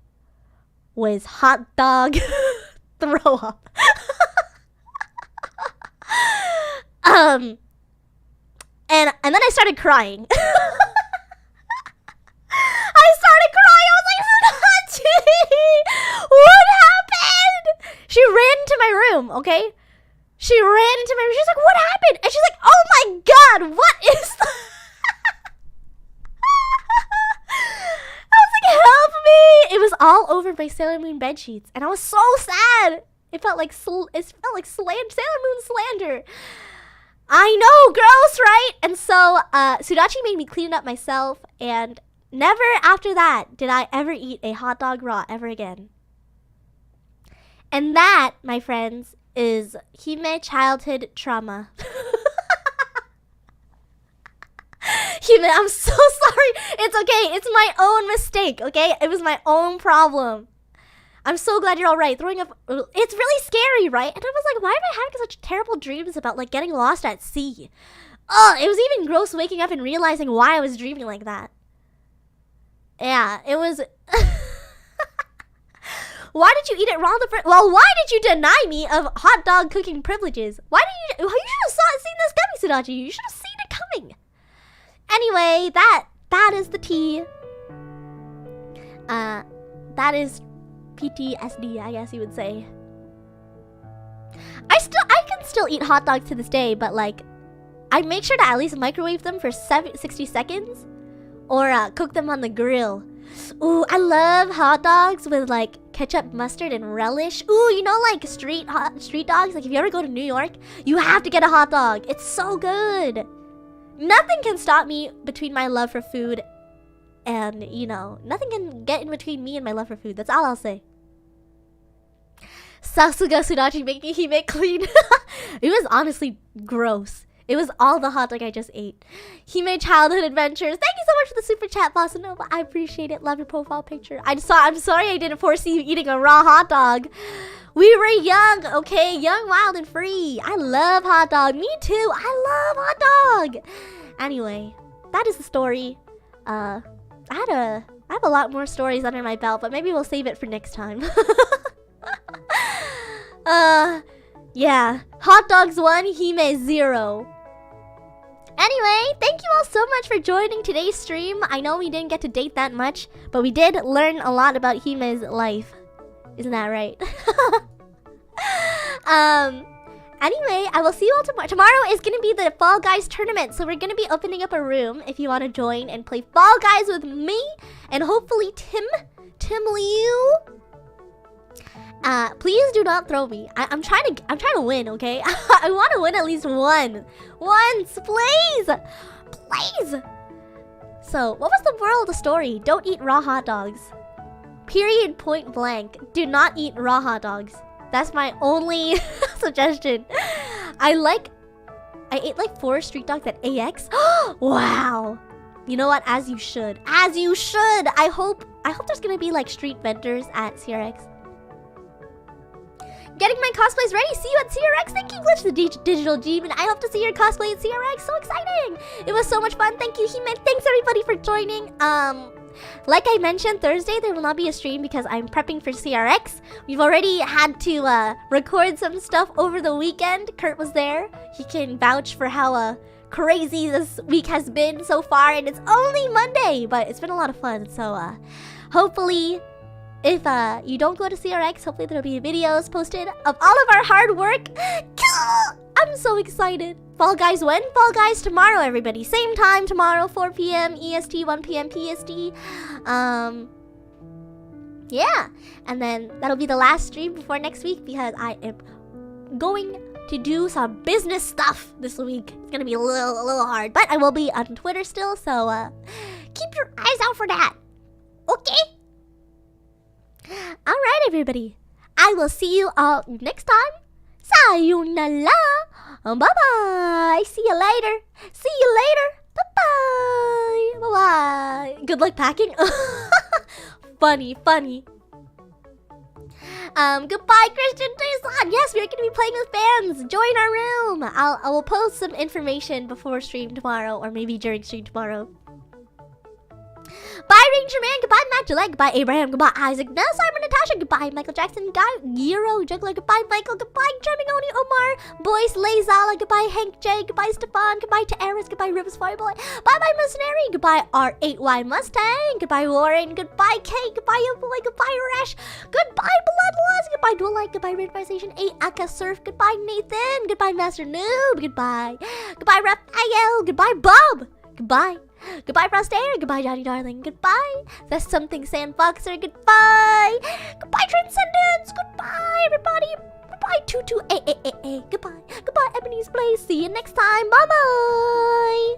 was hot dog throw up. And then I started crying. I started crying. I was like, "Sudachi, what happened?" She ran into my room, okay? She ran into my room. She's like, "What happened?" And she's like, "Oh my God, what is that?" I was like, "Help me!" It was all over my Sailor Moon bed sheets, and I was so sad. It felt like Sailor Moon slander. I know, gross, right? And so Sudachi made me clean it up myself, and never after that did I ever eat a hot dog raw ever again. And that, my friends, is Hime childhood trauma. Hime, I'm so sorry. It's okay. It's my own mistake, okay? It was my own problem. I'm so glad you're all right. Throwing up, it's really scary, right? And I was like, why am I having such terrible dreams about like getting lost at sea? Oh, it was even gross waking up and realizing why I was dreaming like that. Yeah, it was. Why did you eat it raw the first? Well, why did you deny me of hot dog cooking privileges? Why did you? You should have seen this coming, Sudachi. You should have seen it coming. Anyway, that is the tea. That is PTSD, I guess you would say. I can still eat hot dogs to this day, but like, I make sure to at least microwave them for 60 seconds, or cook them on the grill. Ooh, I love hot dogs with like ketchup, mustard, and relish. Ooh, you know, like street dogs. Like if you ever go to New York, you have to get a hot dog. It's so good. Nothing can stop me between my love for food, and you know, nothing can get in between me and my love for food. That's all I'll say. Sasuga Sudachi making Hime clean. It was honestly gross. It was all the hot dog I just ate. Hime childhood adventures. Thank you so much for the super chat, Bossa Nova. I appreciate it. Love your profile picture. I'm sorry I didn't foresee you eating a raw hot dog. We were young, okay? Young, wild, and free. I love hot dog. Me too. I love hot dog. Anyway, that is the story. I have a lot more stories under my belt, but maybe we'll save it for next time. Yeah. Hot dogs 1, Hime 0. Anyway, thank you all so much for joining today's stream. I know we didn't get to date that much, but we did learn a lot about Hime's life. Isn't that right? Anyway, I will see you all tomorrow. Tomorrow is going to be the Fall Guys tournament. So we're going to be opening up a room if you want to join and play Fall Guys with me. And hopefully Tim Liu. Please do not throw me. I'm trying to win, okay? I want to win at least once, please. Please. So, what was the moral of the story? Don't eat raw hot dogs. Period, point blank. Do not eat raw hot dogs. That's my only suggestion. I ate like 4 street dogs at AX. Wow. You know what? As you should. As you should. I hope there's gonna be like street vendors at CRX. Getting my cosplays ready. See you at CRX. Thank you, Glitch the Digital Demon. I hope to see your cosplay at CRX. So exciting. It was so much fun. Thank you, He-Man. Thanks everybody for joining. Like I mentioned, Thursday there will not be a stream because I'm prepping for CRX. We've already had to record some stuff over the weekend. Kurt was there. He can vouch for how crazy this week has been so far, and it's only Monday, but it's been a lot of fun. So hopefully, if you don't go to CRX, hopefully there'll be videos posted of all of our hard work. I'm so excited. Fall Guys when? Fall Guys tomorrow, everybody. Same time tomorrow, 4 p.m. EST, 1 p.m. PST. Yeah. And then that'll be the last stream before next week because I am going to do some business stuff this week. It's gonna be a little hard, but I will be on Twitter still, so keep your eyes out for that. Okay? Alright, everybody. I will see you all next time. Sayonara. Bye-bye. See you later. See you later. Bye-bye. Bye-bye. Good luck packing. Funny. Goodbye, Christian Tucson. Yes, we're gonna be playing with fans. Join our room. I will post some information before stream tomorrow, or maybe during stream tomorrow. Bye, Ranger Man. Goodbye, Matt Gillette. Goodbye, Abraham. Goodbye, Isaac. No, Simon, Natasha. Goodbye, Michael Jackson. Giro, Juggler. Goodbye, Michael. Goodbye, Charming Oni, Omar. Boyce, Lazala. Goodbye, Hank J. Goodbye, Stefan. Goodbye to Eris. Goodbye, Rivers Fireboy. Bye-bye, Mercenary. Goodbye, R8Y Mustang. Goodbye, Warren. Goodbye, Kate. Goodbye, Yo Boy. Goodbye, Rash. Goodbye, Bloodlust. Goodbye, Duelite. Goodbye, Red Station 8. Aka Surf. Goodbye, Nathan. Goodbye, Master Noob. Goodbye. Goodbye, Raphael. Goodbye, Bob. Goodbye. Goodbye, Frostair. Goodbye, Johnny Darling. Goodbye. That's something, Sandboxer. Goodbye. Goodbye, Transcendence. Goodbye, everybody. Goodbye, Tutu. Goodbye. Goodbye, Ebony's Place. See you next time. Bye-bye.